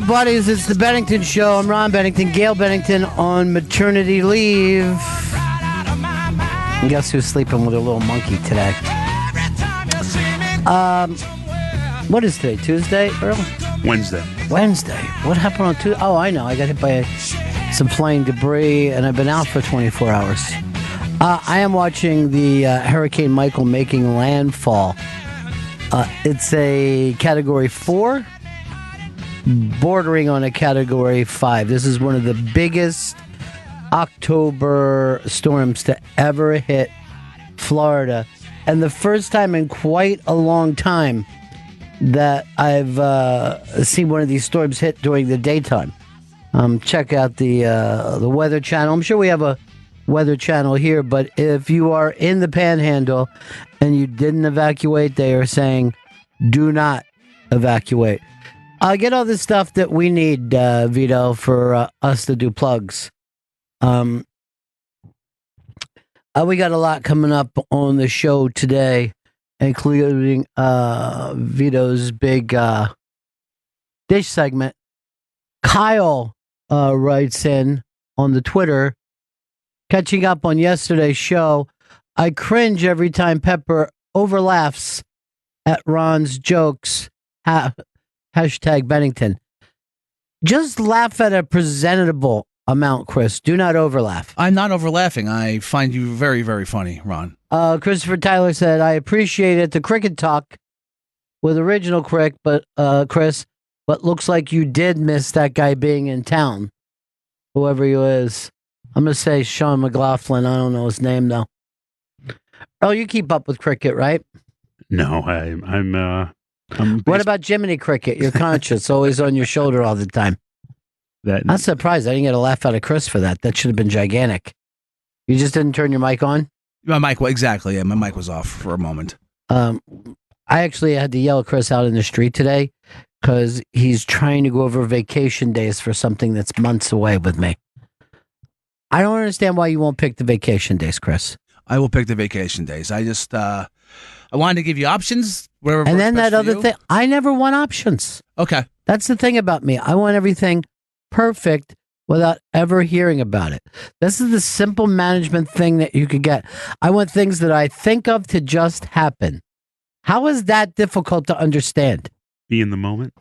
Buddies, it's the Bennington Show. I'm Ron Bennington, Gail Bennington on maternity leave. And guess who's sleeping with a little monkey today? What is today? Tuesday, Earl? Wednesday. What happened on Tuesday? Oh, I know. I got hit by some flying debris, and I've been out for 24 hours. I am watching the Hurricane Michael making landfall. It's a Category 4. Bordering on a Category 5. This is one of the biggest October storms to ever hit Florida. And the first time in quite a long time that I've seen one of these storms hit during the daytime. Check out the Weather Channel. I'm sure we have a Weather Channel here, but if you are in the Panhandle and you didn't evacuate, they are saying, do not evacuate. Get all this stuff that we need, Vito, for us to do plugs. We got a lot coming up on the show today, including Vito's big dish segment. Kyle writes in on the Twitter, catching up on yesterday's show, I cringe every time Pepper overlaughs at Ron's jokes. Hashtag Bennington. Just laugh at a presentable amount, Chris. Do not overlaugh. I'm not overlaughing. I find you very, very funny, Ron. Christopher Tyler said, I appreciated the cricket talk with original Crick, but Chris, but looks like you did miss that guy being in town. Whoever he is. I'm going to say Sean McLaughlin. I don't know his name, though. Oh, you keep up with cricket, right? No, I'm what about Jiminy Cricket? You're conscious, always on your shoulder all the time. I'm surprised. I didn't get a laugh out of Chris for that. That should have been gigantic. You just didn't turn your mic on? My mic, exactly. Yeah, my mic was off for a moment. I actually had to yell Chris out in the street today because he's trying to go over vacation days for something that's months away with me. I don't understand why you won't pick the vacation days, Chris. I will pick the vacation days. I just, I wanted to give you options. And then that other thing, I never want options. Okay. That's the thing about me. I want everything perfect without ever hearing about it. This is the simple management thing that you could get. I want things that I think of to just happen. How is that difficult to understand? Be in the moment.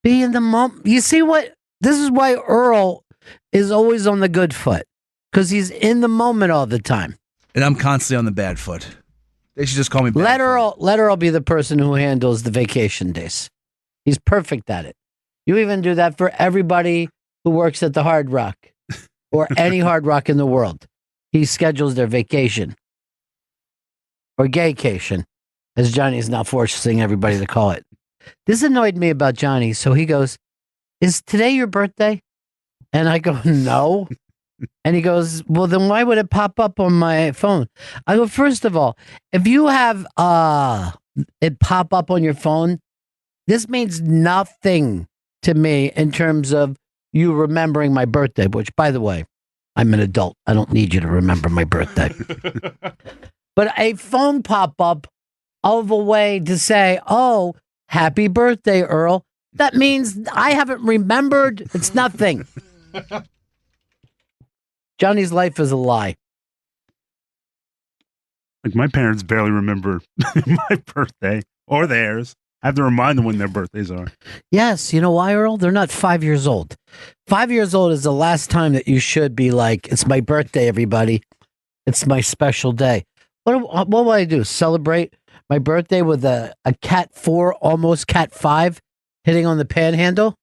Be in the moment. You see what? This is why Earl is always on the good foot. Because he's in the moment all the time. And I'm constantly on the bad foot. They should just call me bad foot. Let Earl be the person who handles the vacation days. He's perfect at it. You even do that for everybody who works at the Hard Rock or any Hard Rock in the world. He schedules their vacation or gaycation, as Johnny is now forcing everybody to call it. This annoyed me about Johnny. So he goes, is today your birthday? And I go, no. And he goes, well, then why would it pop up on my phone? I go, first of all, if you have it pop up on your phone, this means nothing to me in terms of you remembering my birthday, which, by the way, I'm an adult. I don't need you to remember my birthday. But a phone pop-up of a way to say, oh, happy birthday, Earl. That means I haven't remembered. It's nothing. Johnny's life is a lie. Like my parents barely remember my birthday or theirs. I have to remind them when their birthdays are. Yes. You know why, Earl? They're not 5 years old. 5 years old is the last time that you should be like, it's my birthday, everybody. It's my special day. What will I do? Celebrate my birthday with a Cat 4, almost Cat 5 hitting on the Panhandle?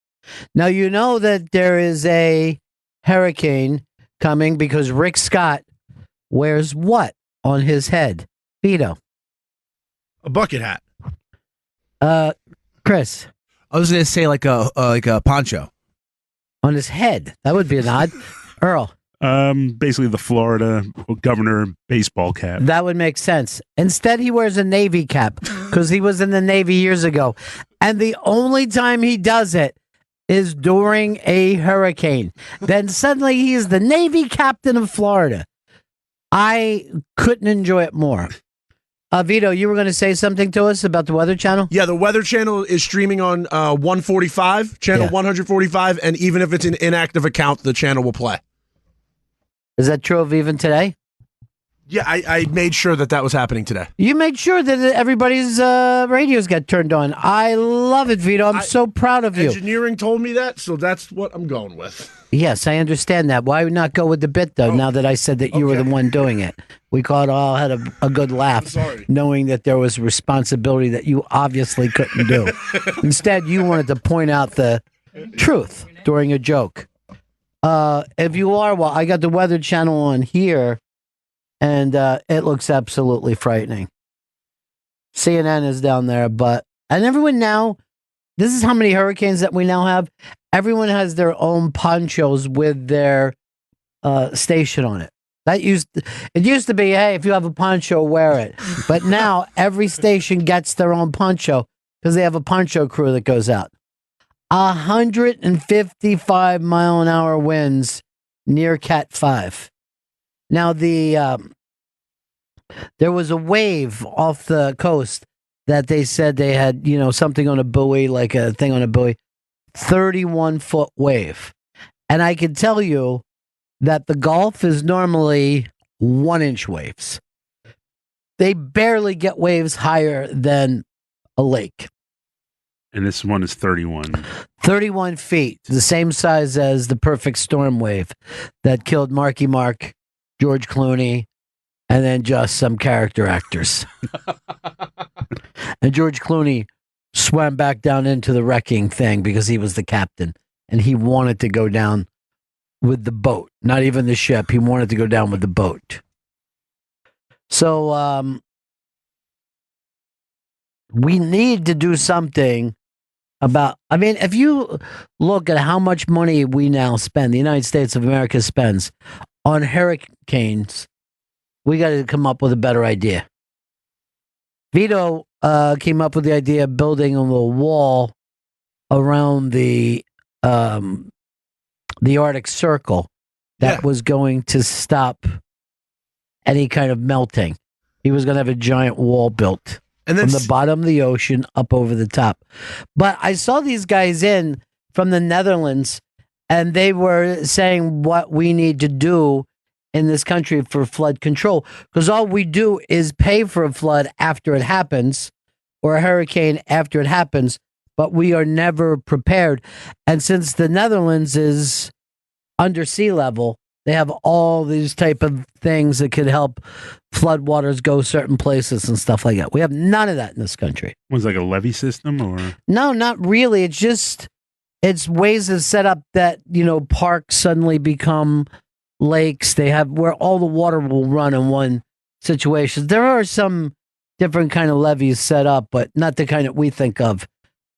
Now, you know that there is a hurricane coming because Rick Scott wears what on his head? Vito. A bucket hat. Chris. I was going to say like a poncho. On his head. That would be an odd. Earl. Basically the Florida governor baseball cap. That would make sense. Instead, he wears a Navy cap because he was in the Navy years ago. And the only time he does it is during a hurricane. Then suddenly he is the Navy captain of Florida. I couldn't enjoy it more. Vito, you were going to say something to us about the Weather Channel? Yeah, the Weather Channel is streaming on 145, channel 145, and even if it's an inactive account, the channel will play. Is that true of even today? Yeah, I made sure that was happening today. You made sure that everybody's radios got turned on. I love it, Vito. I'm so proud of you. Engineering told me that, so that's what I'm going with. Yes, I understand that. Why not go with the bit, though, now that I said that you were the one doing it? We all had a good laugh, knowing that there was responsibility that you obviously couldn't do. Instead, you wanted to point out the truth during a joke. If you are, well, I got the Weather Channel on here, and it looks absolutely frightening. CNN is down there, and everyone now, this is how many hurricanes that we now have. Everyone has their own ponchos with their station on it. It used to be, hey, if you have a poncho, wear it. But now every station gets their own poncho because they have a poncho crew that goes out. 155-mile-an-hour winds near Cat 5. Now, there was a wave off the coast that they said they had, something on a buoy, like a thing on a buoy, 31-foot wave. And I can tell you that the Gulf is normally 1-inch waves. They barely get waves higher than a lake. And this one is 31. 31 feet, the same size as the perfect storm wave that killed Marky Mark, George Clooney, and then just some character actors. And George Clooney swam back down into the wrecking thing because he was the captain, and he wanted to go down with the boat, not even the ship. He wanted to go down with the boat. So we need to do something about, if you look at how much money we now spend, the United States of America spends on hurricanes, we got to come up with a better idea. Vito came up with the idea of building a little wall around the Arctic Circle that was going to stop any kind of melting. He was going to have a giant wall built from the bottom of the ocean up over the top. But I saw these guys in from the Netherlands, and they were saying what we need to do in this country for flood control, because all we do is pay for a flood after it happens, or a hurricane after it happens, but we are never prepared. And since the Netherlands is under sea level, they have all these type of things that could help floodwaters go certain places and stuff like that. We have none of that in this country. Was it like a levee system, or? No, not really. It's ways to set up that, parks suddenly become lakes. They have where all the water will run in one situation. There are some different kind of levees set up, but not the kind that we think of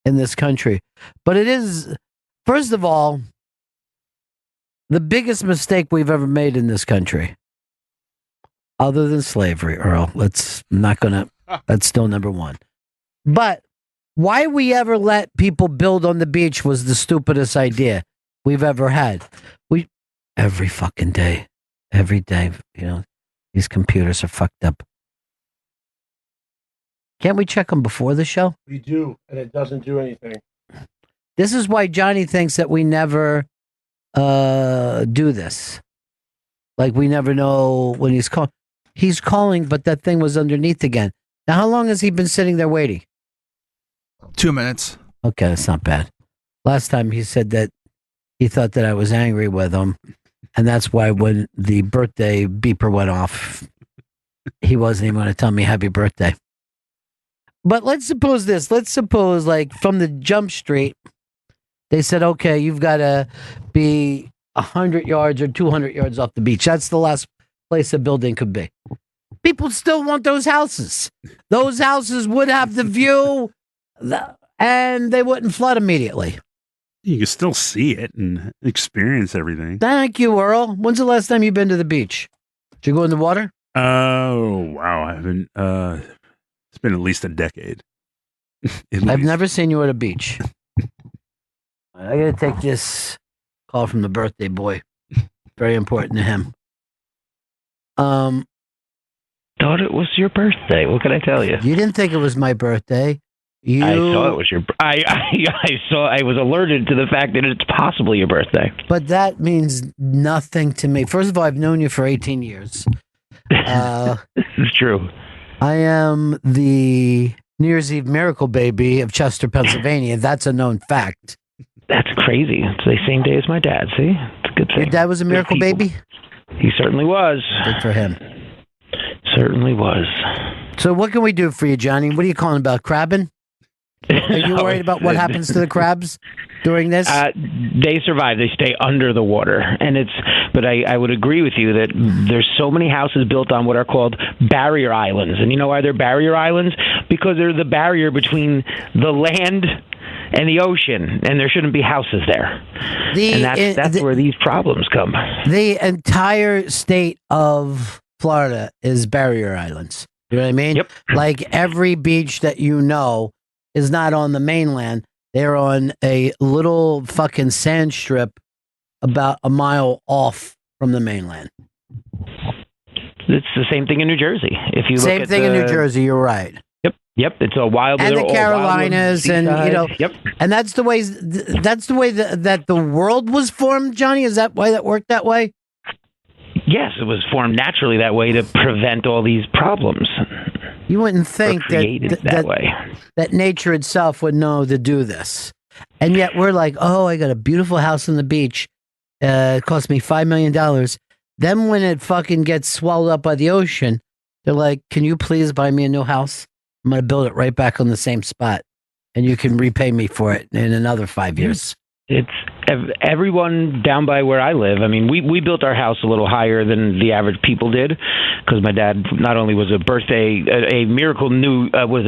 in this country. But it is, first of all, the biggest mistake we've ever made in this country, other than slavery, Earl. That's still number one. But why we ever let people build on the beach was the stupidest idea we've ever had. Every fucking day, every day, these computers are fucked up. Can't we check them before the show? We do, and it doesn't do anything. This is why Johnny thinks that we never do this. Like, we never know when he's calling. He's calling, but that thing was underneath again. Now, how long has he been sitting there waiting? 2 minutes. Okay, that's not bad. Last time he said that he thought that I was angry with him, and that's why when the birthday beeper went off, he wasn't even going to tell me happy birthday. But let's suppose this. Let's suppose, like, from the jump street, they said, okay, you've got to be 100 yards or 200 yards off the beach. That's the last place a building could be. People still want those houses. Those houses would have the view, and they wouldn't flood immediately. You can still see it and experience everything. Thank you, Earl. When's the last time you've been to the beach? Did you go in the water? Oh, wow. I haven't. It's been at least a decade. I've never seen you at a beach. I got to take this call from the birthday boy. Very important to him. thought it was your birthday. What can I tell you? You didn't think it was my birthday. I saw it was your. I saw. I was alerted to the fact that it's possibly your birthday. But that means nothing to me. First of all, I've known you for 18 years. This is true. I am the New Year's Eve miracle baby of Chester, Pennsylvania. That's a known fact. That's crazy. It's the same day as my dad. See, it's a good thing. Your dad was a miracle baby? He certainly was. Good for him. Certainly was. So what can we do for you, Johnny? What are you calling about? Crabbing? Are you worried about what happens to the crabs during this? They survive. They stay under the water, but I would agree with you that there's so many houses built on what are called barrier islands, and you know why they're barrier islands? Because they're the barrier between the land and the ocean, and there shouldn't be houses there. And that's where these problems come. The entire state of Florida is barrier islands. You know what I mean? Yep. Like every beach that you know is not on the mainland. They're on a little fucking sand strip about a mile off from the mainland. It's the same thing in New Jersey. If you same look at thing in New Jersey, you're right. Yep. It's a wild and the Carolinas, and you know, yep. And that's the way that the world was formed. Johnny, is that why that worked that way? Yes, it was formed naturally that way to prevent all these problems. You wouldn't think that nature itself would know to do this. And yet we're like, oh, I got a beautiful house on the beach. It cost me $5 million. Then when it fucking gets swallowed up by the ocean, they're like, can you please buy me a new house? I'm going to build it right back on the same spot. And you can repay me for it in another 5 years. It's everyone down by where I live. I mean, we built our house a little higher than the average people did because my dad not only was a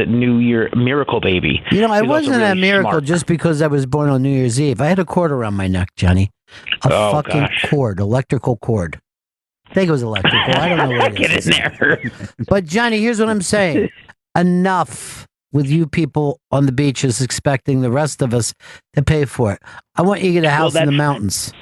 New Year miracle baby. You know, I wasn't really a miracle smart. just because I was born on New Year's Eve. I had a cord around my neck, Johnny. Cord, electrical cord. I think it was electrical. I don't know what it is. Get in there. But Johnny, here's what I'm saying. Enough with you people on the beaches expecting the rest of us to pay for it. I want you to get a house in the mountains.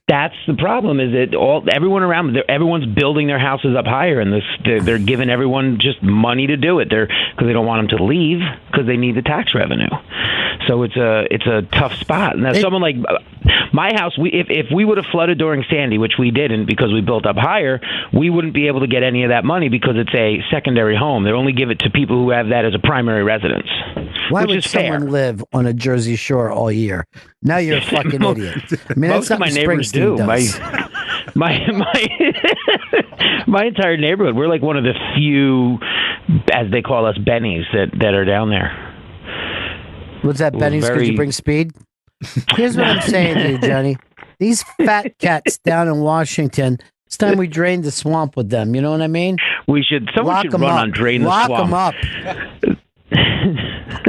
That's the problem. Is that everyone around? Everyone's building their houses up higher, and they're giving everyone just money to do it. Because they don't want them to leave because they need the tax revenue. So it's a tough spot. And that's someone like my house. If we would have flooded during Sandy, which we didn't because we built up higher, we wouldn't be able to get any of that money because it's a secondary home. They only give it to people who have that as a primary residence. Why would someone live on a Jersey Shore all year? Now you're a fucking idiot. I mean, most of my neighbors do. My entire neighborhood. We're like one of the few, as they call us, bennies that are down there. What's that, Benny's? Because you bring speed? Here's what I'm saying to you, Johnny. These fat cats down in Washington, it's time we drain the swamp with them. You know what I mean? Someone should run on Drain the Swamp. Lock them up.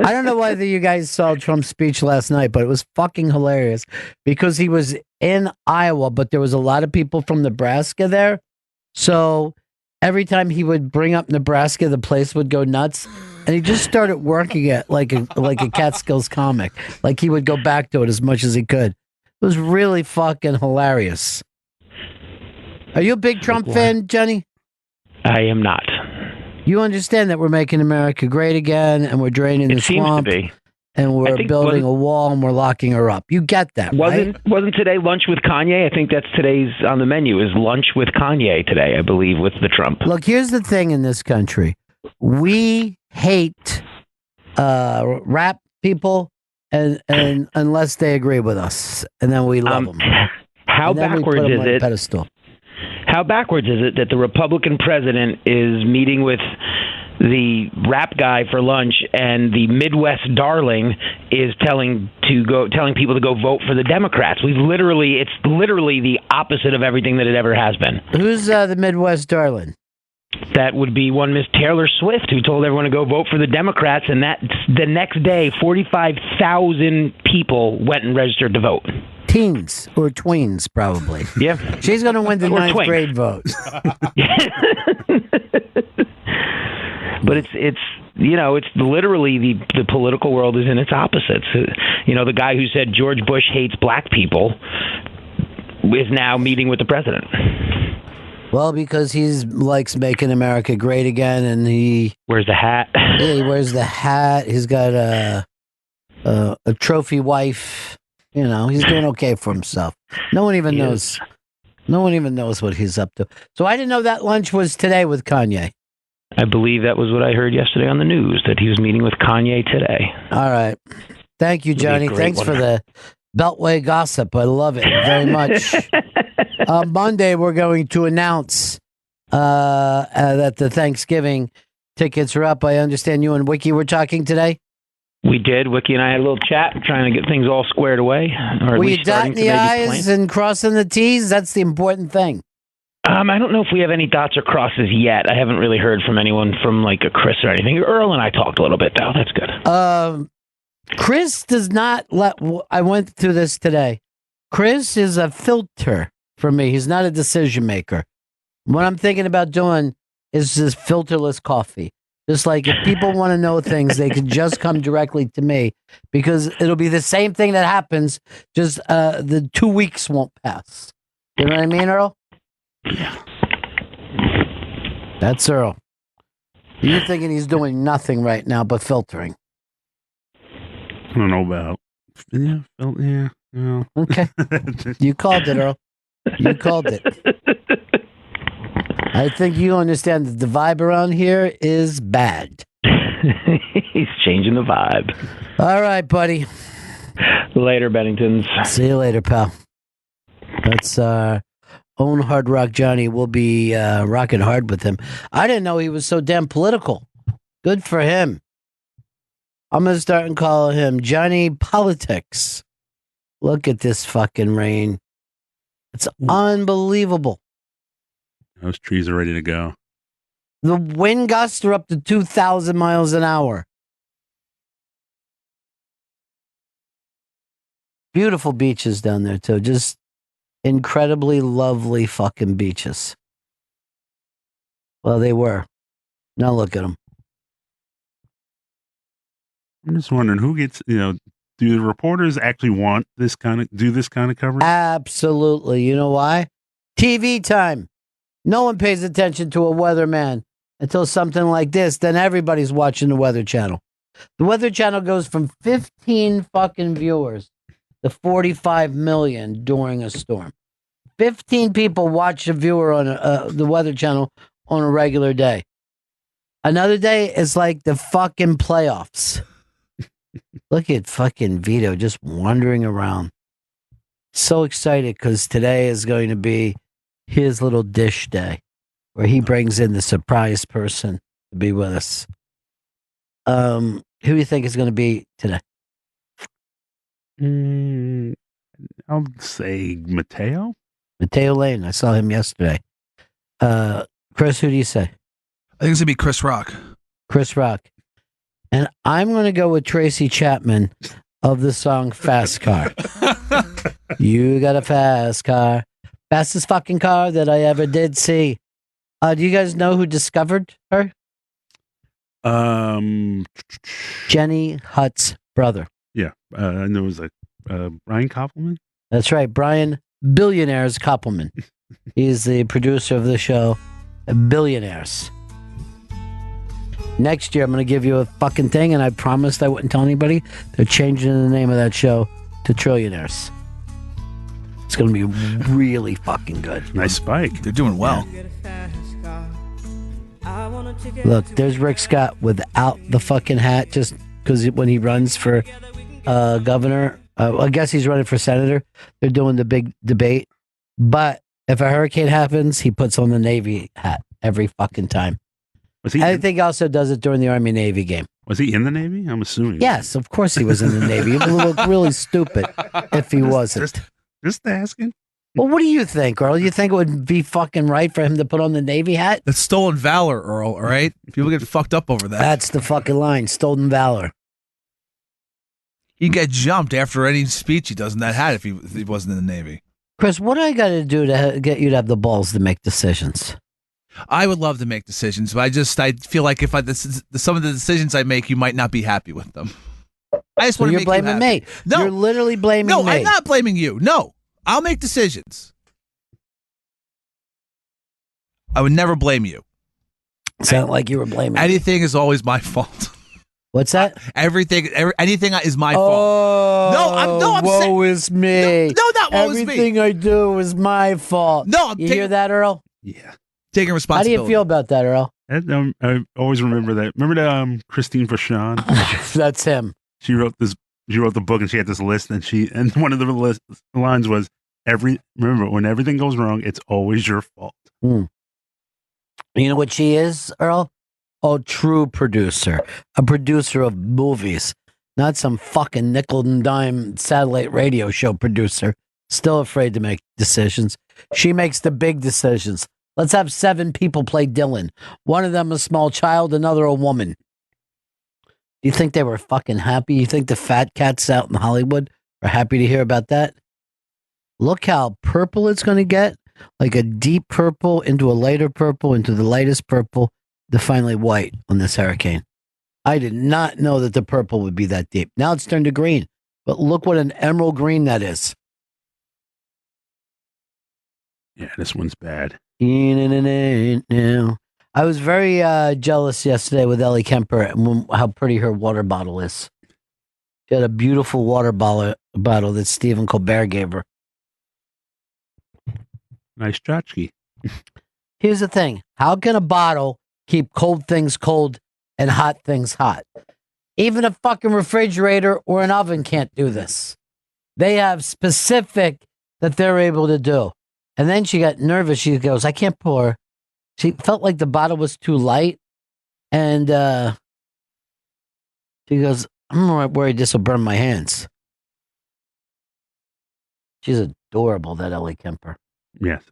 I don't know whether you guys saw Trump's speech last night, but it was fucking hilarious because he was in Iowa, but there was a lot of people from Nebraska there. So every time he would bring up Nebraska, the place would go nuts. And he just started working it like a Catskills comic. Like he would go back to it as much as he could. It was really fucking hilarious. Are you a big Trump fan, Johnny? I am not. You understand that we're making America great again, and we're draining the swamp, seems to be. And we're building a wall, and we're locking her up. You get that, right? Wasn't today lunch with Kanye? I think that's today's on the menu is lunch with Kanye today, I believe, with the Trump. Look, here's the thing in this country. We hate rap people and unless they agree with us, and then we love them. How backwards is it? Pedestal. How backwards is it that the Republican president is meeting with the rap guy for lunch, and the Midwest darling is telling people to go vote for the Democrats? It's literally the opposite of everything that it ever has been. Who's the Midwest darling? That would be one Miss Taylor Swift, who told everyone to go vote for the Democrats, and that the next day, 45,000 people went and registered to vote. Teens or tweens, probably. Yeah. She's going to win the ninth grade vote. But it's literally the political world is in its opposites. The guy who said George Bush hates black people is now meeting with the president. Well, because he likes making America great again, and he Where's the hat? yeah, he wears the hat. He's got a trophy wife. You know, he's doing okay for himself. No one even knows. No one even knows what he's up to. So I didn't know that lunch was today with Kanye. I believe that was what I heard yesterday on the news, that he was meeting with Kanye today. All right. Thank you, Johnny. Thanks for the Beltway gossip. I love it very much. Monday, we're going to announce that the Thanksgiving tickets are up. I understand you and Wiki were talking today. We did. Wiki and I had a little chat trying to get things all squared away. Or at Were you least starting dotting to the maybe I's plan. and crossing the T's? That's the important thing. I don't know if we have any dots or crosses yet. I haven't really heard from anyone from like a Chris or anything. Earl and I talked a little bit, though. That's good. Chris does not let. I went through this today. Chris is a filter for me. He's not a decision maker. What I'm thinking about doing is this filterless coffee. Just like if people want to know things, they can just come directly to me because it'll be the same thing that happens. Just the 2 weeks won't pass. You know what I mean, Earl? Yeah. That's Earl. You're thinking he's doing nothing right now but filtering. I don't know about. Yeah. Well. Okay. You called it, Earl. You called it. I think you understand that the vibe around here is bad. He's changing the vibe. All right, buddy. Later, Benningtons. See you later, pal. That's own Hard Rock Johnny. We'll be rocking hard with him. I didn't know he was so damn political. Good for him. I'm going to start and call him Johnny Politics. Look at this fucking rain. It's unbelievable. Those trees are ready to go. The wind gusts are up to 2,000 miles an hour. Beautiful beaches down there, too. Just incredibly lovely fucking beaches. Well, they were. Now look at them. I'm just wondering who gets, do the reporters actually want this kind of coverage? Absolutely. You know why? TV time. No one pays attention to a weatherman until something like this. Then everybody's watching the Weather Channel. The Weather Channel goes from 15 fucking viewers to 45 million during a storm. 15 people watch a viewer on the Weather Channel on a regular day. Another day is like the fucking playoffs. Look at fucking Vito just wandering around. So excited because today is going to be his little dish day where he brings in the surprise person to be with us. Who do you think is going to be today? I'll say Mateo. Mateo Lane. I saw him yesterday. Chris, who do you say? I think it's going to be Chris Rock. Chris Rock. And I'm going to go with Tracy Chapman of the song Fast Car. You got a fast car. Fastest fucking car that I ever did see. Do you guys know who discovered her? Jenny Hutt's brother. Yeah. I know it was like Brian Koppelman. That's right. Brian Billionaires Koppelman. He's the producer of the show, Billionaires. Next year, I'm going to give you a fucking thing, and I promised I wouldn't tell anybody. They're changing the name of that show to Trillionaires. It's going to be really fucking good. Nice spike. They're doing well. Look, there's Rick Scott without the fucking hat, just because when he runs for governor, I guess he's running for senator. They're doing the big debate. But if a hurricane happens, he puts on the Navy hat every fucking time. I think he also does it during the Army-Navy game. Was he in the Navy? I'm assuming. Yes, of course he was in the Navy. It would look really stupid if he wasn't. Just asking. Well, what do you think, Earl? You think it would be fucking right for him to put on the Navy hat? That's stolen valor, Earl, all right? People get fucked up over that. That's the fucking line, stolen valor. He'd get jumped after any speech he does in that hat if he wasn't in the Navy. Chris, what do I got to do to get you to have the balls to make decisions? I would love to make decisions, but I feel like if some of the decisions I make, you might not be happy with them. I just want to make you happy. You're blaming me. No. You're literally blaming me. No, I'm not blaming you. No, I'll make decisions. I would never blame you. Sound like you were blaming me. Anything is always my fault. What's that? Anything is my fault. Oh, I'm woe saying, is me. No, not woe is me. Everything I do is my fault. No, you hear that, Earl? Yeah. Taking How do responsibility. you feel about that, Earl? And, I always remember that. Remember that Christine Vachon? That's him. She wrote this. She wrote the book, and she had this list. And one of the lines was, remember, when everything goes wrong, it's always your fault. You know what she is, Earl? A true producer. A producer of movies. Not some fucking nickel and dime satellite radio show producer. Still afraid to make decisions. She makes the big decisions. Let's have 7 people play Dylan. One of them a small child, another a woman. Do you think they were fucking happy? You think the fat cats out in Hollywood are happy to hear about that? Look how purple it's going to get. Like a deep purple into a lighter purple into the lightest purple to finally white on this hurricane. I did not know that the purple would be that deep. Now it's turned to green. But look what an emerald green that is. Yeah, this one's bad. I was very jealous yesterday with Ellie Kemper and how pretty her water bottle is. She had a beautiful water bottle that Stephen Colbert gave her. Nice tchotchke. Here's the thing. How can a bottle keep cold things cold and hot things hot? Even a fucking refrigerator or an oven can't do this. They have specific that they're able to do. And then she got nervous. She goes, I can't pour. She felt like the bottle was too light. And she goes, I'm worried this will burn my hands. She's adorable, that Ellie Kemper. Yes.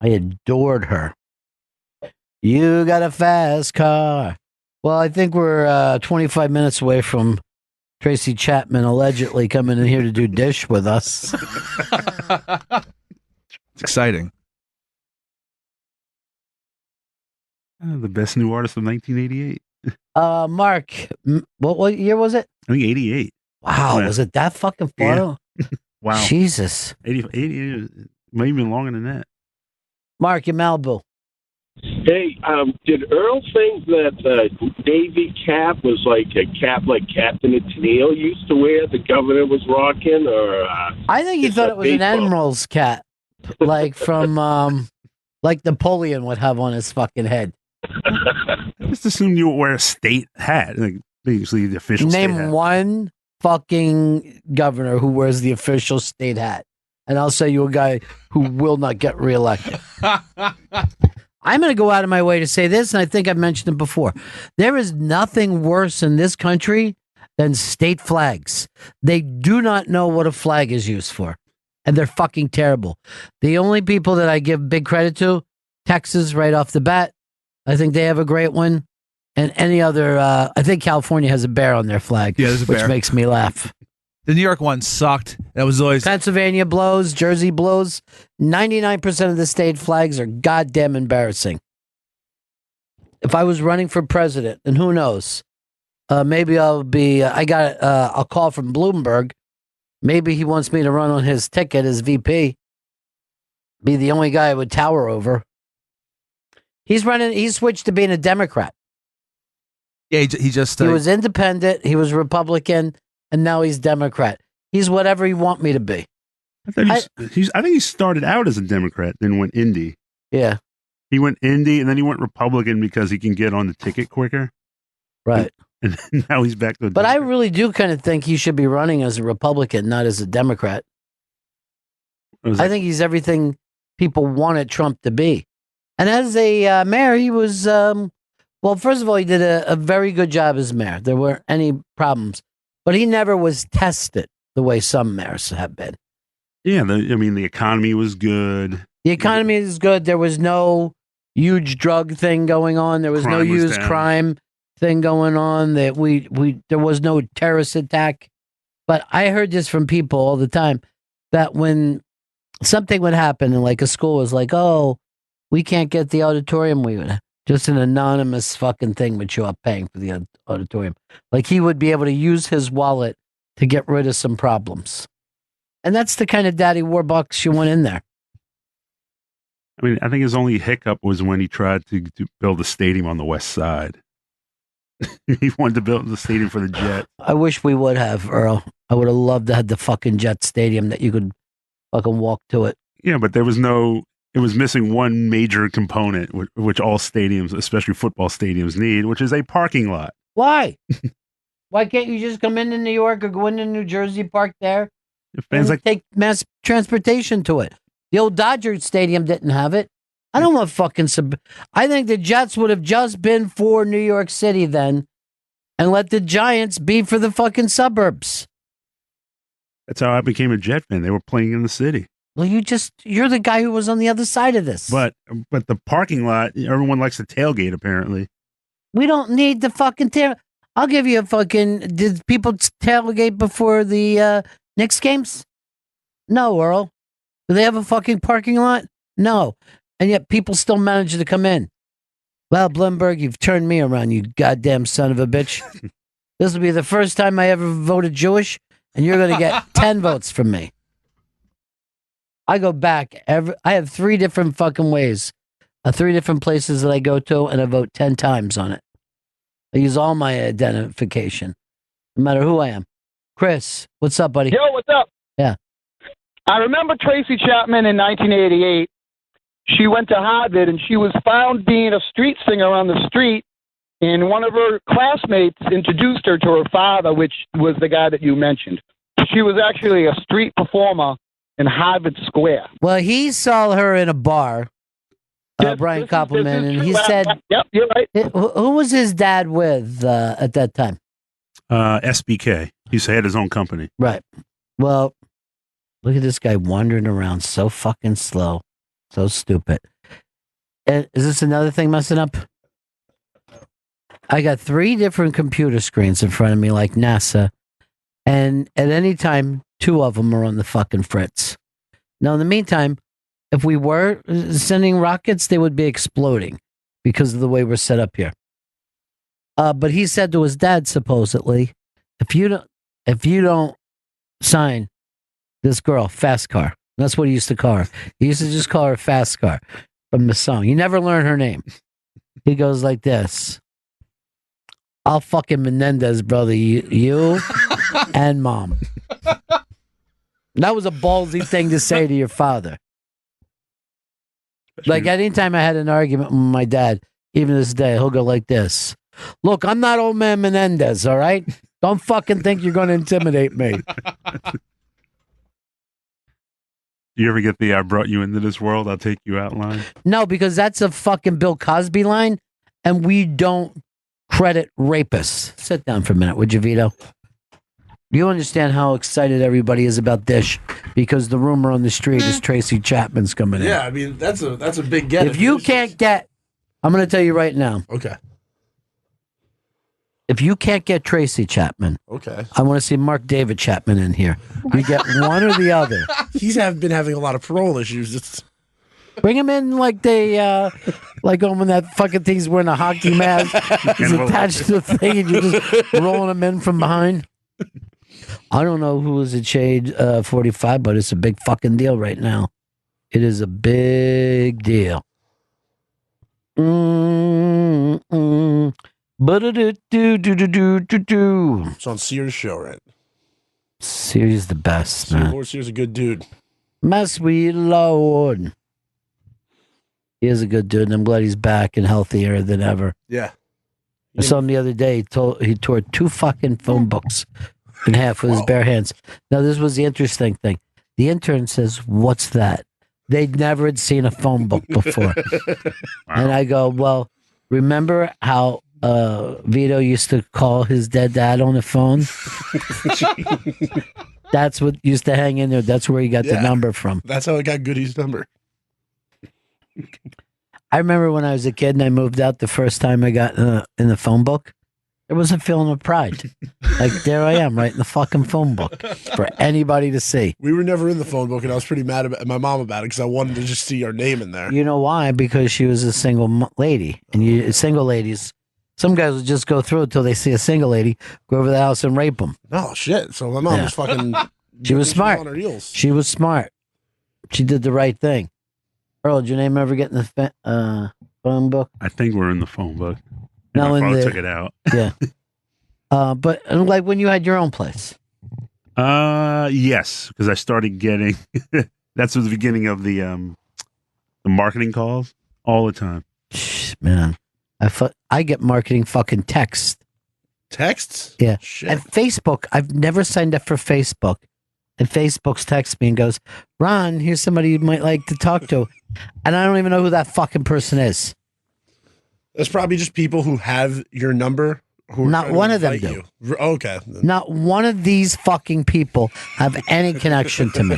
I adored her. You got a fast car. Well, I think we're 25 minutes away from Tracy Chapman allegedly coming in here to do dish with us. It's exciting. The best new artist of 1988. Mark, what year was it? I think 88. Wow, Yeah. was it that fucking far? Yeah. Wow. Jesus. 80, maybe even longer than that. Mark, you're Malibu. Hey, did Earl think that Navy cap was like a cap like Captain Tennille used to wear, the governor was rocking? Or I think he it's thought a it was an baseball. Admiral's cap, like from, like Napoleon would have on his fucking head. I just assumed you would wear a state hat. Like, basically, the official state hat. Name one fucking governor who wears the official state hat. And I'll say you a guy who will not get reelected. I'm going to go out of my way to say this, and I think I've mentioned it before. There is nothing worse in this country than state flags. They do not know what a flag is used for, and they're fucking terrible. The only people that I give big credit to, Texas right off the bat, I think they have a great one. And any other, I think California has a bear on their flag, Yeah, there's a which bear. makes me laugh. The New York one sucked. That was always Pennsylvania blows, Jersey blows. 99% of the state flags are goddamn embarrassing. If I was running for president, and who knows, maybe I'll be, I got a call from Bloomberg. Maybe he wants me to run on his ticket as VP. Be the only guy I would tower over. He's switched to being a Democrat. yeah. He just He was independent, he was Republican, and now he's Democrat. He's whatever you want me to be. I think he started out as a Democrat, then went indie. Yeah, He went indie, and then he went Republican because he can get on the ticket quicker. right. And now he's back to a But I Democrat. really do kind of think he should be running as a Republican, not as a Democrat. I think he's everything people wanted Trump to be. And as a mayor, he was, well, first of all, he did a very good job as mayor. There weren't any problems. But he never was tested the way some mayors have been. Yeah, the economy was good. The economy is good. There was no huge drug thing going on. There was no Crime was huge down. crime thing going on. That there was no terrorist attack. But I heard this from people all the time that when something would happen and like a school was like, oh, we can't get the auditorium, we would just an anonymous fucking thing would show up paying for the auditorium. Like he would be able to use his wallet to get rid of some problems. And that's the kind of daddy warbucks you want in there. I mean, I think his only hiccup was when he tried to build a stadium on the west side. He wanted to build the stadium for the Jets. I wish we would have, Earl. I would have loved to have the fucking Jet Stadium that you could fucking walk to it. Yeah, but it was missing one major component, which all stadiums, especially football stadiums, need, which is a parking lot. Why? Why can't you just come into New York or go into New Jersey, park there, and take mass transportation to it? The old Dodger Stadium didn't have it. I don't want fucking I think the Jets would have just been for New York City then, and let the Giants be for the fucking suburbs. That's how I became a Jet fan. They were playing in the city. Well, you're the guy who was on the other side of this. But the parking lot, everyone likes to tailgate, apparently. We don't need the fucking I'll give you a fucking... Did people tailgate before the Knicks games? No, Earl. Do they have a fucking parking lot? No. And yet people still manage to come in. Well, Bloomberg, you've turned me around, you goddamn son of a bitch. This will be the first time I ever voted Jewish, and you're going to get 10 votes from me. I go back. I have 3 different fucking ways. 3 different places that I go to, and I vote 10 times on it. I use all my identification, no matter who I am. Chris, what's up, buddy? Yo, what's up? Yeah. I remember Tracy Chapman in 1988. She went to Harvard, and she was found being a street singer on the street, and one of her classmates introduced her to her father, which was the guy that you mentioned. She was actually a street performer in Harvard Square. Well, he saw her in a bar, Brian Koppelman, and he said... Yep, you're right. Who was his dad with at that time? SBK. He had his own company. Right. Well, look at this guy wandering around so fucking slow. So stupid. Is this another thing messing up? I got 3 different computer screens in front of me like NASA, and at any time, 2 of them are on the fucking fritz. Now, in the meantime, if we were sending rockets, they would be exploding because of the way we're set up here. But he said to his dad, supposedly, if you don't sign this girl, Fast Car. That's what he used to call her. He used to just call her Fast Car from the song. You never learn her name. He goes like this. I'll fucking Menendez, brother, you and mom. That was a ballsy thing to say to your father. Like anytime I had an argument with my dad, even this day, he'll go like this. Look, I'm not old man Menendez, all right? Don't fucking think you're going to intimidate me. Do you ever get the I brought you into this world, I'll take you out line? No, because that's a fucking Bill Cosby line, and we don't credit rapists. Sit down for a minute, would you, Vito? You understand how excited everybody is about Dish because the rumor on the street is Tracy Chapman's coming in. Yeah, I mean, that's a big get. If you can't get, I'm going to tell you right now. Okay. If you can't get Tracy Chapman, okay, I want to see Mark David Chapman in here. You get one or the other. He's been having a lot of parole issues. Bring him in like they, like when that fucking thing's wearing a hockey mask. He's attached to the thing and you're just rolling him in from behind. I don't know who is at Shade 45, but it's a big fucking deal right now. It is a big deal. It's on Sears' show, right? Sears the best, man. Lord Sears a good dude. My sweet Lord. He is a good dude, and I'm glad he's back and healthier than ever. Yeah. I saw him the other day. He tore 2 fucking phone books in half with his bare hands. Now, this was the interesting thing. The intern says, "What's that?" They'd never had seen a phone book before. And I go, well, remember how Vito used to call his dead dad on the phone? That's what used to hang in there. That's where he got the number from. That's how I got Goody's number. I remember when I was a kid and I moved out the first time I got in the phone book, there was a feeling of pride. Like, there I am, right in the fucking phone book for anybody to see. We were never in the phone book, and I was pretty mad at my mom about it because I wanted to just see our name in there. You know why? Because she was a single lady. And single ladies, some guys will just go through until they see a single lady, go over the house and rape them. Oh, shit. So my mom was fucking... She was smart. On her heels. She was smart. She did the right thing. Earl, did your name ever get in the phone book? I think we're in the phone book. No, My in father the took it out. yeah. But like when you had your own place. Yes, because I started getting. That's the beginning of the marketing calls all the time. Man, I get marketing fucking texts. Texts? Yeah. Shit. And Facebook, I've never signed up for Facebook. And Facebook's texts me and goes, Ron, here's somebody you might like to talk to. And I don't even know who that fucking person is. That's probably just people who have your number. Who are Not trying to one of them invite do. you. Okay. Not one of these fucking people have any connection to me.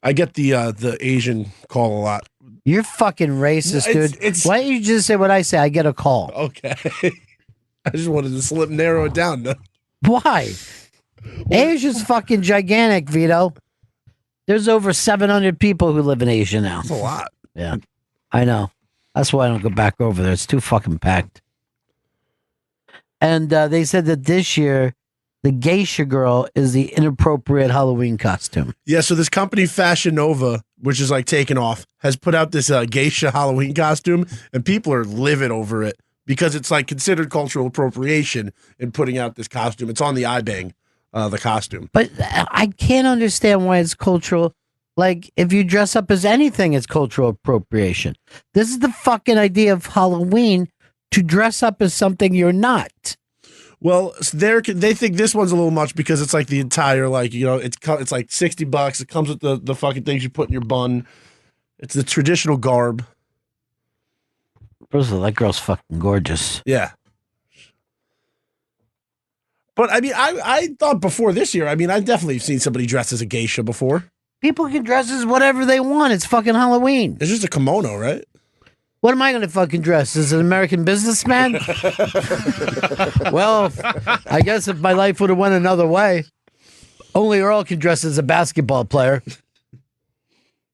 I get the Asian call a lot. You're fucking racist, dude. Why don't you just say what I say? I get a call. Okay. I just wanted to narrow it down. No? Why? Asia's fucking gigantic, Vito. There's over 700 people who live in Asia now. That's a lot. Yeah, I know. That's why I don't go back over there. It's too fucking packed. And they said that this year, the geisha girl is the inappropriate Halloween costume. Yeah, so this company, Fashion Nova, which is like taking off, has put out this geisha Halloween costume, and people are livid over it because it's like considered cultural appropriation in putting out this costume. It's on the iBang, the costume. But I can't understand why it's cultural. Like, if you dress up as anything, it's cultural appropriation. This is the fucking idea of Halloween, to dress up as something you're not. Well, they think this one's a little much because it's like the entire, like, you know, it's like $60. It comes with the fucking things you put in your bun. It's the traditional garb. First of all, that girl's fucking gorgeous. Yeah. But I mean, I thought before this year, I mean, I've definitely seen somebody dressed as a geisha before. People can dress as whatever they want. It's fucking Halloween. It's just a kimono, right? What am I going to fucking dress as, an American businessman? Well, I guess if my life would have went another way, only Earl can dress as a basketball player.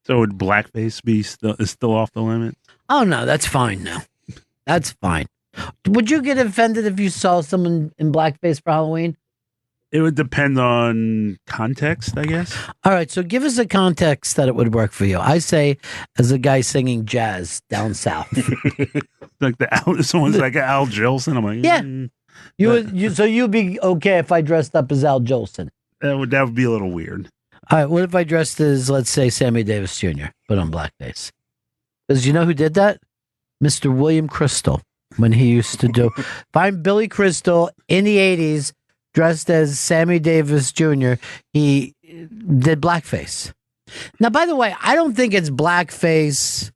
So would blackface be still off the limit? Oh no, that's fine now. That's fine. Would you get offended if you saw someone in blackface for Halloween? It would depend on context, I guess. All right, so give us a context that it would work for you. I say, as a guy singing jazz down south, Like someone's like Al Jolson. I'm like, yeah. So you'd be okay if I dressed up as Al Jolson. That would be a little weird. All right, what if I dressed as, let's say, Sammy Davis Jr., but on blackface? Because you know who did that? Mr. William Crystal, when he used to do. Find Billy Crystal in the 80s, dressed as Sammy Davis Jr., he did blackface. Now, by the way, I don't think it's blackface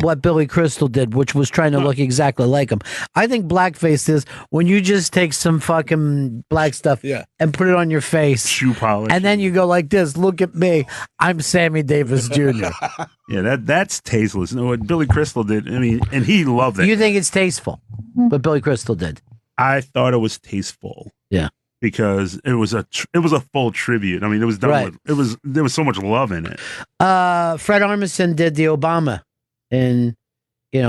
what Billy Crystal did, which was trying to look exactly like him. I think blackface is when you just take some fucking black stuff and put it on your face. Shoe polish. And then you go like this, look at me, I'm Sammy Davis Jr. Yeah, that's tasteless. No, what Billy Crystal did, I mean, and he loved it. You think it's tasteful, what Billy Crystal did? I thought it was tasteful. Yeah. Because it was a full tribute. I mean, it was done with, there was so much love in it. Fred Armisen did the Obama in,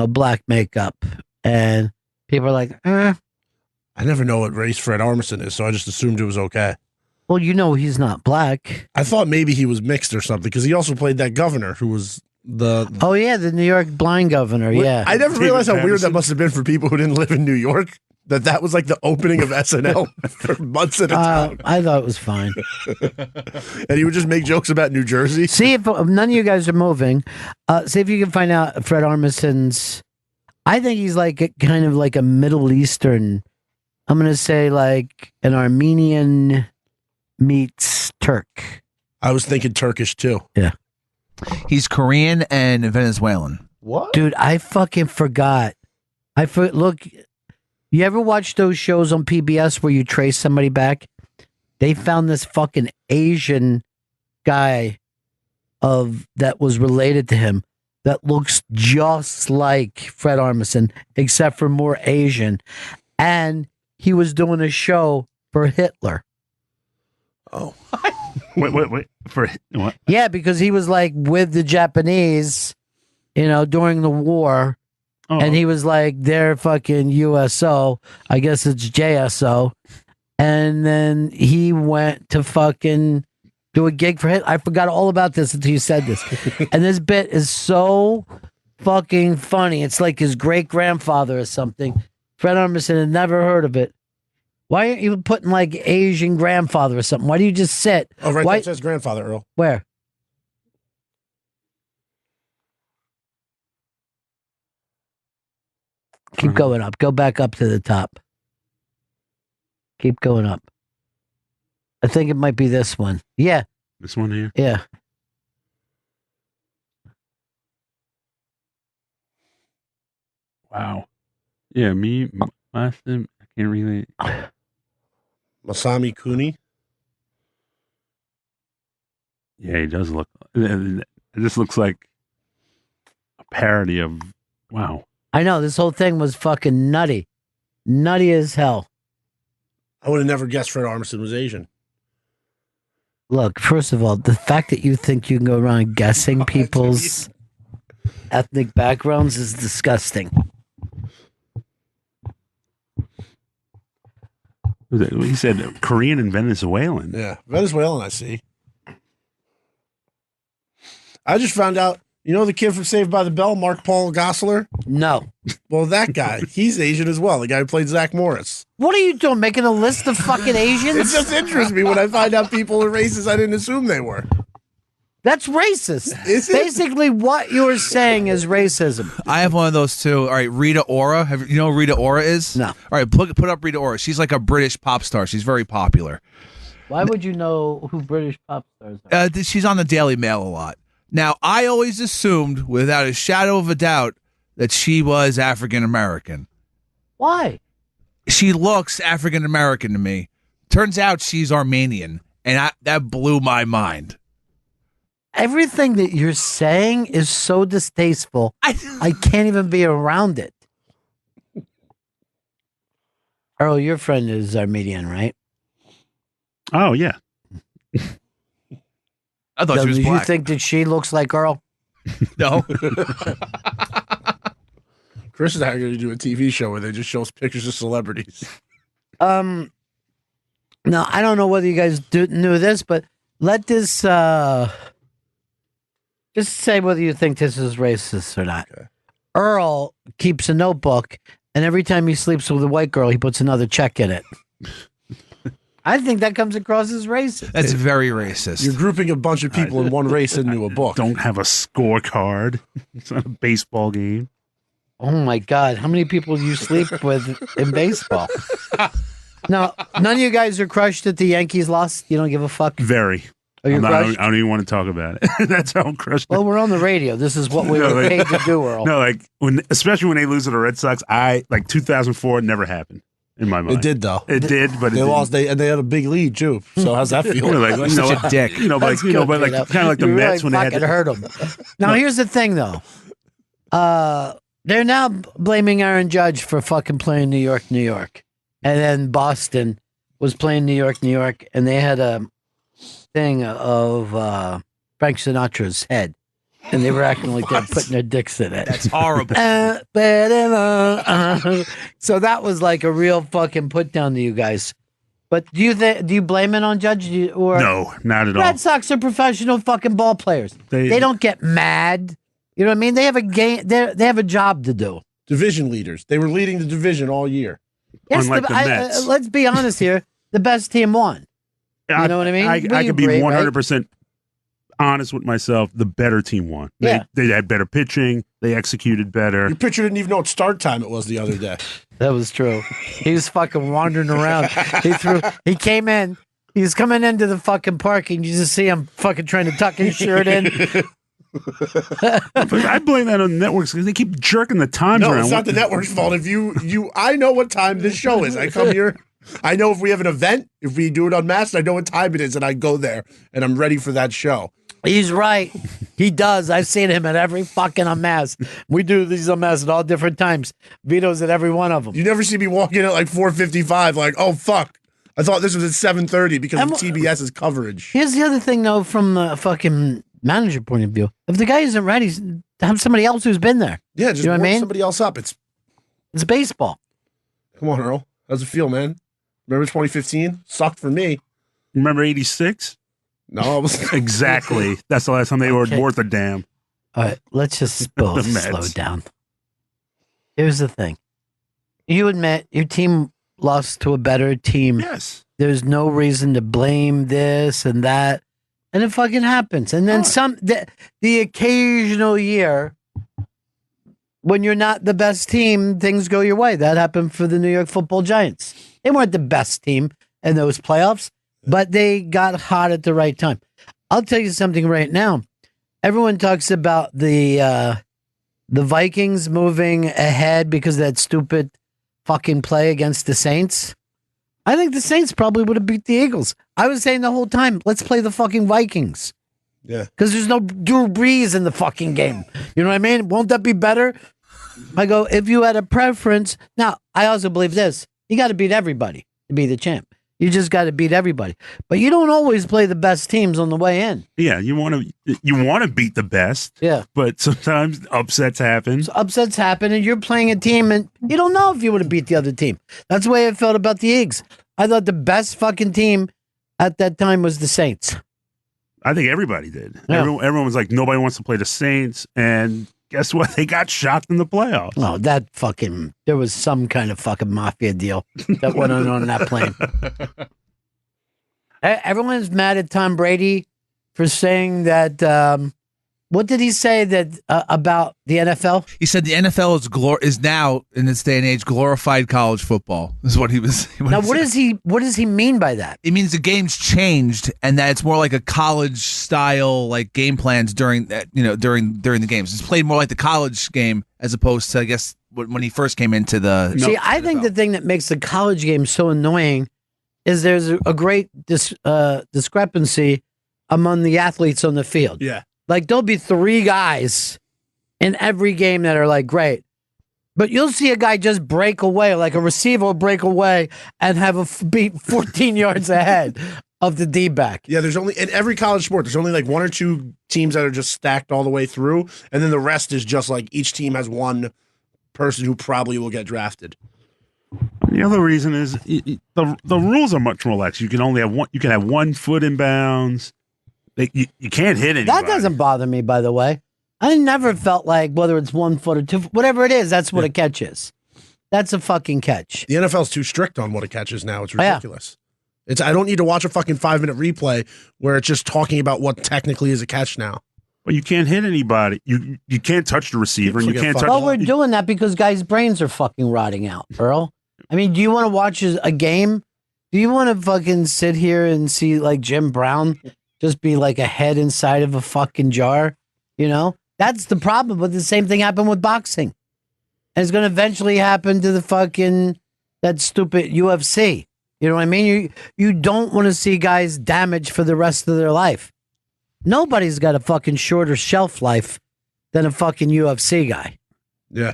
black makeup, and people are like, I never know what race Fred Armisen is, so I just assumed it was okay. Well, he's not black. I thought maybe he was mixed or something because he also played that governor who was the New York blind governor. Yeah, I never realized how weird that must have been for people who didn't live in New York. That was like the opening of SNL for months at a time. I thought it was fine. And he would just make jokes about New Jersey. See if none of you guys are moving. See if you can find out Fred Armisen's. I think he's like kind of like a Middle Eastern. I'm going to say like an Armenian meets Turk. I was thinking Turkish too. Yeah. He's Korean and Venezuelan. What? Dude, I fucking forgot. Look. You ever watch those shows on PBS where you trace somebody back? They found this fucking Asian guy that was related to him that looks just like Fred Armisen, except for more Asian. And he was doing a show for Hitler. Oh. Wait. For what? Yeah, because he was like with the Japanese, during the war. Oh. And he was like, they're fucking USO. I guess it's JSO. And then he went to fucking do a gig for Hitler. I forgot all about this until you said this. And this bit is so fucking funny. It's like his great grandfather or something. Fred Armisen had never heard of it. Why aren't you putting like Asian grandfather or something? Why do you just sit? Oh, right there it says grandfather, Earl. Where? Keep going up. Go back up to the top. Keep going up. I think it might be this one. Yeah. This one here? Yeah. Wow. Yeah, I can't really. Masami Kuni. Yeah, he does look. This looks like a parody of. Wow. I know. This whole thing was fucking nutty. Nutty as hell. I would have never guessed Fred Armisen was Asian. Look, first of all, the fact that you think you can go around guessing people's ethnic backgrounds is disgusting. He said Korean and Venezuelan. Yeah, Venezuelan, I see. I just found out, you know the kid from Saved by the Bell, Mark Paul Gosselaar? No. Well, that guy, he's Asian as well, the guy who played Zach Morris. What are you doing, making a list of fucking Asians? It just interests me when I find out people are racist I didn't assume they were. That's racist. Is it? Basically, what you're saying is racism. I have one of those too. All right, Rita Ora. You know who Rita Ora is? No. All right, put up Rita Ora. She's like a British pop star. She's very popular. Why would you know who British pop stars are? She's on the Daily Mail a lot. Now, I always assumed, without a shadow of a doubt, that she was African American. Why? She looks African American to me. Turns out she's Armenian, and that blew my mind. Everything that you're saying is so distasteful. I can't even be around it. Earl, your friend is Armenian, right? Oh, yeah. I thought she was Do black. you think that she looks like Earl? No. Chris and I are going to do a TV show where they just show us pictures of celebrities. Now, I don't know whether you guys knew this, but let this... just say whether you think this is racist or not. Okay. Earl keeps a notebook, and every time he sleeps with a white girl, he puts another check in it. I think that comes across as racist. That's very racist. You're grouping a bunch of people in one race into a book. Don't have a scorecard. It's not a baseball game. Oh, my God. How many people do you sleep with in baseball? Now, none of you guys are crushed that the Yankees lost? You don't give a fuck? Very. Are you crushed? I don't even want to talk about it. That's how I'm crushed. Well, we're on the radio. This is what we were paid to do, Earl. No, like especially when they lose to the Red Sox, 2004 never happened in my mind. It did though. It did, but they lost. They had a big lead too. So how's that feel? Such a dick. Kind of like the Mets when they had to hurt them. Now, here's the thing, though. They're now blaming Aaron Judge for fucking playing New York, New York, and then Boston was playing New York, New York, and they had a thing of Frank Sinatra's head, and they were acting like they're putting their dicks in it. That's horrible. So that was like a real fucking put down to you guys. But do you blame it on Judge? No, not at all. Red Sox are professional fucking ball players. They don't get mad. You know what I mean? They have a game. They have a job to do. Division leaders. They were leading the division all year. Yes, Unlike the Mets. Let's be honest here. The best team won. You know what I mean? I could be 100% honest with myself. The better team won. They had better pitching. They executed better. Your pitcher didn't even know what start time it was the other day. That was true. He was fucking wandering around. He came in. He was coming into the fucking park, and you just see him fucking trying to tuck his shirt in. But I blame that on the networks because they keep jerking the times around. No, it's not the network's fault. If I know what time this show is. I come here. I know if we have an event, if we do it Unmasked, I know what time it is, and I go there, and I'm ready for that show. He's right. He does. I've seen him at every fucking Unmasked. We do these Unmasked at all different times. Vito's at every one of them. You never see me walk in at like 4:55, like, oh, fuck. I thought this was at 7:30 because of TBS's coverage. Here's the other thing, though, from the fucking manager point of view. If the guy isn't ready, have somebody else who's been there. Yeah, just warm somebody else up. It's baseball. Come on, Earl. How's it feel, man? Remember 2015? Sucked for me. Remember 86? No, it was Exactly. That's the last time they were worth a damn. All right, let's just both The Mets. slow down. Here's the thing. You admit your team lost to a better team. Yes. There's no reason to blame this and that. And it fucking happens. And then the occasional year when you're not the best team, things go your way. That happened for the New York Football Giants. They weren't the best team in those playoffs, but they got hot at the right time. I'll tell you something right now. Everyone talks about the Vikings moving ahead because of that stupid fucking play against the Saints. I think the Saints probably would have beat the Eagles. I was saying the whole time, let's play the fucking Vikings. Yeah. Because there's no Drew Brees in the fucking game. You know what I mean? Won't that be better? I go, if you had a preference. Now, I also believe this. You got to beat everybody to be the champ. You just got to beat everybody. But you don't always play the best teams on the way in. Yeah, you want to beat the best. Yeah. But sometimes upsets happen. So upsets happen, and you're playing a team, and you don't know if you would have beat the other team. That's the way I felt about the Eagles. I thought the best fucking team at that time was the Saints. I think everybody did. Yeah. Everyone was like, nobody wants to play the Saints, and guess what? They got shocked in the playoffs. Oh, there was some kind of fucking mafia deal that went on that plane. Everyone's mad at Tom Brady for saying that. What did he say that about the NFL? He said the NFL is now in this day and age glorified college football. Is what he was. Now, what does he mean by that? It means the game's changed and that it's more like a college style like game plans during that during the games. It's played more like the college game as opposed to I guess when he first came into the. See, I think the thing that makes the college game so annoying is there's a great discrepancy among the athletes on the field. Yeah. Like, there'll be 3 guys in every game that are, like, great. But you'll see a guy just break away, like a receiver will break away and have beat 14 yards ahead of the D-back. Yeah, there's only, in every college sport, there's only like 1 or 2 teams that are just stacked all the way through. And then the rest is just like each team has one person who probably will get drafted. The other reason is the rules are much more lax. You can only have one. You can have 1 foot in bounds. You can't hit anybody. That doesn't bother me, by the way. I never felt like whether it's 1 foot or 2, whatever it is, that's what a catch is. That's a fucking catch. The NFL's too strict on what a catch is now. It's ridiculous. I don't need to watch a fucking 5-minute replay where it's just talking about what technically is a catch now. But you can't hit anybody. You can't touch the receiver. And you can't touch. Well, we're doing that because guys' brains are fucking rotting out, Earl. I mean, do you want to watch a game? Do you want to fucking sit here and see like Jim Brown just be like a head inside of a fucking jar? You know, that's the problem. But the same thing happened with boxing. And it's going to eventually happen to that stupid UFC. You know what I mean? You don't want to see guys damaged for the rest of their life. Nobody's got a fucking shorter shelf life than a fucking UFC guy. Yeah.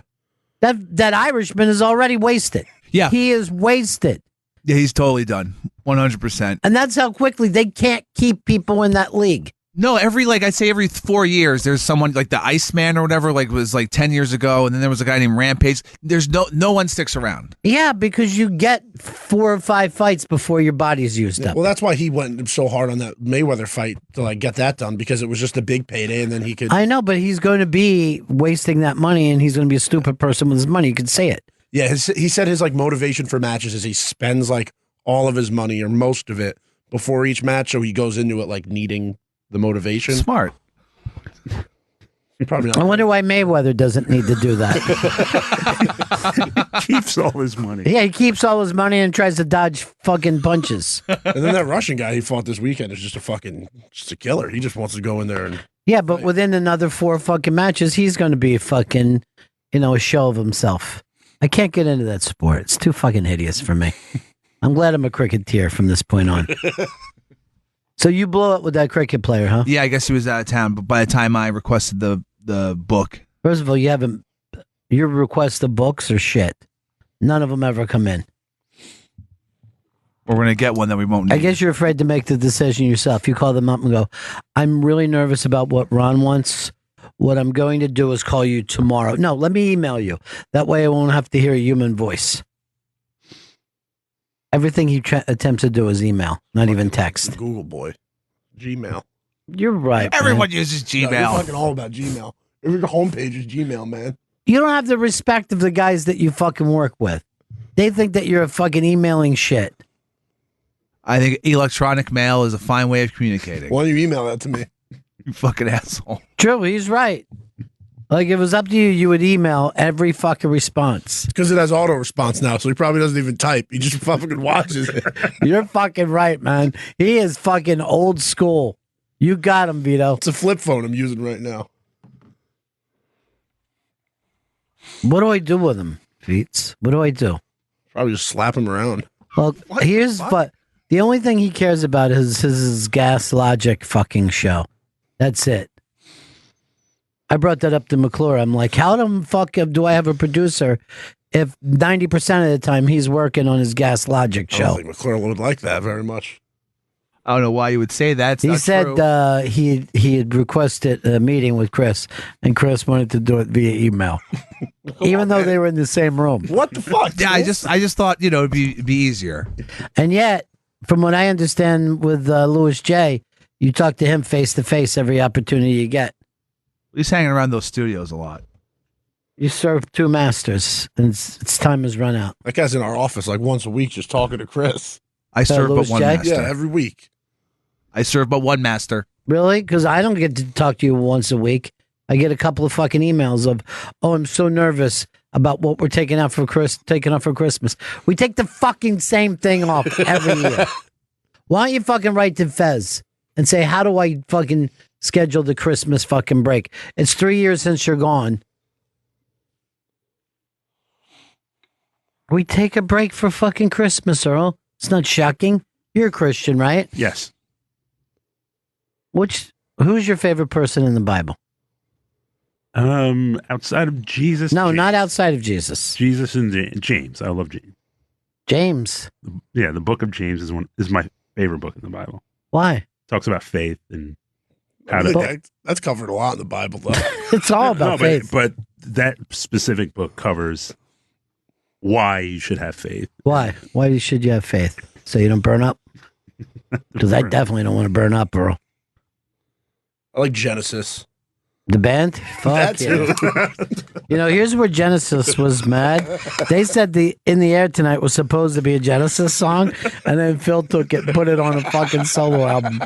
That Irishman is already wasted. Yeah. He is wasted. Yeah, he's totally done. 100%. And that's how quickly they can't keep people in that league. No, I'd say every 4 years, there's someone like the Iceman or whatever, like was like 10 years ago. And then there was a guy named Rampage. There's no one sticks around. Yeah, because you get 4 or 5 fights before your body's used up. Well, that's why he went so hard on that Mayweather fight to like get that done, because it was just a big payday and then he could. I know, but he's going to be wasting that money and he's going to be a stupid person with his money. You could say it. Yeah, he said his like motivation for matches is he spends like all of his money or most of it before each match, so he goes into it like needing the motivation. Smart. Probably not. I wonder why Mayweather doesn't need to do that. He keeps all his money. Yeah, he keeps all his money and tries to dodge fucking punches. And then that Russian guy he fought this weekend is just a killer. He just wants to go in there and. Yeah, but within another 4 fucking matches, he's going to be fucking, a show of himself. I can't get into that sport. It's too fucking hideous for me. I'm glad I'm a cricketer from this point on. So you blow up with that cricket player, huh? Yeah, I guess he was out of town, but by the time I requested the book. First of all, your request of books are shit. None of them ever come in. We're going to get one that we won't need. I guess you're afraid to make the decision yourself. You call them up and go, I'm really nervous about what Ron wants. What I'm going to do is call you tomorrow. No, let me email you. That way I won't have to hear a human voice. Everything he attempts to do is email, not even text. Google boy. Gmail. You're right. Everyone man. uses No, you're Gmail. fucking all about Gmail. Every homepage is Gmail, man. You don't have the respect of the guys that you fucking work with. They think that you're a fucking emailing shit. I think electronic mail is a fine way of communicating. Why don't you email that to me? You fucking asshole. True, he's right. Like, if it was up to you, you would email every fucking response. Because it has auto response now, so he probably doesn't even type. He just fucking watches it. You're fucking right, man. He is fucking old school. You got him, Vito. It's a flip phone I'm using right now. What do I do with him, Feets? What do I do? Probably just slap him around. Well, here's but the only thing he cares about is his Gas Logic fucking show. That's it. I brought that up to McClure. I'm like, how the fuck do I have a producer if 90% of the time he's working on his Gas Logic I don't show? think McClure would like that very much. I don't know why you would say that. It's He not said true. he had requested a meeting with Chris, and Chris wanted to do it via email, even though they were in the same room. What the fuck? Yeah, I just thought it'd be easier. And yet, from what I understand with Louis J, you talk to him face to face every opportunity you get. He's hanging around those studios a lot. You serve two masters, and its time has run out. That guy's in our office like once a week just talking to Chris. I serve Louis but one J? master. Yeah, every week. I serve but one master. Really? Because I don't get to talk to you once a week. I get a couple of fucking emails of, "Oh, I'm so nervous about what we're taking off for Christmas." We take the fucking same thing off every year. Why don't you fucking write to Fez and say, "How do I fucking schedule the Christmas fucking break?" It's 3 years since you're gone. We take a break for fucking Christmas, Earl. It's not shocking. You're a Christian, right? Yes. Who's your favorite person in the Bible? Outside of Jesus. No, James. not outside of Jesus. Jesus and James. I love James. James. Yeah, the book of James is my favorite book in the Bible. Why? Talks about faith and I how to. think that's covered a lot in the Bible, though. It's all about faith. But that specific book covers why you should have faith. Why? Why should you have faith? So you don't burn up? Because I definitely don't want to burn up, Earl. I like Genesis. The band? Fuck That yeah. too. You know, here's where Genesis was mad. They said the In the Air Tonight was supposed to be a Genesis song, and then Phil took it and put it on a fucking solo album.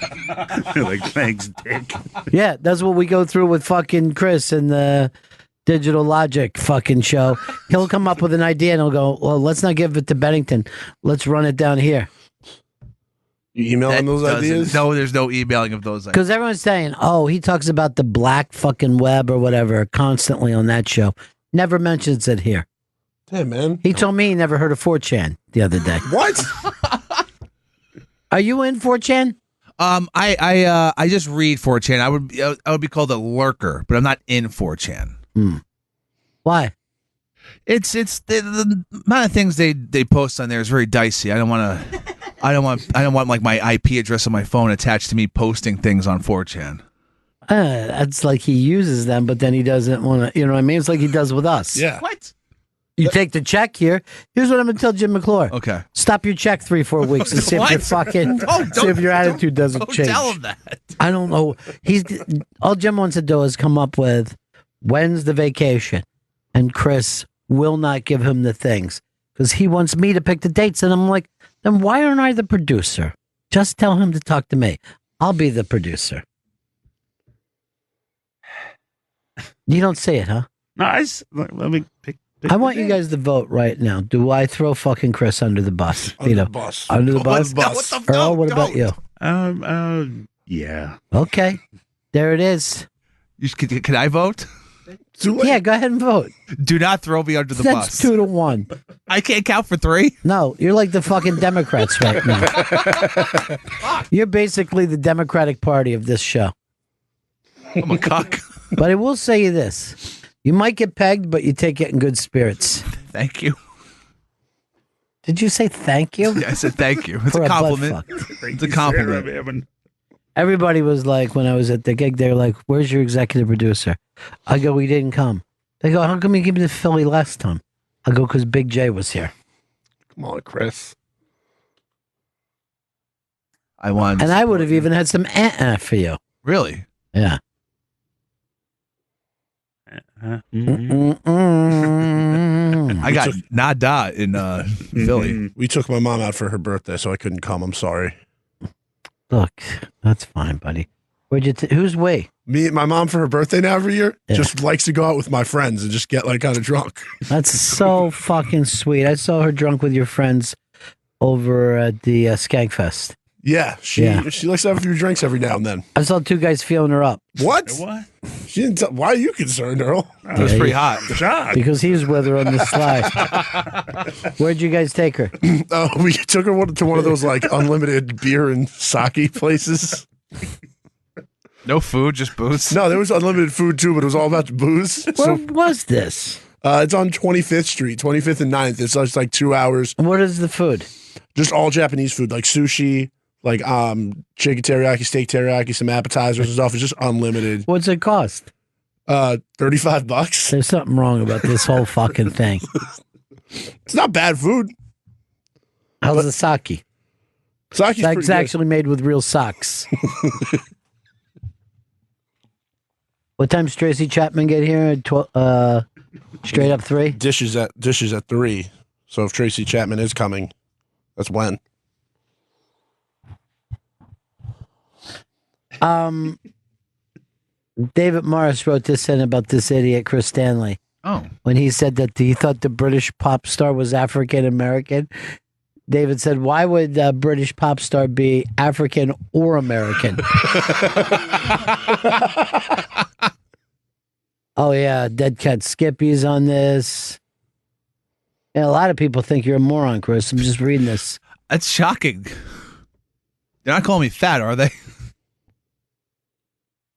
Like, thanks, Dick. Yeah, that's what we go through with fucking Chris and the Digital Logic fucking show. He'll come up with an idea and he'll go, well, let's not give it to Bennington. Let's run it down here. You emailing those ideas? No, there's no emailing of those ideas. Because everyone's saying, oh, he talks about the black fucking web or whatever constantly on that show. Never mentions it here. Damn, man. He told me he never heard of 4chan the other day. What? Are you in 4chan? I just read 4chan. I would be called a lurker, but I'm not in 4chan. Why? It's the amount of things they post on there is very dicey. I don't want like my IP address on my phone attached to me posting things on 4chan. That's like he uses them, but then he doesn't want to, you know what I mean? It's like he does with us. Yeah. What? You take the check here. Here's what I'm going to tell Jim McClure. Okay. Stop your check 3-4 weeks and see if What? your fucking, see if your attitude doesn't Don't change. tell him that. I don't know. All Jim wants to do is come up with when's the vacation, and Chris will not give him the things because he wants me to pick the dates, and I'm like, then why aren't I the producer? Just tell him to talk to me. I'll be the producer. You don't say it, huh? No, let me pick I want you guys to vote right now. Do I throw fucking Chris under the bus? Under Vito? the bus. Under the bus? No, what the Earl, no, what about don't. you? Yeah. Okay. There it is. Can I vote? Too late. Yeah, go ahead and vote. Do not throw me under the That's bus. 2-1. I can't count for 3. No, you're like the fucking Democrats right now. You're basically the Democratic Party of this show. I'm a cock. But I will say you this. You might get pegged, but you take it in good spirits. Thank you. Did you say thank you? Yeah, I said thank you. It's For a butt compliment. fuck. It's a compliment. Everybody was like, when I was at the gig, they're like, where's your executive producer? I go, he didn't come. They go, how come you gave me to Philly last time? I go, because Big J was here. Come on, Chris. I wanted, And I would have even had some for you. really. Yeah. I got nada in Philly. We took my mom out for her birthday, so I couldn't come. I'm sorry. Look, that's fine, buddy. Where'd you? Who's we? My mom for her birthday now every year Yeah. just likes to go out with my friends and just get like kind of drunk. That's so fucking sweet. I saw her drunk with your friends over at the Skankfest. Yeah, she likes to have a few drinks every now and then. I saw two guys feeling her up What? What? She didn't. Why are you concerned, Earl? It was pretty hot. Shock. because he was with her on the slide. Where'd you guys take her? We took her to one of those like unlimited beer and sake places. No food, just booze. No, there was unlimited food too, but it was all about the booze. Where So was this? it's on 25th Street, 25th and 9th. It's just like 2 hours. What is the food? Just all Japanese food, like sushi, like chicken teriyaki, steak teriyaki, some appetizers and stuff. It's just unlimited. What's it cost? $35. There's something wrong about this whole fucking thing. It's not bad food. How's the sake? Sake's pretty Sake's good. actually made with real socks. What time's Tracy Chapman get here? At straight up 3? Dishes at 3. So if Tracy Chapman is coming, that's when. David Morris wrote this in about this idiot Chris Stanley Oh, when he said that he thought the British pop star was African American. David said, "Why would a British pop star be African or American?" Oh yeah, Dead Cat Skippy's on this. Yeah, a lot of people think you're a moron, Chris. I'm just reading this. that's shocking. They're not calling me fat, are they?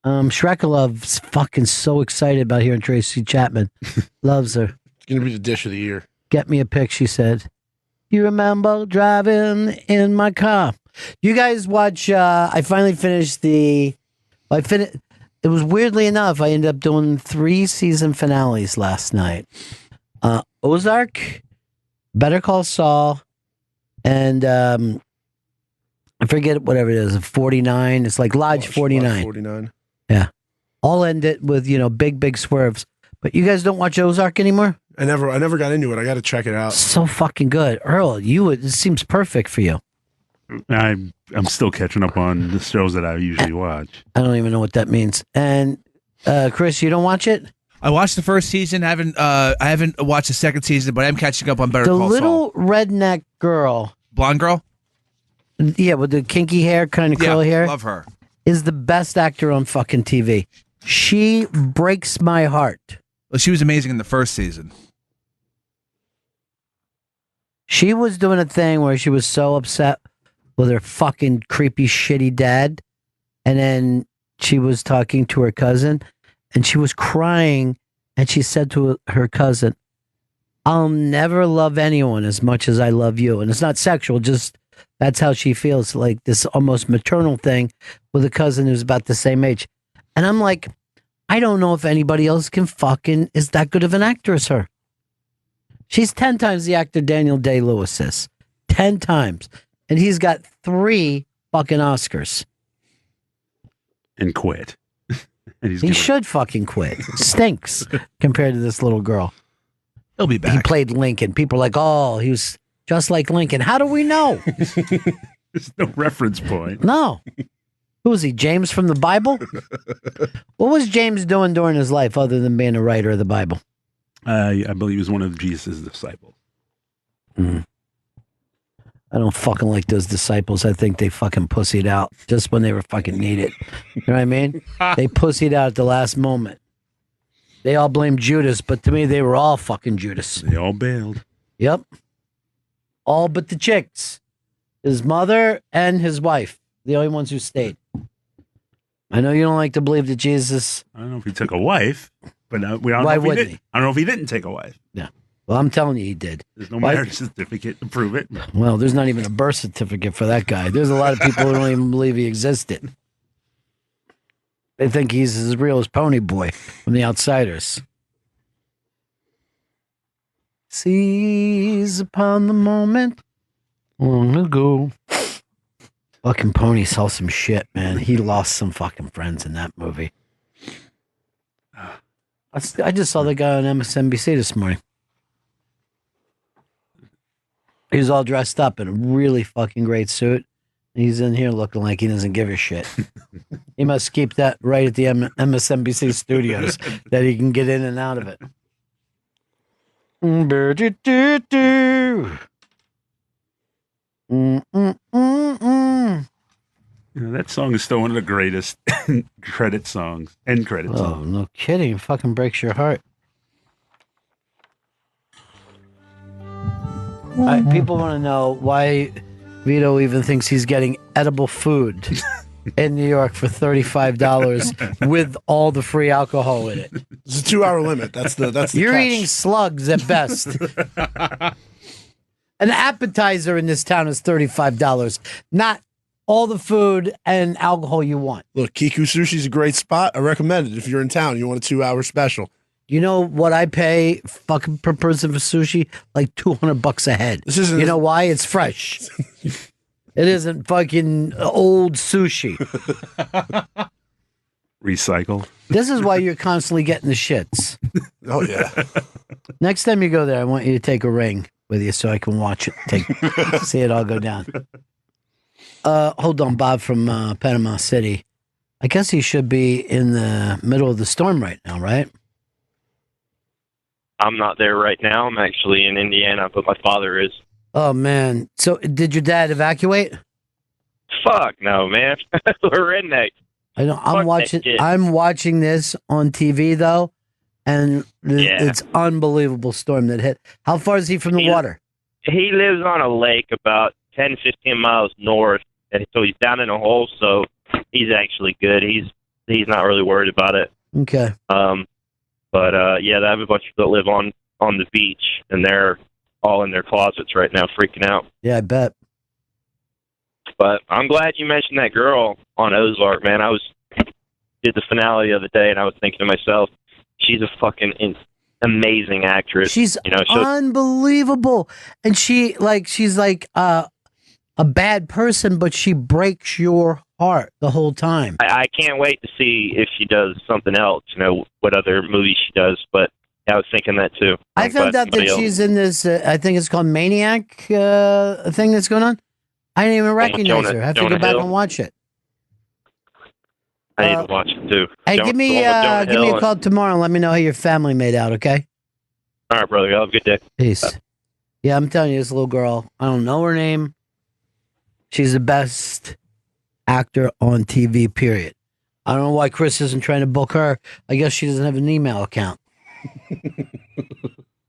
Shrekelov's fucking so excited about hearing Tracy Chapman. Loves her. It's going to be the dish of the year. Get me a pic, she said. You remember driving in my car. You guys watch, I finally finished it was weirdly enough, I ended up doing 3 season finales last night. Ozark, Better Call Saul, and I forget whatever it is, 49. It's like Lodge 49. 49. All ended with, big swerves. But you guys don't watch Ozark anymore? I never got into it. I got to check it out. So fucking good. Earl, it seems perfect for you. I'm still catching up on the shows that I usually watch. I don't even know what that means. And Chris, you don't watch it? I watched the first season. I haven't watched the second season, but I'm catching up on Better The Call Saul. little redneck girl, Blonde girl? yeah, with the kinky hair, kind of curly hair, Love her. is the best actor on fucking TV. She breaks my heart. Well, she was amazing in the first season. She was doing a thing where she was so upset with her fucking creepy, shitty dad. And then she was talking to her cousin and she was crying. And she said to her cousin, "I'll never love anyone as much as I love you." And it's not sexual, just that's how she feels, like this almost maternal thing with a cousin who's about the same age. And I'm like, I don't know if anybody else is that good of an actor as her. She's 10 times the actor Daniel Day-Lewis is. 10 times. And he's got 3 fucking Oscars. And quit. And He should fucking quit. Stinks compared to this little girl. He'll be He back. played Lincoln. People are like, oh, he was just like Lincoln. How do we know? There's no reference point. No. Who was he, James from the Bible? What was James doing during his life other than being a writer of the Bible? I believe he was one of Jesus' disciples. I don't fucking like those disciples. I think they fucking pussied out just when they were fucking needed. You know what I mean? They pussied out at the last moment. They all blamed Judas, but to me, they were all fucking Judas. They all bailed. Yep. All but the chicks. His mother and his wife. The only ones who stayed. I know you don't like to believe that Jesus... I don't know if he took a wife, but we don't Why know if he wouldn't did. he? I don't know if he didn't take a wife. Yeah. Well, I'm telling you he did. There's no Why- marriage certificate to prove it. Well, there's not even a birth certificate for that guy. There's a lot of people who don't even believe he existed. They think he's as real as Pony Boy from The Outsiders. Seize upon the moment long ago. Fucking Pony saw some shit, man. He lost some fucking friends in that movie. I just saw the guy on MSNBC this morning. He was all dressed up in a really fucking great suit. He's in here looking like he doesn't give a shit. He must keep that right at the MSNBC studios that he can get in and out of it. That song is still one of the greatest end credit songs. Oh, no kidding. It fucking breaks your heart. People want to know why Vito even thinks he's getting edible food in New York for $35 with all the free alcohol in it. It's a 2-hour limit. That's the You're catch. eating slugs at best. An appetizer in this town is $35, not all the food and alcohol you want. Look, Kiku Sushi's a great spot. I recommend it if you're in town. You want a 2-hour special. You know what I pay fucking per person for sushi? Like $200 a head. This isn't. You know why? It's fresh. It isn't fucking old sushi. Recycle. This is why you're constantly getting the shits. Oh yeah. Next time you go there, I want you to take a ring with you so I can watch it. See it all go down. Hold on, Bob from Panama City. I guess he should be in the middle of the storm right now, right? I'm not there right now. I'm actually in Indiana, but my father is. Oh man! So did your dad evacuate? Fuck no, man. We're rednecks. I know. Fuck that shit. I'm watching this on TV though, and it's unbelievable storm that hit. How far is he from the water? He lives on a lake about 10, 15 miles north, and so he's down in a hole. So he's actually good. He's not really worried about it. Okay. But yeah, I have a bunch of people that live on the beach, and they're all in their closets right now, freaking out. Yeah, I bet. But I'm glad you mentioned that girl on Ozark, man. Did the finale the other day, and I was thinking to myself, she's a fucking amazing actress. She's unbelievable, and she's like a bad person, but she breaks your heart the whole time. I can't wait to see if she does something else. What other movies she does, but. I was thinking that too. I found out that she's in this, I think it's called Maniac thing that's going on. I didn't even recognize her. I have to go back and watch it. I need to watch it too. Hey, give me a call tomorrow and let me know how your family made out, okay? All right, brother. Have a good day. Peace. Yeah, I'm telling you, this little girl, I don't know her name. She's the best actor on TV, period. I don't know why Chris isn't trying to book her. I guess she doesn't have an email account.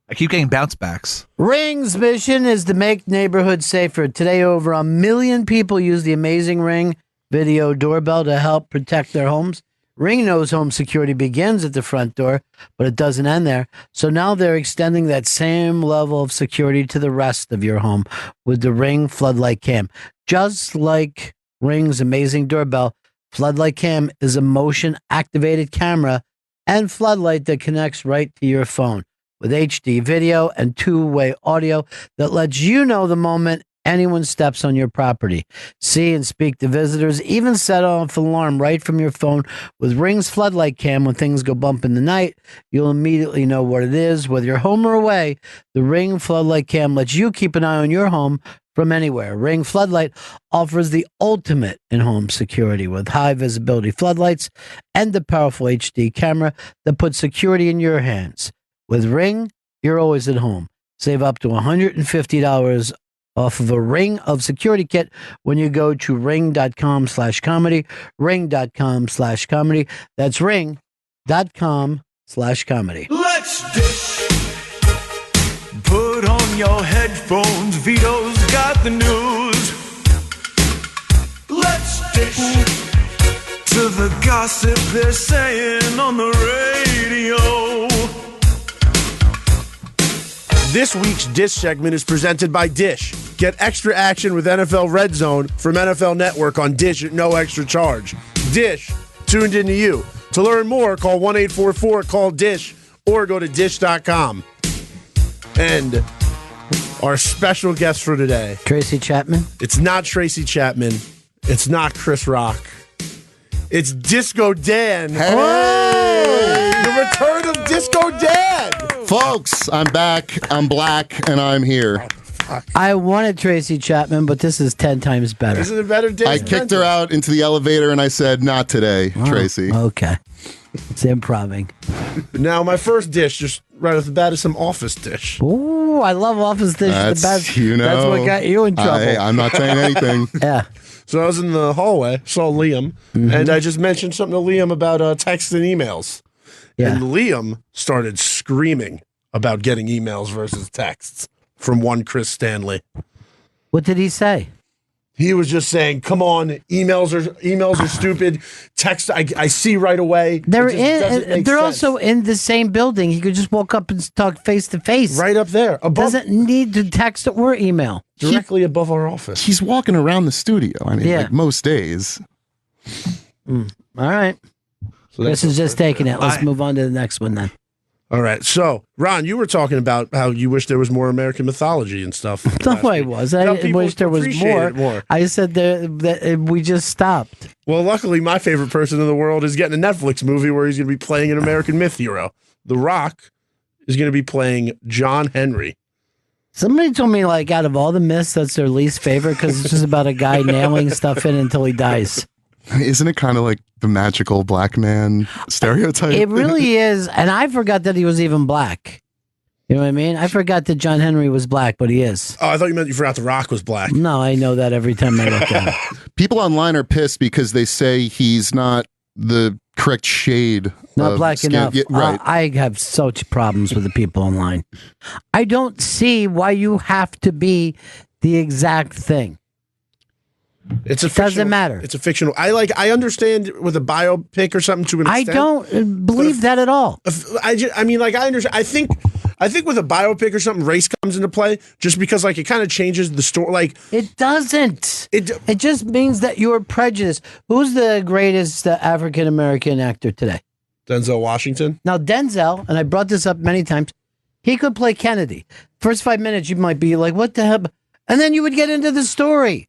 I keep getting bounce backs. Ring's mission is to make neighborhoods safer. Today, over 1 million people use the amazing Ring video doorbell to help protect their homes. Ring knows home security begins at the front door, but it doesn't end there. So now they're extending that same level of security to the rest of your home with the Ring Floodlight Cam. Just like Ring's amazing doorbell, Floodlight Cam is a motion-activated camera and floodlight that connects right to your phone with HD video and two-way audio that lets you know the moment anyone steps on your property. See and speak to visitors, even set off an alarm right from your phone. With Ring's Floodlight Cam, when things go bump in the night, you'll immediately know what it is. Whether you're home or away, the Ring Floodlight Cam lets you keep an eye on your home from anywhere. Ring Floodlight offers the ultimate in-home security with high-visibility floodlights and a powerful HD camera that puts security in your hands. With Ring, you're always at home. Save up to $150 off of a Ring of Security kit when you go to ring.com/comedy, ring.com/comedy. That's ring.com/comedy. Let's dish. Put on your headphones, Vito's got the news. Let's dish to the gossip they're saying on the radio. This week's Dish segment is presented by Dish. Get extra action with NFL Red Zone from NFL Network on Dish at no extra charge. Dish, tuned into you. To learn more, call 1-844-CALL-DISH or go to dish.com. And our special guest for today. Tracy Chapman? It's not Tracy Chapman. It's not Chris Rock. It's Disco Dan. Hey! The return of Disco Dan. Folks, I'm back. I'm black, and I'm here. I wanted Tracy Chapman, but this is 10 times better. Isn't it better? I kicked her out into the elevator, and I said, "Not today, Tracy." Okay. It's improving. Now, my first dish, just right off the bat, is some office dish. Ooh, I love office dish. That's, the best. you know, That's what got you in trouble. I'm not saying anything. Yeah. So I was in the hallway, saw Liam, and I just mentioned something to Liam about texts and emails. Yeah. And Liam started screaming about getting emails versus texts from one Chris Stanley. What did he say? He was just saying, "Come on, emails are stupid. Text, I see right away." They're also in the same building. He could just walk up and talk face to face. Right up there. Doesn't need to text or email. Directly above our office. He's walking around the studio. I mean, like most days. All right. So this is just taking it. Let's move on to the next one then. All right. So, Ron, you were talking about how you wish there was more American mythology and stuff. No, I was. I wish there was more. I said that we just stopped. Well, luckily, my favorite person in the world is getting a Netflix movie where he's going to be playing an American myth hero. The Rock is going to be playing John Henry. Somebody told me, like, out of all the myths, that's their least favorite because it's just about a guy nailing stuff in until he dies. Isn't it kind of like the magical black man stereotype? It really is. And I forgot that he was even black. You know what I mean? I forgot that John Henry was black, but he is. Oh, I thought you meant you forgot The Rock was black. No, I know that every time I look at him. People online are pissed because they say he's not the correct shade. Not black skin. enough. Yeah, right. I have such problems with the people online. I don't see why you have to be the exact thing. Doesn't matter. It's a fictional. I understand with a biopic or something to an extent. I don't believe that at all. I mean, I understand. I think with a biopic or something, race comes into play just because, like, it kind of changes the story. Like, it doesn't. It just means that you're prejudiced. Who's the greatest African American actor today? Denzel Washington. Now, Denzel, and I brought this up many times, he could play Kennedy. First 5 minutes, you might be like, "What the hell?" And then you would get into the story.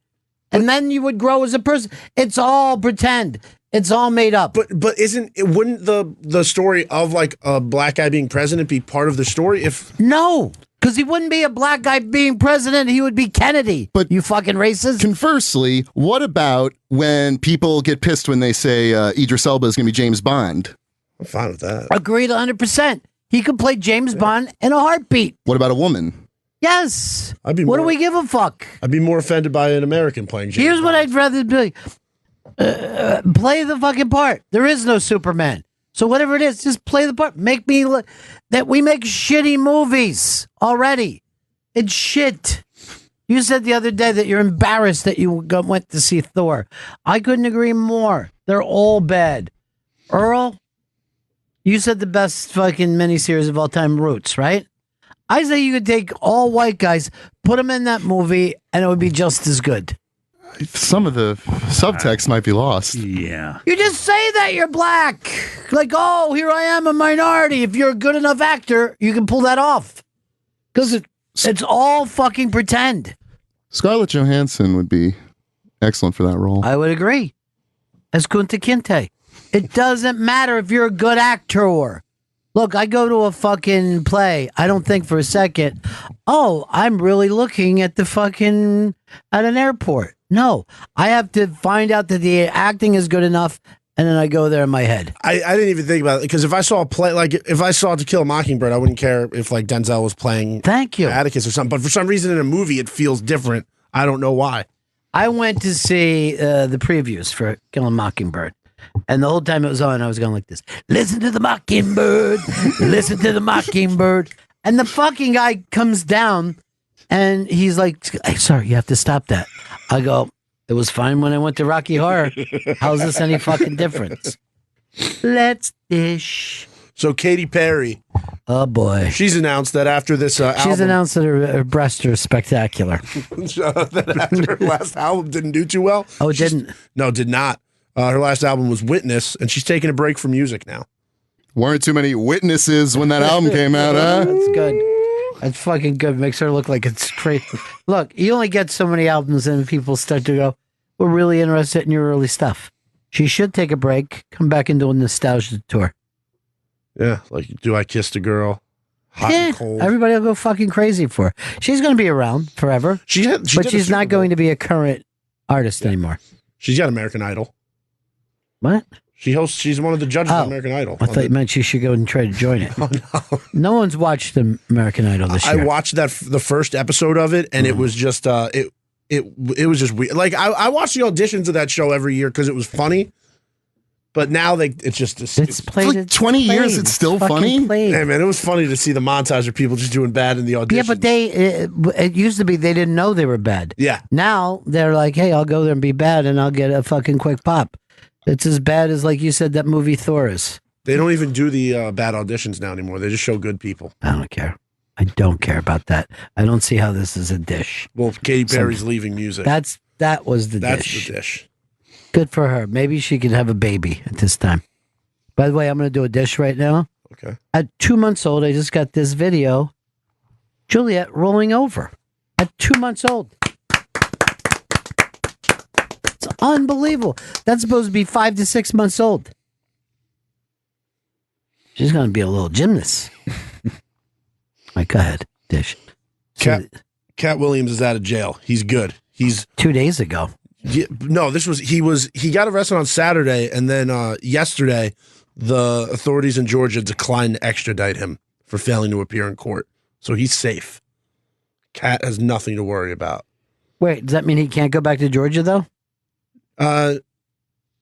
And then you would grow as a person. It's all pretend. It's all made up. But wouldn't the story of, like, a black guy being president be part of the story? No, because he wouldn't be a black guy being president. He would be Kennedy. But you fucking racist. Conversely, what about when people get pissed when they say Idris Elba is going to be James Bond? I'm fine with that. Agreed 100%. He could play James Bond in a heartbeat. What about a woman? Yes. What do we give a fuck? I'd be more offended by an American playing James Here's Bond. what I'd rather be. Play the fucking part. There is no Superman. So whatever it is, just play the part. Make me look that we make shitty movies already. It's shit. You said the other day that you're embarrassed that you went to see Thor. I couldn't agree more. They're all bad. Earl, you said the best fucking miniseries of all time, Roots, right? I say you could take all white guys, put them in that movie, and it would be just as good. Some of the subtext might be lost. Yeah. You just say that you're black. Like, oh, here I am, a minority. If you're a good enough actor, you can pull that off. Because it's all fucking pretend. Scarlett Johansson would be excellent for that role. I would agree. As Kunta Kinte. It doesn't matter if you're a good actor. Look, I go to a fucking play. I don't think for a second, oh, I'm really looking at at an airport. No, I have to find out that the acting is good enough, and then I go there in my head. I didn't even think about it because if I saw a play, like if I saw To Kill a Mockingbird, I wouldn't care if like Denzel was playing Atticus or something. But for some reason in a movie, it feels different. I don't know why. I went to see the previews for Kill a Mockingbird. And the whole time it was on, I was going like this. Listen to the mockingbird. Listen to the mockingbird. And the fucking guy comes down and he's like, "Hey, sorry, you have to stop that." I go, "It was fine when I went to Rocky Horror. How's this any fucking difference?" Let's dish. So Katy Perry. Oh, boy. She's announced that after this album. She's announced that her breasts are spectacular. That after her last album didn't do too well. Oh, it didn't? No, did not. Her last album was Witness, and she's taking a break from music now. Weren't too many witnesses when that album came out, huh? That's good. That's fucking good. Makes her look like it's crazy. Look, you only get so many albums and people start to go, were really interested in your early stuff. She should take a break, come back and do a nostalgia tour. Yeah, like Do I Kiss the Girl? Hot and Cold. Everybody will go fucking crazy for her. She's going to be around forever, but she's not going to be a current artist anymore. She's got American Idol. What? She's one of the judges of American Idol. I thought you meant she should go and try to join it. Oh, no. No one's watched the American Idol this year. I watched the first episode of it, and it was just it was just weird. Like I watch the auditions of that show every year because it was funny. But now it's played like 20 years. It's still funny. Hey man, it was funny to see the montage of people just doing bad in the audition. Yeah, but it used to be they didn't know they were bad. Yeah. Now they're like, hey, I'll go there and be bad, and I'll get a fucking quick pop. It's as bad as, like you said, that movie Thor is. They don't even do the bad auditions now anymore. They just show good people. I don't care. I don't care about that. I don't see how this is a dish. Well, Katy Perry's leaving music. That was the That's dish. the dish. Good for her. Maybe she can have a baby at this time. By the way, I'm going to do a dish right now. Okay. At 2 months old, I just got this video. Juliet rolling over. At 2 months old. It's unbelievable. That's supposed to be 5 to 6 months old. She's going to be a little gymnast. All right, go ahead. Dish. Cat Williams is out of jail. He's good. He's 2 days ago. Yeah, no, he got arrested on Saturday, and then yesterday, the authorities in Georgia declined to extradite him for failing to appear in court. So he's safe. Cat has nothing to worry about. Wait, does that mean he can't go back to Georgia, though?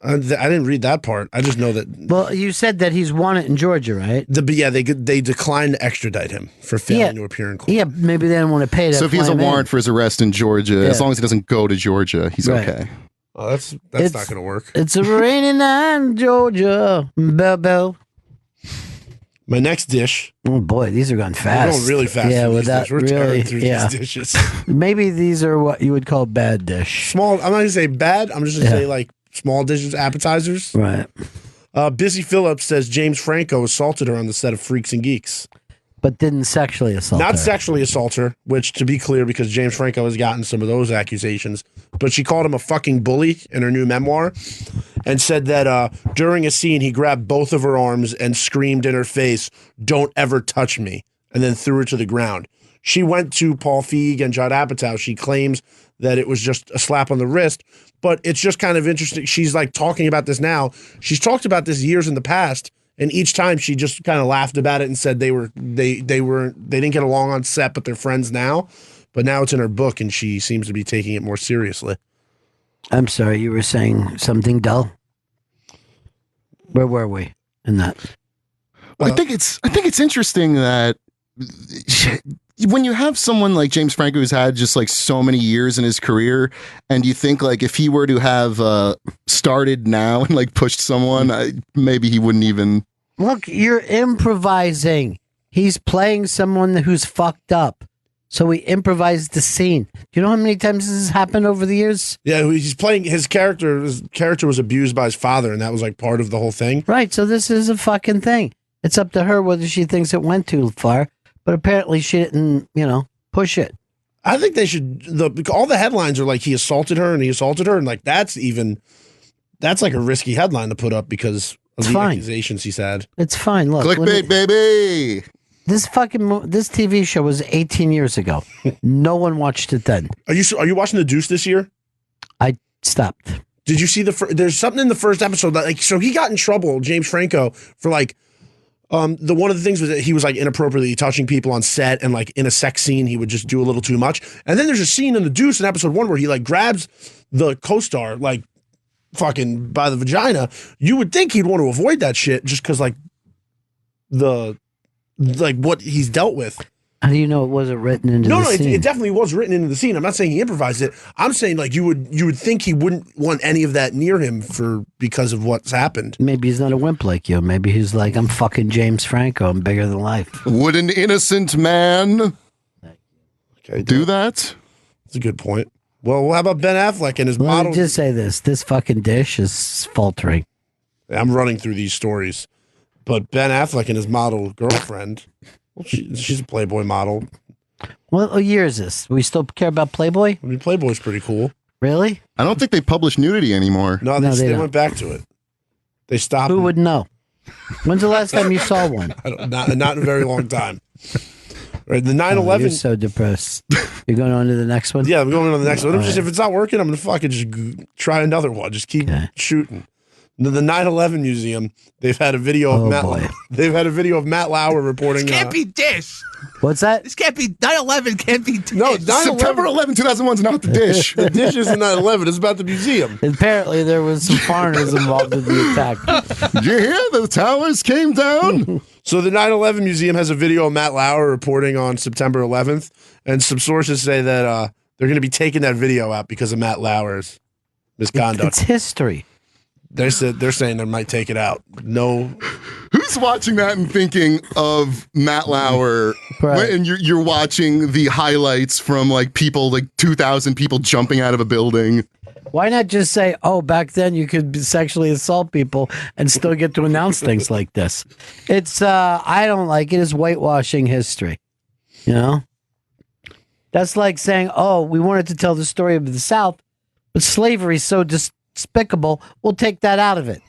I didn't read that part. I just know that. Well, you said that he's wanted in Georgia, right? They declined to extradite him for failing to appear in court. Yeah, maybe they didn't want to pay that. So if he has a warrant for his arrest in Georgia, as long as he doesn't go to Georgia, he's okay. Oh, that's not going to work. It's a rainy night in Georgia. Bell. My next dish. Oh boy, these are going fast. We're going really fast. Yeah, without We're really. tearing through these dishes. Maybe these are what you would call bad dish. Small. I'm not going to say bad. I'm just going to say like small dishes, appetizers. Right. Busy Phillips says James Franco assaulted her on the set of Freaks and Geeks. But didn't sexually assault her. Not sexually assault her, which, to be clear, because James Franco has gotten some of those accusations, but she called him a fucking bully in her new memoir and said that during a scene, he grabbed both of her arms and screamed in her face, "Don't ever touch me," and then threw her to the ground. She went to Paul Feig and Judd Apatow. She claims that it was just a slap on the wrist, but it's just kind of interesting. She's like talking about this now. She's talked about this years in the past, and each time she just kind of laughed about it and said they didn't get along on set, but they're friends now. But now it's in her book, and she seems to be taking it more seriously. I'm sorry, you were saying something dull. Where were we in that? Well, I think it's interesting that when you have someone like James Franco who's had just like so many years in his career, and you think like if he were to have started now and like pushed someone, maybe he wouldn't even. Look, you're improvising. He's playing someone who's fucked up. So we improvised the scene. Do you know how many times this has happened over the years? Yeah, he's playing his character. His character was abused by his father, and that was like part of the whole thing. Right, so this is a fucking thing. It's up to her whether she thinks it went too far. But apparently she didn't, push it. I think they should. All the headlines are like he assaulted her, and like that's like a risky headline to put up because of the accusations he's had. It's fine. Look, clickbait, baby. This TV show was 18 years ago. No one watched it then. Are you watching The Deuce this year? I stopped. Did you see there's something in the first episode that so he got in trouble, James Franco, for like. One of the things was that he was like inappropriately touching people on set, and like in a sex scene he would just do a little too much. And then there's a scene in The Deuce in episode 1 where he like grabs the co-star like fucking by the vagina. You would think he'd want to avoid that shit just because like what he's dealt with. How do you know it wasn't written into the scene? It definitely was written into the scene. I'm not saying he improvised it. I'm saying like you would think he wouldn't want any of that near him because of what's happened. Maybe he's not a wimp like you. Maybe he's like, I'm fucking James Franco. I'm bigger than life. Would an innocent man do that? That's a good point. Well, how about Ben Affleck and his model? Let me just say this. This fucking dish is faltering. I'm running through these stories. But Ben Affleck and his model girlfriend... Well, she's a Playboy model. What year is this? We still care about Playboy? I mean, Playboy's pretty cool. Really? I don't think they publish nudity anymore. No, No, they they don't. went back to it. They stopped. Who would know? When's the last time you saw one? Not in a very long time. Right, the 9/11. Oh, you're so depressed. You're going on to the next one? Yeah, I'm going on to the next one. All If it's not working, I'm gonna fucking just try another one. Just keep shooting. The 9/11 museum. They've had a video of Matt. They've had a video of Matt Lauer reporting. This can't be Dish. What's that? This can't be 9/11. Can't be Dish. No, September 11, 2001 is not the dish. The dish isn't 9/11. It's about the museum. Apparently, there was some foreigners involved in the attack. Did you hear the towers came down? So the 9/11 museum has a video of Matt Lauer reporting on September 11th, and some sources say that they're going to be taking that video out because of Matt Lauer's misconduct. It's history. They're saying they might take it out. No. Who's watching that and thinking of Matt Lauer? Right. And you're watching the highlights from like people, like 2,000 people jumping out of a building. Why not just say, oh, back then you could sexually assault people and still get to announce things like this? It's, I don't like it. It's whitewashing history. You know? That's like saying, oh, we wanted to tell the story of the South, but slavery is so despicable, we'll take that out of it.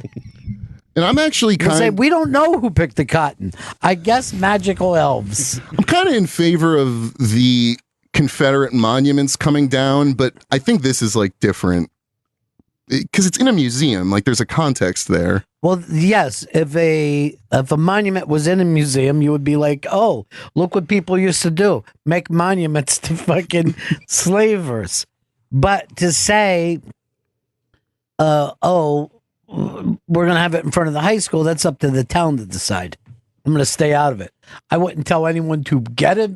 And I'm actually We'll say, we don't know who picked the cotton. I guess magical elves. I'm kind of in favor of the Confederate monuments coming down, but I think this is like different because it's in a museum. Like there's a context there. Well, yes. If a monument was in a museum, you would be like, "Oh, look what people used to do: make monuments to fucking slavers." But to say, "Oh, we're gonna have it in front of the high school," that's up to the town to decide. I'm gonna stay out of it. I wouldn't tell anyone to get a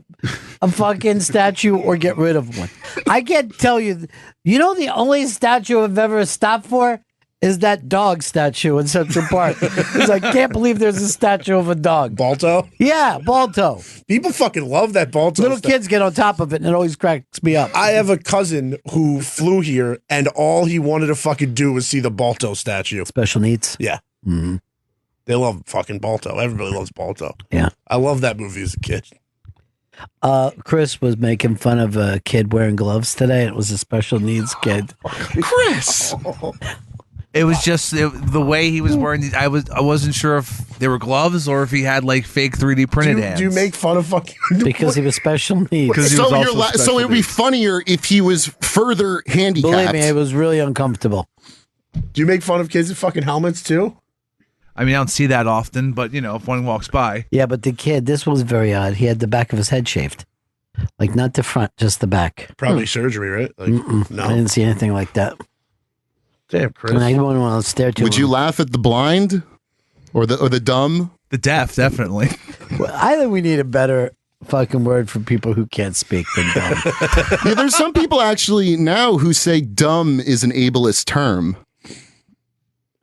fucking statue or get rid of one. I can't tell you. You know, the only statue I've ever stopped for is that dog statue in Central Park. Because I can't believe there's a statue of a dog. Balto? Yeah, Balto. People fucking love that Balto. Little kids get on top of it, and it always cracks me up. I have a cousin who flew here, and all he wanted to fucking do was see the Balto statue. Special needs? Yeah. Mm-hmm. They love fucking Balto. Everybody loves Balto. Yeah. I love that movie as a kid. Chris was making fun of a kid wearing gloves today. It was a special needs kid. Chris! It was just the way he was wearing these. I wasn't sure if they were gloves or if he had like fake 3D printed hands. Do you make fun of fucking Because he was special needs. So it would be funnier if he was further handicapped. Believe me, it was really uncomfortable. Do you make fun of kids in fucking helmets too? I mean, I don't see that often, but you know, if one walks by. Yeah, but the kid, this was very odd. He had the back of his head shaved. Like, not the front, just the back. Probably surgery, right? Like, no. I didn't see anything like that. Damn, Chris. And I didn't want to stare too Would you laugh at the blind or the dumb? The deaf, definitely. Well, I think we need a better fucking word for people who can't speak than dumb. Yeah, there's some people actually now who say dumb is an ableist term.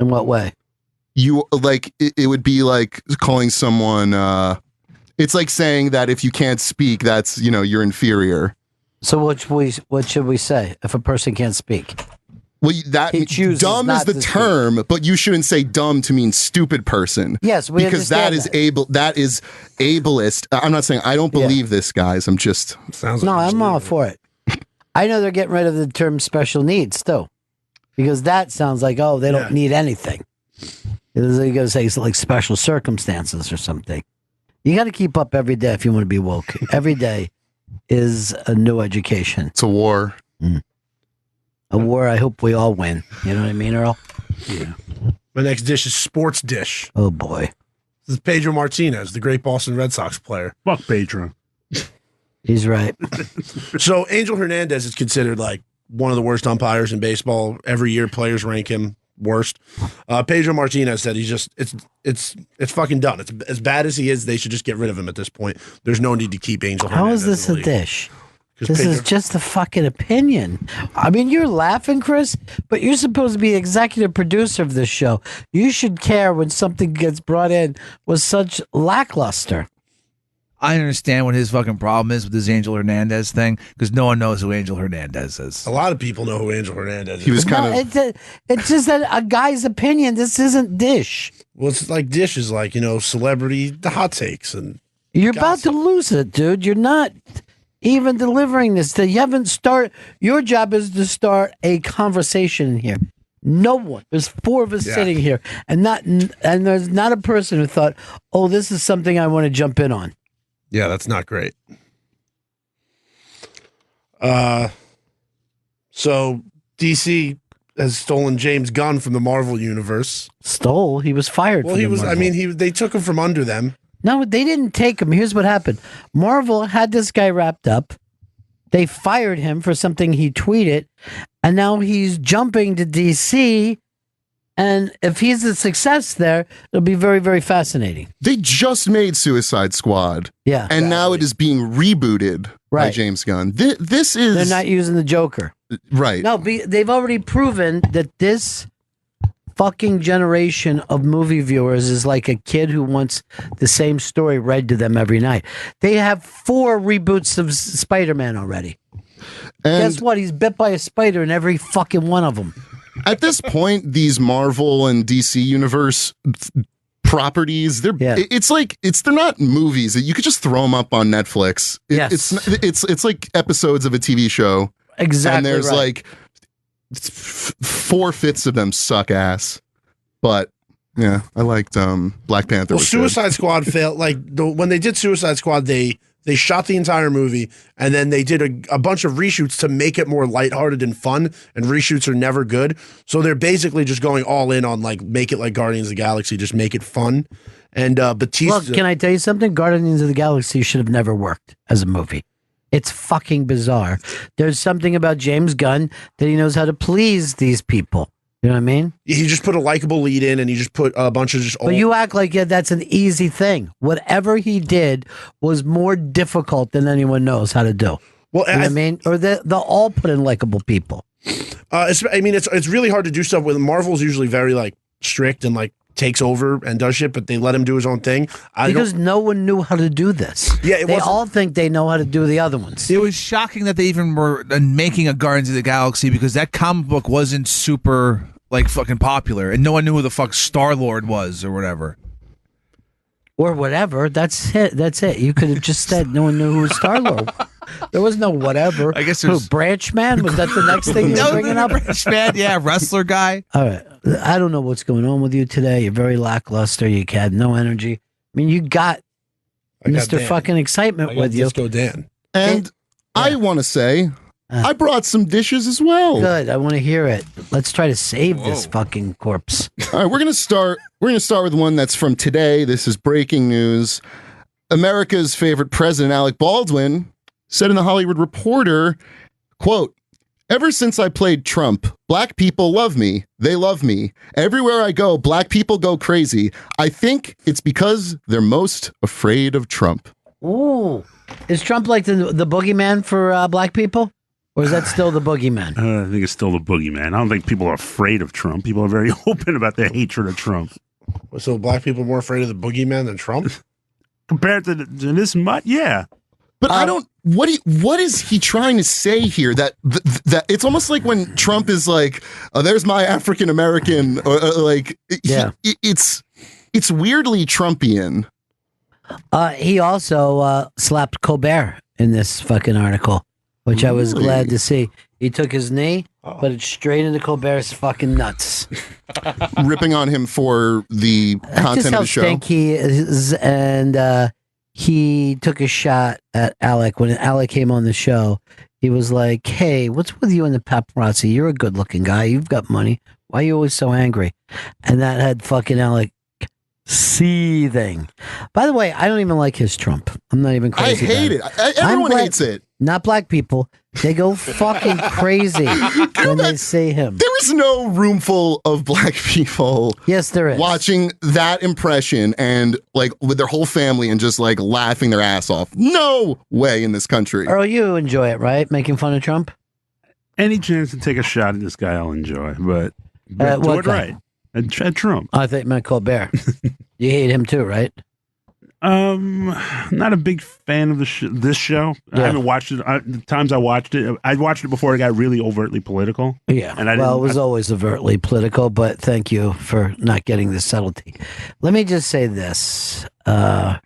In what way? You like it would be like calling someone it's like saying that if you can't speak, that's, you know, you're inferior. So what should we say if a person can't speak? Well, that dumb is the term, but you shouldn't say dumb to mean stupid person. Yes, we because that is ableist. I'm not saying I don't believe this, guys. I'm just I'm all for it. I know they're getting rid of the term special needs too, because that sounds like, oh, they don't need anything. They're gonna say it's like special circumstances or something. You got to keep up every day if you want to be woke. Every day is a new education. It's a war. A war I hope we all win. You know what I mean, Earl? Yeah. My next dish is sports dish. Oh, boy. This is Pedro Martinez, the great Boston Red Sox player. Fuck Pedro. He's right. So Angel Hernandez is considered like one of the worst umpires in baseball. Every year players rank him worst. Pedro Martinez said he's just it's fucking done. It's as bad as he is, they should just get rid of him at this point. There's no need to keep Angel Hernandez. How is this a dish? This Pedro, is just a fucking opinion. I mean, you're laughing, Chris, but you're supposed to be executive producer of this show. You should care when something gets brought in with such lackluster. I understand what his fucking problem is with this Angel Hernandez thing, because no one knows who Angel Hernandez is. A lot of people know who Angel Hernandez is. He was kind of... It's just that a guy's opinion. This isn't dish. Well, it's like dish is like, you know, celebrity hot takes. And you're about to lose it, dude. You're not... even delivering this. You haven't start. Your job is to start a conversation in here. No one. There's 4 of us sitting here, and there's not a person who thought, "Oh, this is something I want to jump in on." Yeah, that's not great. So DC has stolen James Gunn from the Marvel universe. Stole? He was fired. Well, from he the was. Marvel. I mean, they took him from under them. No, they didn't take him. Here's what happened. Marvel had this guy wrapped up. They fired him for something he tweeted, and now he's jumping to DC. And if he's a success there, it'll be very, very fascinating. They just made Suicide Squad. Yeah. And now it is being rebooted by James Gunn. This is... They're not using the Joker. Right. No, they've already proven that this fucking generation of movie viewers is like a kid who wants the same story read to them every night. They have 4 reboots of Spider-Man already. And guess what? He's bit by a spider in every fucking one of them. At this point, these Marvel and DC universe properties, they're not movies. You could just throw them up on Netflix. It's like episodes of a TV show. Exactly. And there's like 4/5 of them suck ass. But yeah, I liked Black Panther. Well, Suicide Squad failed. Like when they did Suicide Squad, they shot the entire movie and then they did a bunch of reshoots to make it more lighthearted and fun. And reshoots are never good, so they're basically just going all in on like make it like Guardians of the Galaxy, just make it fun. And Batista. Well, can I tell you something? Guardians of the Galaxy should have never worked as a movie. It's fucking bizarre. There's something about James Gunn that he knows how to please these people. You know what I mean? He just put a likable lead in, and he just put a bunch of just. But you act like that's an easy thing. Whatever he did was more difficult than anyone knows how to do. Well, you know what I mean, or they'll all put in likable people. It's really hard to do stuff with Marvel's usually very like strict and like takes over and does shit, but they let him do his own thing. Because no one knew how to do this. Yeah, they all think they know how to do the other ones. It was shocking that they even were making a Guardians of the Galaxy because that comic book wasn't super like fucking popular, and no one knew who the fuck Star-Lord was or whatever. Or whatever. That's it. You could have just said no one knew who was Star-Lord. There was no whatever. I guess there's Branch Man. Was that the next thing you were bringing up? Branch Man, yeah, wrestler guy. All right. I don't know what's going on with you today. You're very lackluster. You had no energy. I mean, you got Mr. Fucking Excitement with you. Disco Dan. And I want to say, I brought some dishes as well. Good. I want to hear it. Let's try to save this fucking corpse. All right, we're gonna start with one that's from today. This is breaking news. America's favorite president, Alec Baldwin, said in the Hollywood Reporter, quote, "Ever since I played Trump, black people love me. They love me. Everywhere I go, black people go crazy. I think it's because they're most afraid of Trump." Ooh. Is Trump like the boogeyman for black people? Or is that still the boogeyman? I think it's still the boogeyman. I don't think people are afraid of Trump. People are very open about their hatred of Trump. So black people are more afraid of the boogeyman than Trump? Compared to this mutt, yeah. But I don't. What is he trying to say here? That it's almost like when Trump is like, oh, "There's my African American," or like, it's weirdly Trumpian. He also slapped Colbert in this fucking article, which I was glad to see. He took his knee, put it straight into Colbert's fucking nuts, ripping on him for the content of the show. Stink he is, and he took a shot at Alec when Alec came on the show. He was like, "Hey, what's with you and the paparazzi? You're a good-looking guy. You've got money. Why are you always so angry?" And that had fucking Alec seething. By the way, I don't even like his Trump. I'm not even crazy. I hate it. Everyone hates it. Not black people. They go fucking crazy when they see him. There is no room full of black people. Yes, there is. Watching that impression and like with their whole family and just like laughing their ass off. No way in this country. Earl, you enjoy it, right? Making fun of Trump? Any chance to take a shot at this guy, I'll enjoy. But do it right. At Trump. I think Matt Colbert. You hate him too, right? Not a big fan of this show. Yeah. I haven't watched it. The times I watched it before it got really overtly political. Yeah, and it was always overtly political. But thank you for not getting the subtlety. Let me just say this about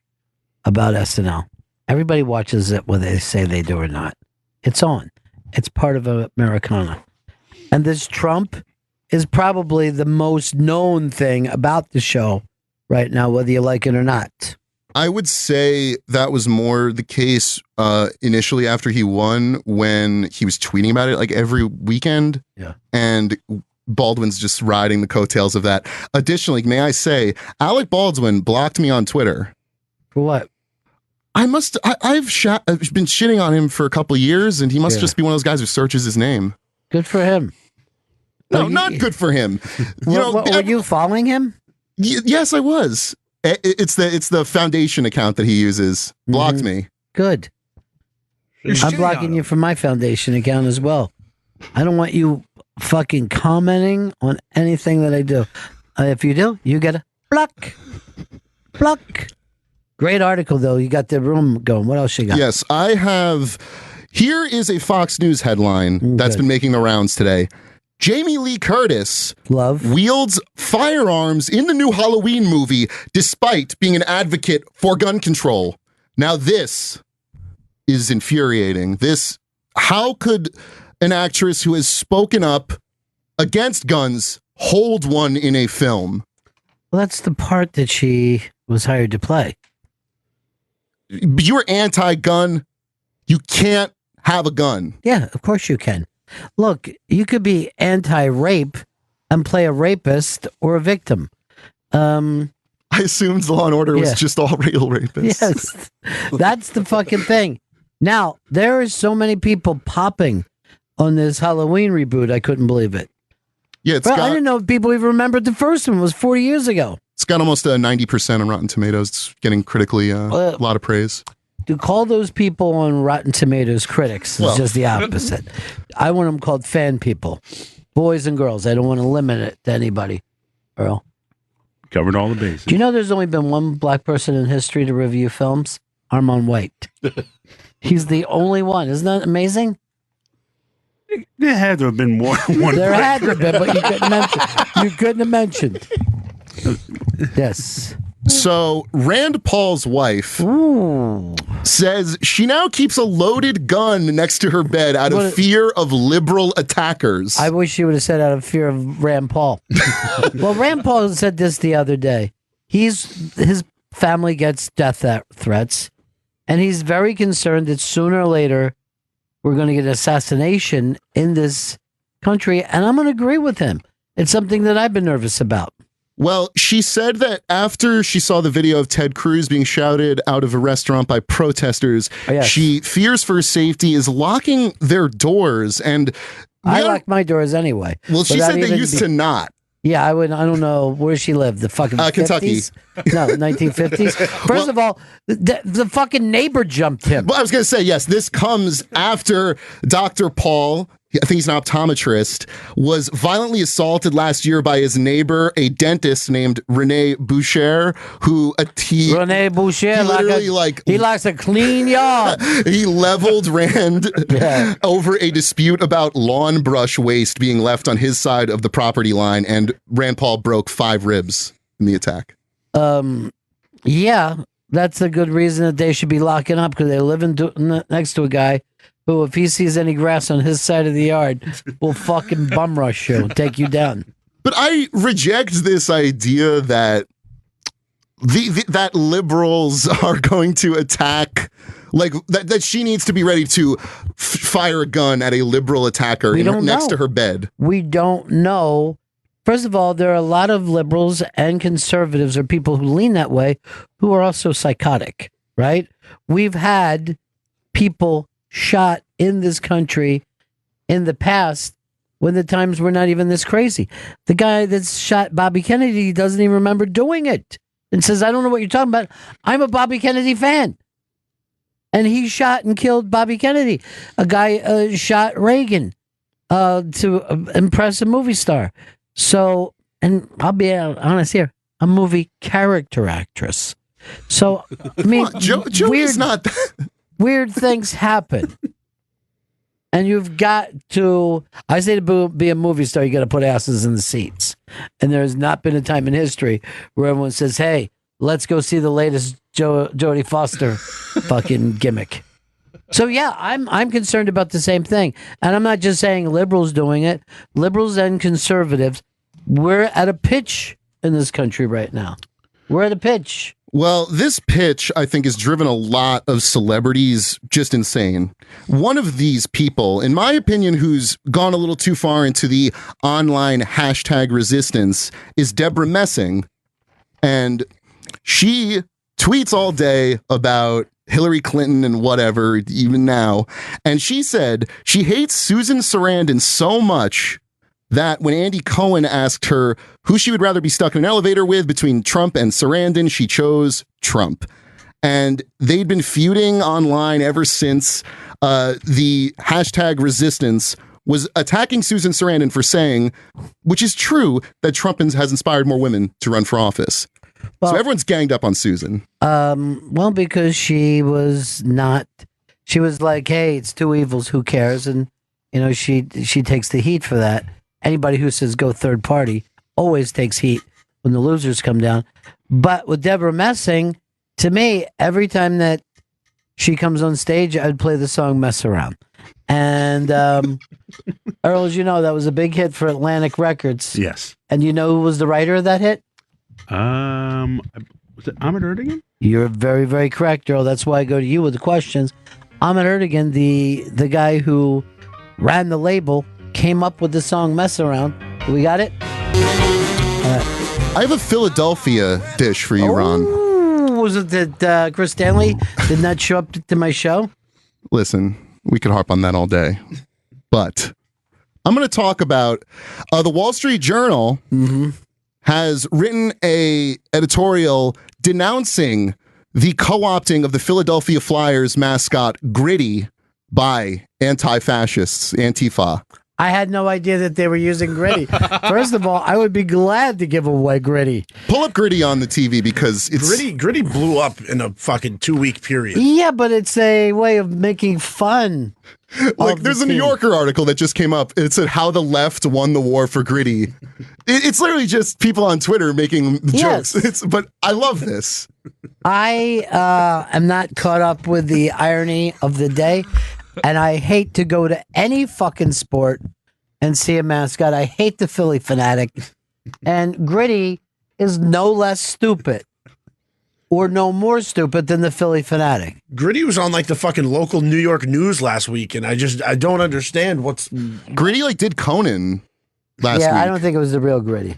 SNL. Everybody watches it whether they say they do or not. It's on. It's part of Americana. And this Trump is probably the most known thing about the show right now, whether you like it or not. I would say that was more the case initially after he won, when he was tweeting about it like every weekend. Yeah. And Baldwin's just riding the coattails of that. Additionally, may I say, Alec Baldwin blocked me on Twitter. For what? I've been shitting on him for a couple of years, and he must just be one of those guys who searches his name. Good for him. No, not good for him. Were you following him? Yes, I was. It's the foundation account that he uses. Blocked me. Good. I'm blocking you from my foundation account as well. I don't want you fucking commenting on anything that I do. If you do, you get a block. Block. Great article, though. You got the room going. What else you got? Yes, I have. Here is a Fox News headline that's been making the rounds today. Jamie Lee Curtis wields firearms in the new Halloween movie despite being an advocate for gun control. Now, this is infuriating. How could an actress who has spoken up against guns hold one in a film? Well, that's the part that she was hired to play. You're anti-gun. You can't have a gun. Yeah, of course you can. Look, you could be anti-rape and play a rapist or a victim. I assumed Law and Order was just all real rapists. Yes, that's the fucking thing. Now, there are so many people popping on this Halloween reboot, I couldn't believe it. Yeah, I didn't know if people even remembered the first one. It was 40 years ago. It's got almost a 90% on Rotten Tomatoes. It's getting critically a lot of praise. To call those people on Rotten Tomatoes critics is just the opposite. I want them called fan people, boys and girls. I don't want to limit it to anybody. Earl, covered all the bases. Do you know there's only been one black person in history to review films? Armand White. He's the only one. Isn't that amazing? There had to have been more than one. There had to have been, but you couldn't mention. You couldn't have mentioned. Yes. So Rand Paul's wife says she now keeps a loaded gun next to her bed out of fear of liberal attackers. I wish she would have said out of fear of Rand Paul. Well, Rand Paul said this the other day. His family gets death threats, and he's very concerned that sooner or later we're going to get assassination in this country, and I'm going to agree with him. It's something that I've been nervous about. Well, she said that after she saw the video of Ted Cruz being shouted out of a restaurant by protesters, she fears for her safety, is locking their doors. And I lock my doors anyway. Well, she said they used to not. Yeah, I would. I don't know where she lived. The fucking Kentucky. 50s? No, 1950s. First of all, the fucking neighbor jumped him. Well, I was going to say, yes, this comes after Dr. Paul, I think he's an optometrist, was violently assaulted last year by his neighbor, a dentist named Rene Boucher, who Rene Boucher, he likes a clean yard. He leveled Rand over a dispute about lawn brush waste being left on his side of the property line, and Rand Paul broke 5 ribs in the attack. Yeah, that's a good reason that they should be locking up, because they live next to a guy who, if he sees any grass on his side of the yard, will fucking bum rush you and take you down. But I reject this idea that that liberals are going to attack, like that she needs to be ready to fire a gun at a liberal attacker next to her bed. We don't know. First of all, there are a lot of liberals and conservatives, or people who lean that way, who are also psychotic, right? We've had people shot in this country in the past when the times were not even this crazy. The guy that's shot Bobby Kennedy doesn't even remember doing it and says, I don't know what you're talking about. I'm a Bobby Kennedy fan. And he shot and killed Bobby Kennedy. A guy shot Reagan to impress a movie star. So, and I'll be honest here, a movie character actress. So, I mean, Joey's not that. Weird things happen. And you've got to, I say to be a movie star, you got to put asses in the seats. And there's not been a time in history where everyone says, hey, let's go see the latest Jodie Foster fucking gimmick. So yeah, I'm concerned about the same thing, and I'm not just saying liberals doing it. Liberals and conservatives, we're at a pitch in this country right now. We're at a pitch. Well, this pitch, I think, has driven a lot of celebrities just insane. One of these people, in my opinion, who's gone a little too far into the online hashtag resistance is Deborah Messing. And she tweets all day about Hillary Clinton and whatever, even now. And she said she hates Susan Sarandon so much that when Andy Cohen asked her who she would rather be stuck in an elevator with between Trump and Sarandon, she chose Trump. And they'd been feuding online ever since the hashtag resistance was attacking Susan Sarandon for saying, which is true, that Trump has inspired more women to run for office. Well, so everyone's ganged up on Susan. Well, because she was like, hey, it's two evils, who cares? And, she takes the heat for that. Anybody who says go third party always takes heat when the losers come down. But with Deborah Messing, to me, every time that she comes on stage, I'd play the song Mess Around. And Earl, as you know, that was a big hit for Atlantic Records. Yes. And you know who was the writer of that hit? Was it Ahmet Ertegun? You're very, very correct, Earl. That's why I go to you with the questions. Ahmet Ertegun, the guy who ran the label, came up with the song Mess Around. We got it? I have a Philadelphia dish for you, Ron. Was it that Chris Stanley did not show up to my show? Listen, we could harp on that all day. But I'm going to talk about the Wall Street Journal has written a editorial denouncing the co-opting of the Philadelphia Flyers mascot Gritty by anti-fascists, Antifa. I had no idea that they were using Gritty. First of all, I would be glad to give away Gritty. Pull up Gritty on the TV because it's... Gritty blew up in a fucking 2-week period. Yeah, but it's a way of making fun. Like, there's a New Yorker article that just came up. It said how the left won the war for Gritty. It's literally just people on Twitter making jokes. But I love this. I am not caught up with the irony of the day. And I hate to go to any fucking sport and see a mascot. I hate the Philly fanatic. And Gritty is no less stupid or no more stupid than the Philly fanatic. Gritty was on like the fucking local New York news last week, and I don't understand what's... Gritty like did Conan last week. Yeah, I don't think it was the real Gritty.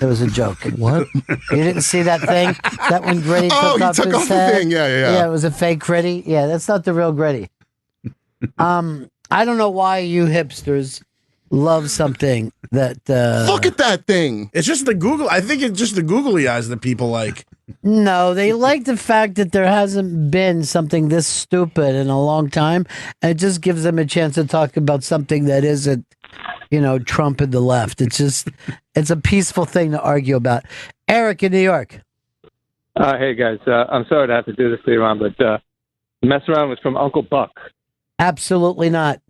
It was a joke. What? You didn't see that thing? That when Gritty took off his off head? The thing. Yeah. Yeah, it was a fake Gritty. Yeah, that's not the real Gritty. I don't know why you hipsters love something that look at that thing. It's just the Google. I think it's just the googly eyes that people like. No, they like the fact that there hasn't been something this stupid in a long time. And it just gives them a chance to talk about something that isn't, Trump and the left. It's a peaceful thing to argue about. Eric in New York. Hey guys, I'm sorry to have to do this to you, Ron, but Mess Around was from Uncle Buck. Absolutely not.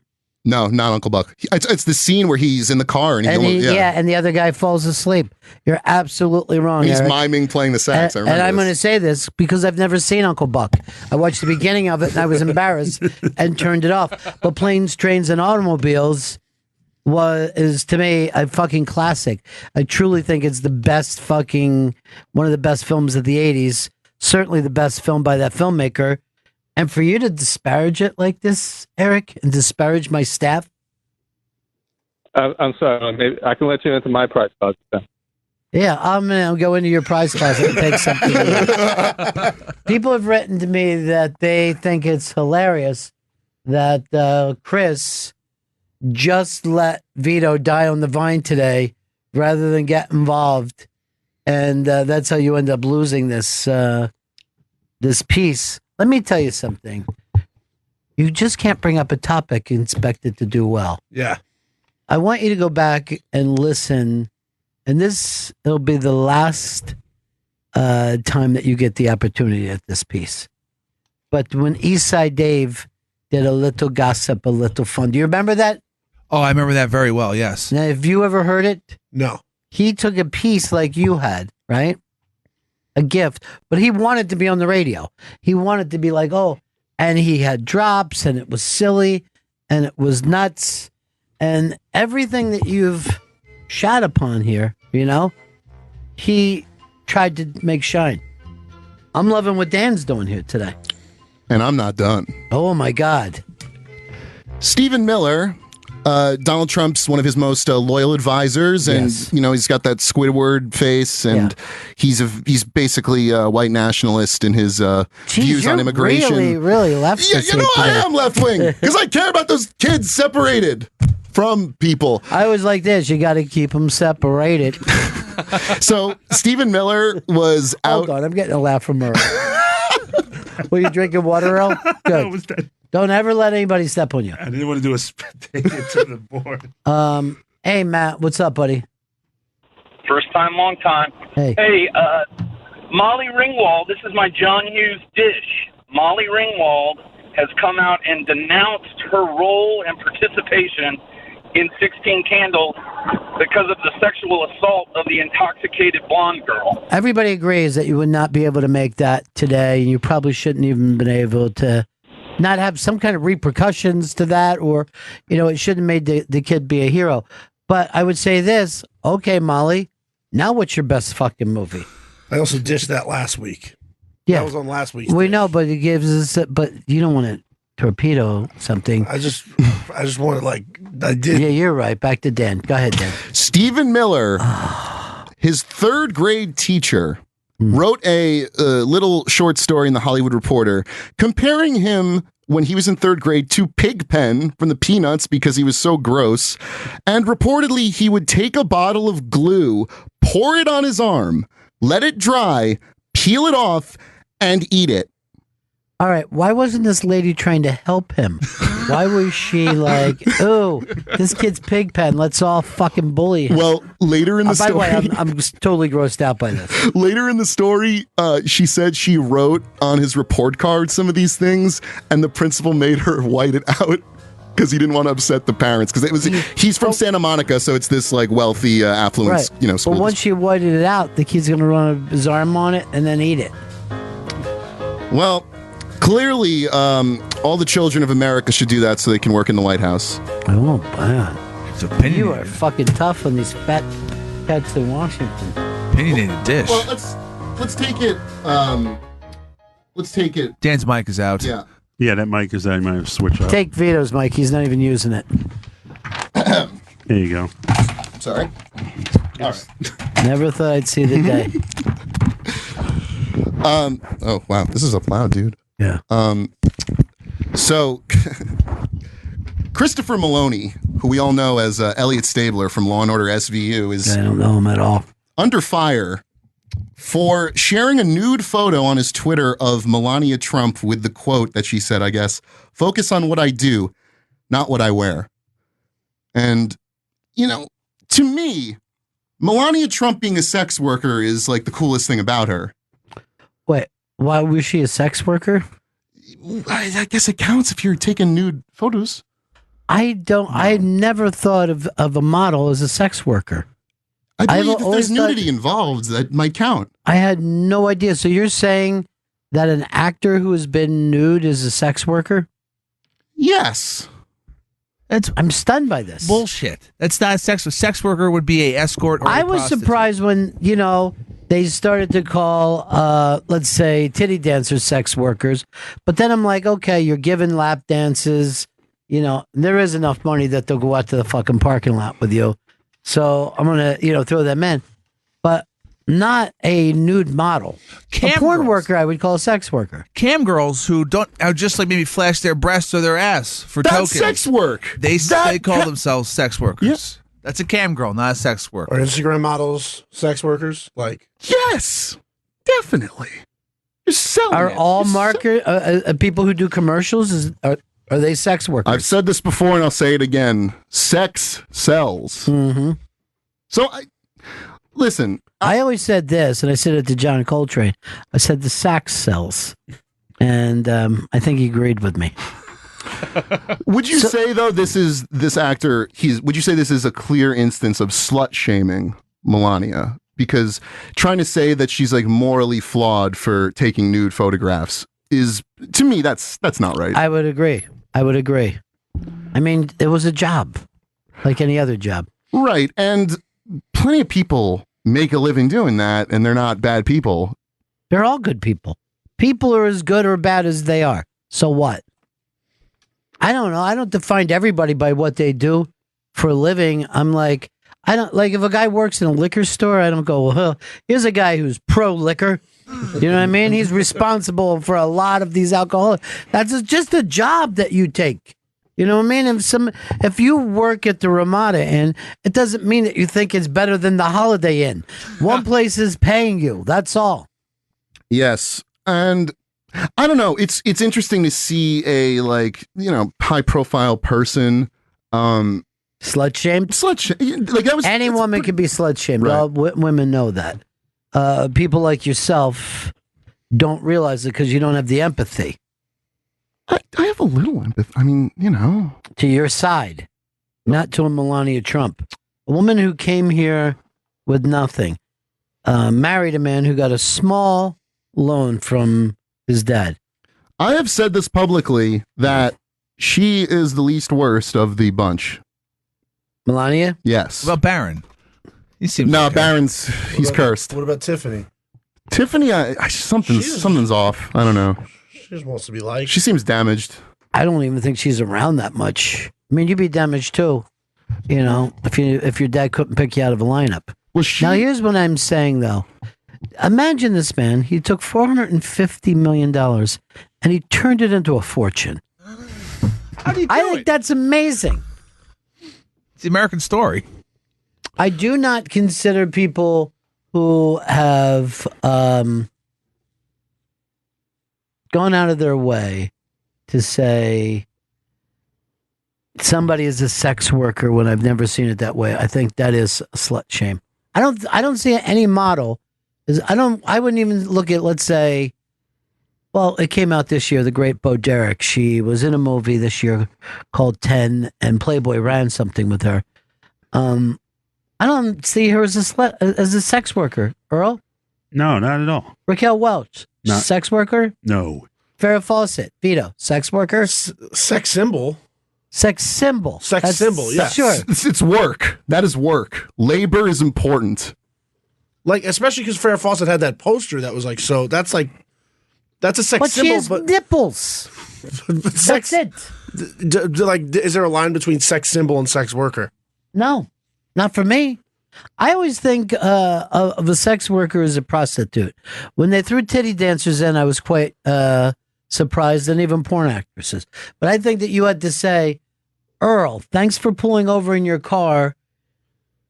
No, not Uncle Buck. It's the scene where he's in the car and and the other guy falls asleep. You're absolutely wrong. He's Eric. miming playing the sax. And I'm going to say this because I've never seen Uncle Buck. I watched the beginning of it and I was embarrassed and turned it off. But Planes, Trains, and Automobiles is to me a fucking classic. I truly think it's the best one of the best films of the 80s. Certainly the best film by that filmmaker. And for you to disparage it like this, Eric, and disparage my staff? I'm sorry. Maybe I can let you into my prize closet then. Yeah, I'm going to go into your prize closet and take something. People have written to me that they think it's hilarious that Chris just let Vito die on the vine today rather than get involved. And that's how you end up losing this piece. Let me tell you something. You just can't bring up a topic and expect it to do well. Yeah. I want you to go back and listen, and it'll be the last time that you get the opportunity at this piece. But when Eastside Dave did a little gossip, a little fun. Do you remember that? Oh, I remember that very well, yes. Now, have you ever heard it? No. He took a piece like you had, right? a gift, but he wanted to be on the radio. He wanted to be like, oh, and he had drops, and it was silly, and it was nuts, and everything that you've shot upon here, he tried to make shine. I'm loving what Dan's doing here today. And I'm not done. Oh, my God. Stephen Miller, Donald Trump's one of his most loyal advisors, and Yes. he's got that Squidward face, and he's basically a white nationalist in his views on immigration. Really, really left. Yeah, I am left wing because I care about those kids separated from people. I was like this: you got to keep them separated. So Stephen Miller was out. Hold on, I'm getting a laugh from her. Were you drinking water, Earl? Good. Don't ever let anybody step on you. I didn't want to do a spit take it to the board. Hey, Matt, what's up, buddy? First time, long time. Hey. Hey, Molly Ringwald, this is my John Hughes dish. Molly Ringwald has come out and denounced her role and participation in 16 Candles because of the sexual assault of the intoxicated blonde girl. Everybody agrees that you would not be able to make that today, and you probably shouldn't even been able to not have some kind of repercussions to that, or, it shouldn't have made the kid be a hero. But I would say this, okay, Molly, now what's your best fucking movie? I also dished that last week. Yeah. That was on last week's. We know, but it gives us, but you don't want to torpedo something. I just wanted, I did. Yeah, you're right. Back to Dan. Go ahead, Dan. Stephen Miller, his third grade teacher, wrote a little short story in the Hollywood Reporter comparing him when he was in third grade to Pigpen from the Peanuts because he was so gross. And reportedly, he would take a bottle of glue, pour it on his arm, let it dry, peel it off, and eat it. All right, why wasn't this lady trying to help him? Why was she like, oh, this kid's Pigpen, let's all fucking bully him? Well, later in the By the way, story... I'm totally grossed out by this. Later in the story, she said she wrote on his report card some of these things, and the principal made her white it out because he didn't want to upset the parents. Because he's from Santa Monica, so it's this Right. wealthy, affluent, school. But once you whited it out, the kid's going to run his arm on it and then eat it. Well, clearly, all the children of America should do that so they can work in the White House. Oh, man. You are fucking tough on these fat cats in Washington. Opinionated dish. Well, let's take it. Let's take it. Dan's mic is out. Yeah. Yeah, that mic is that. I might have switched up. Take Vito's mic. He's not even using it. There you go. Sorry. All right. Never thought I'd see the day. Oh, wow. This is up loud, dude. Yeah. So, Christopher Maloney, who we all know as Elliot Stabler from Law & Order SVU, is I don't know him at all. Under fire for sharing a nude photo on his Twitter of Melania Trump with the quote that she said, I guess, "Focus on what I do, not what I wear." And, to me, Melania Trump being a sex worker is like the coolest thing about her. Wait, why was she a sex worker? I guess it counts if you're taking nude photos. I never thought of a model as a sex worker. I believe if there's nudity involved, that might count. I had no idea. So you're saying that an actor who has been nude is a sex worker? Yes. I'm stunned by this. Bullshit. That's not a sex worker would be a escort or I was surprised when, they started to call, let's say, titty dancers sex workers. But then I'm like, okay, you're giving lap dances. There is enough money that they'll go out to the fucking parking lot with you. So I'm going to, throw them in. But not a nude model. A porn worker, I would call a sex worker. Cam girls who don't just like maybe flash their breasts or their ass for tokens. Sex work. They call themselves sex workers. Yes. That's a cam girl, not a sex worker. Or Instagram models, sex workers, Yes, definitely. You're selling. Are all people who do commercials are they sex workers? I've said this before, and I'll say it again. Sex sells. Mm-hmm. So, listen. I always said this, and I said it to John Coltrane. I said the sax sells, and I think he agreed with me. Would you say though this actor? Would you say this is a clear instance of slut shaming Melania because trying to say that she's like morally flawed for taking nude photographs is, to me, that's not right. I would agree. I mean, it was a job, like any other job. Right. And plenty of people make a living doing that, and they're not bad people. They're all good people. People are as good or bad as they are. So what? I don't know. I don't define everybody by what they do for a living. I'm like, I don't like if a guy works in a liquor store, I don't go, well, here's a guy who's pro liquor. You know what I mean? He's responsible for a lot of these alcoholics. That's just a job that you take. You know what I mean? If you work at the Ramada Inn, it doesn't mean that you think it's better than the Holiday Inn. One place is paying you. That's all. Yes. And I don't know. It's interesting to see a high profile person slut shamed. Like that was any woman can be slut shamed. Right. All women know that. People like yourself don't realize it because you don't have the empathy. I have a little empathy. I mean, to your side, not to a Melania Trump. A woman who came here with nothing, married a man who got a small loan from his dad. I have said this publicly that she is the least worst of the bunch. Melania? Yes. What about Barron? He seems Barron's he's cursed. What about Tiffany? Tiffany, something's off. I don't know. She just wants to be liked. She seems damaged. I don't even think she's around that much. I mean, you'd be damaged too. If your dad couldn't pick you out of a lineup. Now, here's what I'm saying though. Imagine this man. He took $450 million and he turned it into a fortune. How do you do I think that's amazing. It's the American story. I do not consider people who have gone out of their way to say somebody is a sex worker when I've never seen it that way. I think that is a slut shame. I don't see any model. I wouldn't even look at, let's say, well, it came out this year, The Great Bo Derek. She was in a movie this year called 10, and Playboy ran something with her. I don't see her as a sex worker. Earl? No, not at all. Raquel Welch, sex worker? No. Farrah Fawcett, Vito, sex worker? Sex symbol. Sex symbol. Sex symbol, yeah. Sure. It's work. That is work. Labor is important. Like, especially because Farrah Fawcett had that poster that was like, so that's a sex But symbol. she has nipples. That's it. Is there a line between sex symbol and sex worker? No, not for me. I always think of a sex worker as a prostitute. When they threw titty dancers in, I was quite surprised, and even porn actresses. But I think that you had to say, Earl, thanks for pulling over in your car.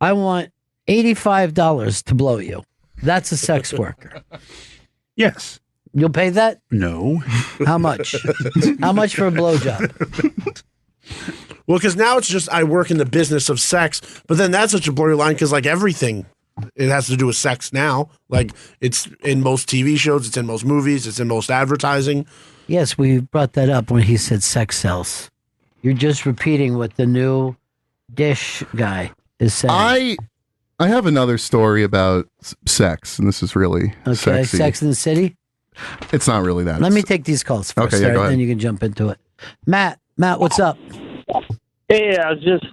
I want $85 to blow you. That's a sex worker. Yes. You'll pay that? No. How much? How much for a blowjob? Well, because now it's just I work in the business of sex, but then that's such a blurry line because like everything, it has to do with sex now. Like it's in most TV shows, it's in most movies, it's in most advertising. Yes, we brought that up when he said sex sells. You're just repeating what the new Dish guy is saying. I have another story about sex, and this is really sexy. Sex in the City? It's not really that. Let me take these calls first, okay, yeah, go ahead. Then you can jump into it. Matt, what's up? Hey, I was just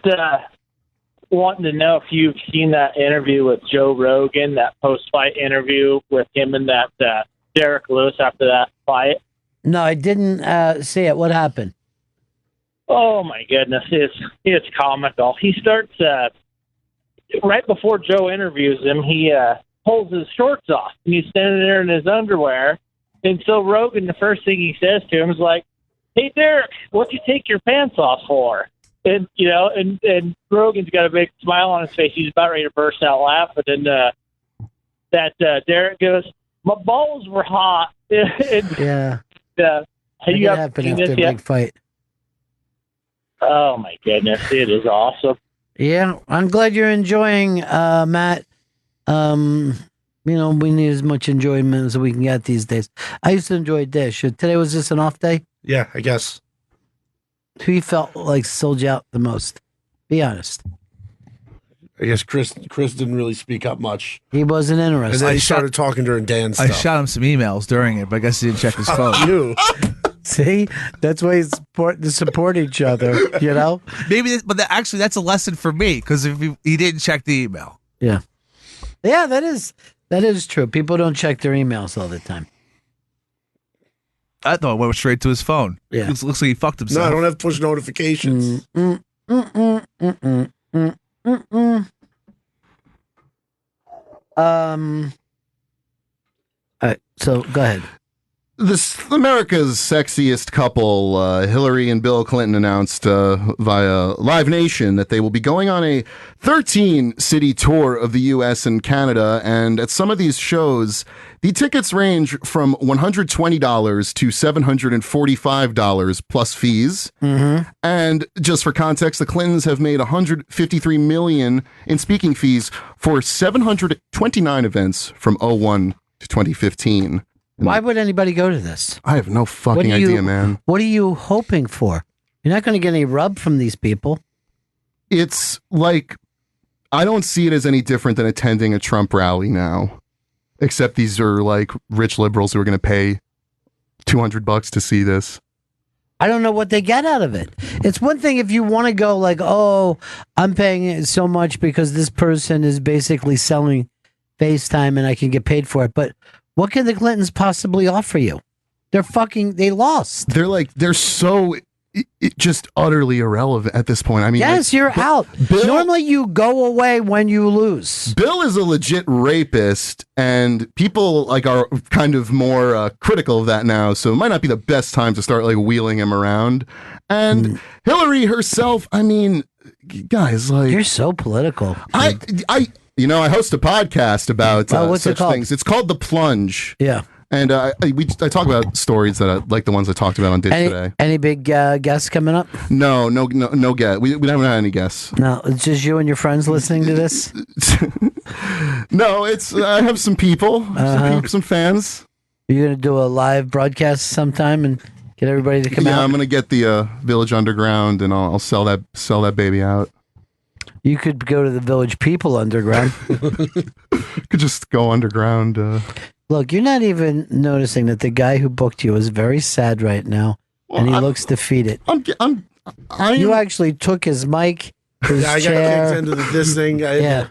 wanting to know if you've seen that interview with Joe Rogan, that post-fight interview with him and that Derek Lewis after that fight. No, I didn't see it. What happened? Oh, my goodness. It's comical. He starts, right before Joe interviews him, he pulls his shorts off, and he's standing there in his underwear. And so Rogan, the first thing he says to him is like, hey, Derek, what'd you take your pants off for? And, and Rogan's got a big smile on his face. He's about ready to burst out laughing. And Derek goes, my balls were hot. Yeah. That happened after a big fight. Oh, my goodness. It is awesome. Yeah, I'm glad you're enjoying, Matt. We need as much enjoyment as we can get these days. I used to enjoy Dish. Today was just an off day? Yeah, I guess. Who you felt like sold you out the most? Be honest. I guess Chris didn't really speak up much. He wasn't interested. And then he started talking during Dan's stuff. I shot him some emails during it, but I guess he didn't check his phone. You. See, that's why it's important to support each other. You know, Maybe, actually, that's a lesson for me because if he didn't check the email. yeah, that is true. People don't check their emails all the time. I thought it went straight to his phone. Yeah. Looks like he fucked himself. No, I don't have push notifications. All right, so go ahead. America's sexiest couple, Hillary and Bill Clinton, announced via Live Nation that they will be going on a 13-city tour of the U.S. and Canada. And at some of these shows, the tickets range from $120 to $745 plus fees. Mm-hmm. And just for context, the Clintons have made $153 million in speaking fees for 729 events from 2001 to 2015. Why would anybody go to this? I have no fucking idea, man. What are you hoping for? You're not going to get any rub from these people. It's like, I don't see it as any different than attending a Trump rally now. Except these are like rich liberals who are going to pay $200 to see this. I don't know what they get out of it. It's one thing if you want to go like, oh, I'm paying so much because this person is basically selling FaceTime and I can get paid for it. But what can the Clintons possibly offer you? They lost. They're so just utterly irrelevant at this point. I mean, yes, you're out. Normally you go away when you lose. Bill is a legit rapist, and people like are kind of more critical of that now. So it might not be the best time to start like wheeling him around. And Hillary herself, I mean, guys, like, you're so political. I host a podcast about what's such it called? things. It's called The Plunge. Yeah. And I talk about stories that like the ones I talked about on Dish today. Any big guests coming up? No guests. We haven't had any guests. No, it's just you and your friends listening to this? No, I have some people, some fans. You're going to do a live broadcast sometime and get everybody to come out? Yeah, I'm going to get the Village Underground and I'll sell that baby out. You could go to the Village People Underground. Could just go underground. Look, you're not even noticing that the guy who booked you is very sad right now, and he looks defeated. You actually took his mic, his I chair. got kicked into this thing. Yeah.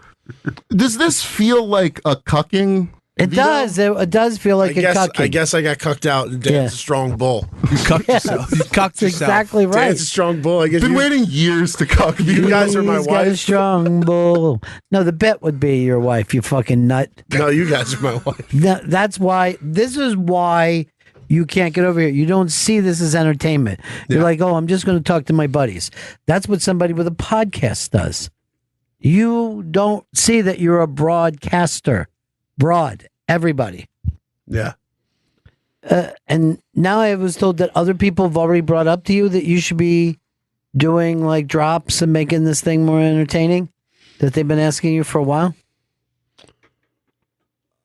Does this feel like a cucking? It does. It does feel like a cucking. I guess I got cucked out and Dan's a strong bull. You cucked yourself. You cucked yourself. Exactly right. Dan's a strong bull. I guess been waiting years to cuck me. You guys are my He's got a wife. strong bull. No, the bet would be your wife, you fucking nut. No, you guys are my wife. No, this is why you can't get over here. You don't see this as entertainment. You're like, oh, I'm just going to talk to my buddies. That's what somebody with a podcast does. You don't see that you're a broadcaster. Everybody. Yeah. And now I was told that other people have already brought up to you that you should be doing like drops and making this thing more entertaining, that they've been asking you for a while.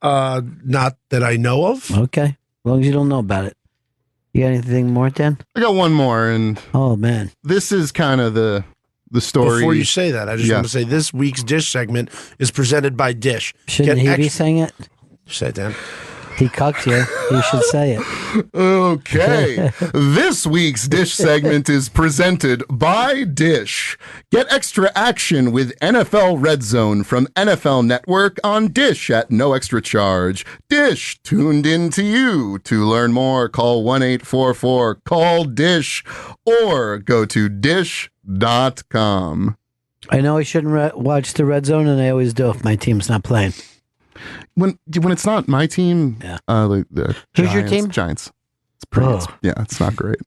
Not that I know of. Okay. As long as you don't know about it. You got anything more, Dan? I got one more, and oh man, this is kind of the story. Before you say that, I just want to say this week's Dish segment is presented by Dish. Shouldn't he be saying it? Say it, Dan. He cucked you. You should say it. Okay. This week's Dish segment is presented by Dish. Get extra action with NFL Red Zone from NFL Network on Dish at no extra charge. Dish, tuned in to you. To learn more, call 1-844-CALL-DISH or go to dish.com. I know I shouldn't watch the Red Zone, and I always do if my team's not playing. When it's not my team, the who's your team? Giants. It's pretty. It's not great.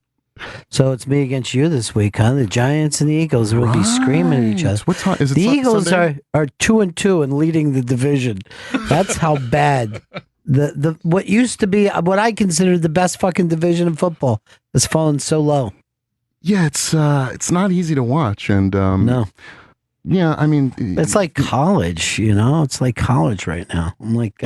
So it's me against you this week, huh? The Giants and the Eagles will be screaming at each other. What time is it? The Eagles are 2-2 and leading the division. That's how bad the what used to be what I considered the best fucking division of football has fallen so low. Yeah, it's not easy to watch, and no. Yeah, I mean, it's like college, you know? It's like college right now. I'm like,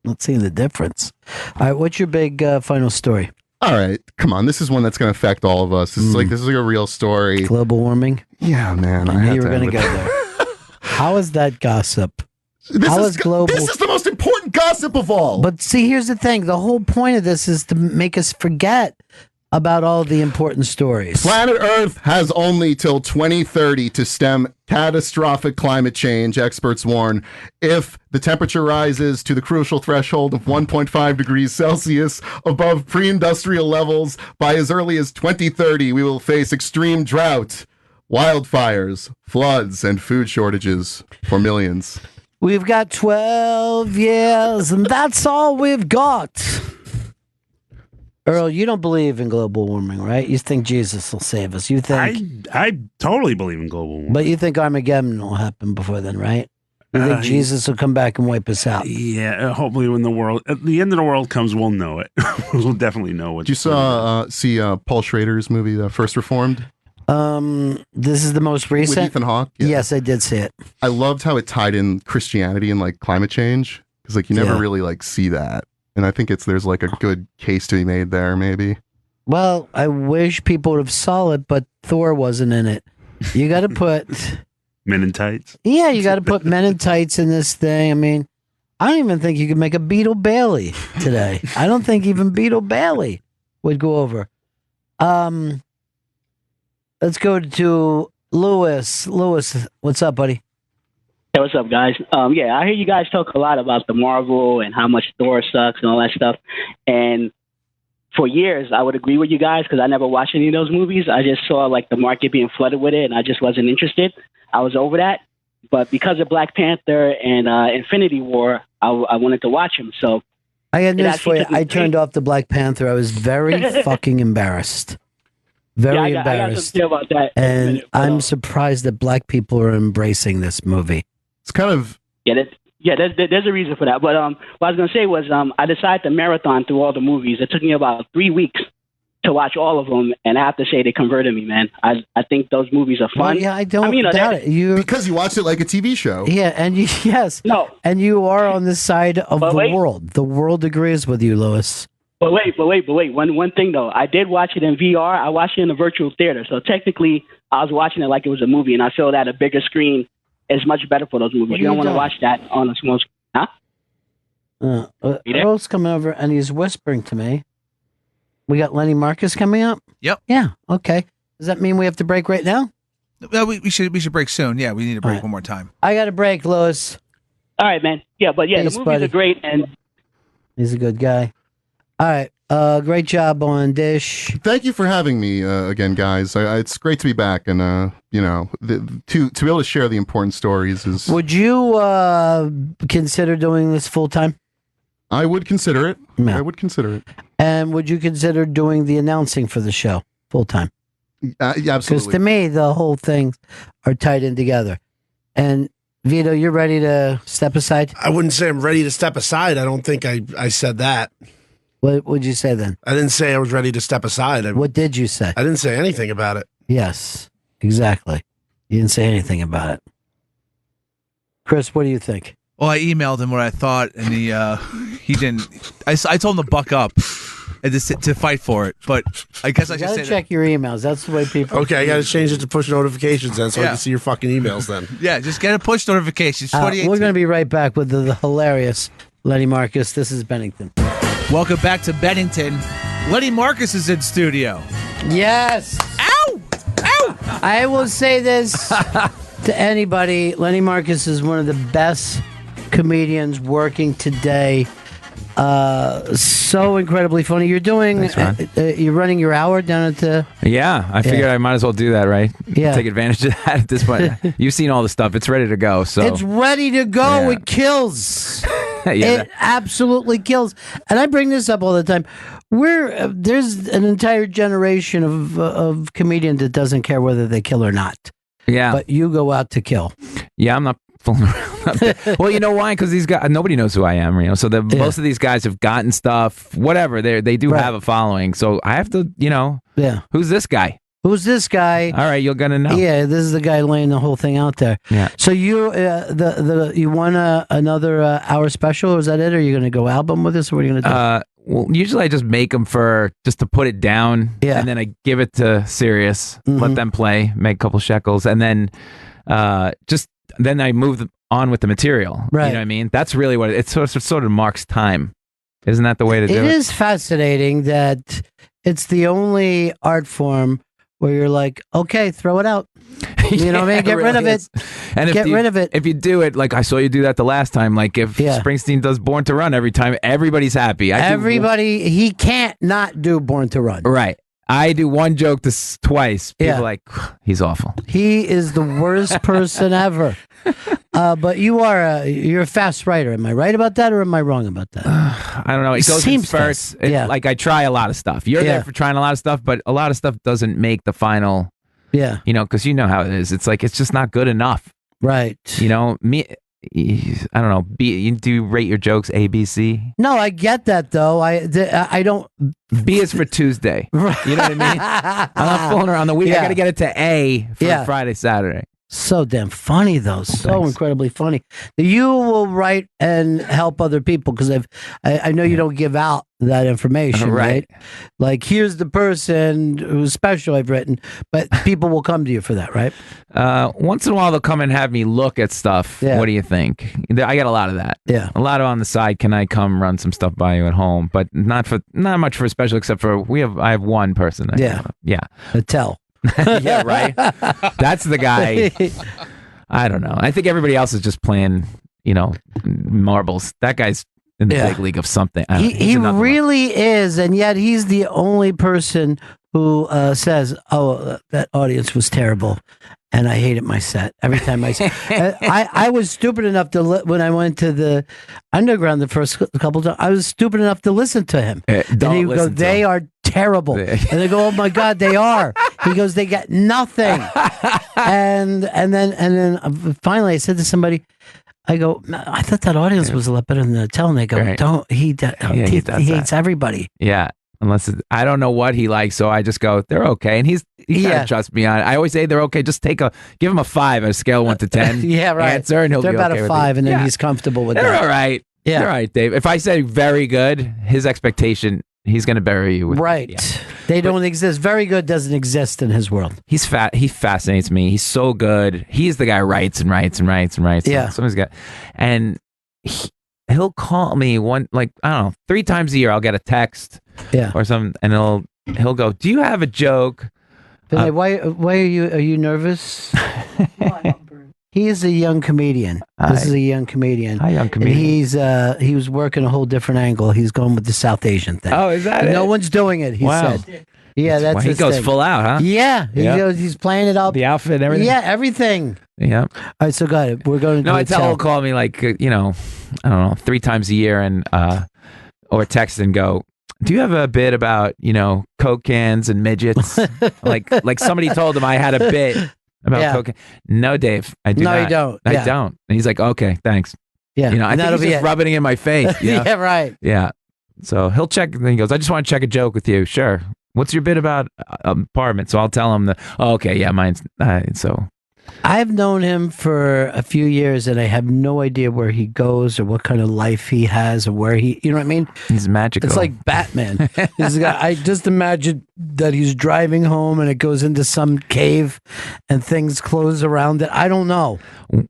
not seeing the difference. All right, what's your big final story? All right, come on. This is one that's going to affect all of us. This is like a real story. Global warming? Yeah, man. I knew you were going to go there. How is that gossip? This How is is global? This is the most important gossip of all. But see, here's the thing. The whole point of this is to make us forget about all the important stories. Planet Earth has only till 2030 to stem catastrophic climate change, experts warn. If the temperature rises to the crucial threshold of 1.5 degrees Celsius above pre-industrial levels by as early as 2030, we will face extreme drought, wildfires, floods, and food shortages for millions. We've got 12 years, and that's all we've got. Earl, you don't believe in global warming, right? You think Jesus will save us. You think I totally believe in global warming. But you think Armageddon will happen before then, right? You think Jesus will come back and wipe us out? Yeah, hopefully when at the end of the world comes, we'll know it. We'll definitely know what. Did you see Paul Schrader's movie, The First Reformed? This is the most recent. With Ethan Hawke? Yeah. Yes, I did see it. I loved how it tied in Christianity and like climate change, because like you never really like see that, and I think there's like a good case to be made there, maybe. Well, I wish people would have saw it, but Thor wasn't in it. You got to put Men in Tights. Yeah, you got to put Men in Tights in this thing. I mean, I don't even think you could make a Beetle Bailey today. I don't think even Beetle Bailey would go over. Let's go to Lewis. Lewis, what's up, buddy? Hey, what's up, guys? Yeah, I hear you guys talk a lot about the Marvel and how much Thor sucks and all that stuff. And for years, I would agree with you guys because I never watched any of those movies. I just saw like the market being flooded with it, and I just wasn't interested. I was over that. But because of Black Panther and Infinity War, I wanted to watch them. So I got news for you. I turned off the Black Panther. I was very fucking embarrassed. Very embarrassed. I got something about that. And I'm surprised that black people are embracing this movie. It's kind of there's a reason for that. But what I was going to say was I decided to marathon through all the movies. It took me about 3 weeks to watch all of them, and I have to say they converted me, man. I think those movies are fun. Well, yeah, I don't doubt it. Because you watched it like a TV show. Yeah, and and you are on the side of the world. The world agrees with you, Lewis. But wait. One thing, though. I did watch it in VR. I watched it in a virtual theater. So technically, I was watching it like it was a movie, and I feel that a bigger screen is much better for those movies. You don't want to watch that on a small screen. Huh? Earl's coming over, and he's whispering to me. We got Lenny Marcus coming up? Yep. Yeah, okay. Does that mean we have to break right now? Well, we should break soon. Yeah, we need to break one more time. I got to break, Lewis. All right, man. Yeah, but Thanks, the movies are great, and he's a good guy. All right. Great job on Dish. Thank you for having me again, guys. It's great to be back, and to be able to share the important stories is. Would you consider doing this full time? I would consider it. Yeah. I would consider it. And would you consider doing the announcing for the show full time? Yeah, absolutely. Because to me, the whole things are tied in together. And Vito, you're ready to step aside? I wouldn't say I'm ready to step aside. I don't think I said that. What would you say then? I didn't say I was ready to step aside. What did you say? I didn't say anything about it. Yes, exactly. You didn't say anything about it. Chris, what do you think? Well, I emailed him what I thought, and he didn't. I told him to buck up and to fight for it, but I guess I should say check your emails. That's the way people. Okay, I got to change it to push notifications then, so I can see your fucking emails then. Yeah, just get a push notifications. We're going to be right back with the hilarious Lenny Marcus. This is Bennington. Welcome back to Bennington. Lenny Marcus is in studio. Yes. Ow! Ow! I will say this to anybody. Lenny Marcus is one of the best comedians working today. So incredibly funny. You're doing. Thanks, you're running your hour down at the. Yeah, I figured I might as well do that, right? Yeah. Take advantage of that at this point. You've seen all the stuff. It's ready to go. So it's ready to go. Yeah. It kills. It absolutely kills. And I bring this up all the time. There's an entire generation of comedians that doesn't care whether they kill or not. Yeah. But you go out to kill. Yeah, I'm not fooling around. Well, you know why? Because these guys, nobody knows who I am. So most of these guys have gotten stuff, whatever. They do have a following. So I have to, who's this guy? Who's this guy? All right, you're gonna know. Yeah, this is the guy laying the whole thing out there. Yeah. So you you want another hour special? Or is that it? Or are you gonna go album with us? Or what are you gonna do? Well, usually I just make them just to put it down. Yeah. And then I give it to Sirius, let them play, make a couple shekels, and then just then I move on with the material. Right. You know what I mean? That's really what it sort of marks time. Isn't that the way to do it? It is fascinating that it's the only art form where you're like, okay, throw it out. You know what I mean? Get rid of it. And Get rid of it. If you do it, like I saw you do that the last time, like if Springsteen does Born to Run every time, everybody's happy. He can't not do Born to Run. Right. I do one joke twice. People are like, he's awful. He is the worst person ever. But you're a fast writer. Am I right about that, or am I wrong about that? I don't know. It goes in spurts. Like I try a lot of stuff. You're there for trying a lot of stuff, but a lot of stuff doesn't make the final. Yeah. You know, because you know how it is. It's like it's just not good enough. Right. You know, I don't know. Do you rate your jokes A, B, C? No, I get that though. I don't. B is for Tuesday. You know what I mean? I'm not fooling around the week. I got to get it to A for Friday, Saturday. So damn funny though. So incredibly funny. You will write and help other people because I know you don't give out that information, right? Like here's the person who's special I've written, but people will come to you for that, right? Once in a while they'll come and have me look at stuff. Yeah. What do you think? I get a lot of that. Yeah. A lot of on the side. Can I come run some stuff by you at home? But not much for special except for I have one person. Yeah. Tell. Yeah, right. That's the guy. I don't know. I think everybody else is just playing, marbles. That guy's in the big league of something. He really is, and yet he's the only person who says, "Oh, that audience was terrible." And I hated my set every time I was stupid enough to when I went to the underground the first couple times. I was stupid enough to listen to him. And he would go, "They are terrible," and they go, "Oh my God, they are." He goes, "They get nothing." and then finally, I said to somebody, I go, "I thought that audience was a lot better than the tell." And they go, "Don't." He hates everybody. Yeah. Unless I don't know what he likes, so I just go, they're okay, and he kind of trusts me on it. I always say they're okay. Just give him a 5 on a scale of 1 to 10. Yeah, right. Answer, and he'll they're be about okay a with 5, it. and then he's comfortable with they're that. All right. Yeah, they're all right, Dave. If I say very good, his expectation, he's going to bury you with right. They don't exist. Very good doesn't exist in his world. He fascinates me. He's so good. He's the guy who writes and writes and writes and writes. Yeah, somebody's got, and he'll call me 3 times a year. I'll get a text. Yeah. Or something, and he'll go, "Do you have a joke?" Why are you nervous? He is a young comedian. This is a young comedian. Hi, young comedian. And he was working a whole different angle. He's going with the South Asian thing. Oh, is that it? No one's doing it, he said. Yeah, that's he goes thing. full out, huh? Yeah. He's playing it up. The outfit and everything? Yeah, everything. Yeah. All right, so got it. We're going to he'll call me like, I don't know, 3 times a year and or text and go, "Do you have a bit about, Coke cans and midgets?" like somebody told him I had a bit about Coke. No, Dave, I do not. No, you don't. I don't. And he's like, "Okay, thanks." Yeah. I think he's just rubbing it in my face. Yeah, right. Yeah. So he'll check, and then he goes, "I just want to check a joke with you." Sure. What's your bit about apartment? So I'll tell him okay, yeah, mine's, so. I've known him for a few years, and I have no idea where he goes or what kind of life he has or where you know what I mean? He's magical. It's like Batman. I just imagine that he's driving home and it goes into some cave and things close around it. I don't know.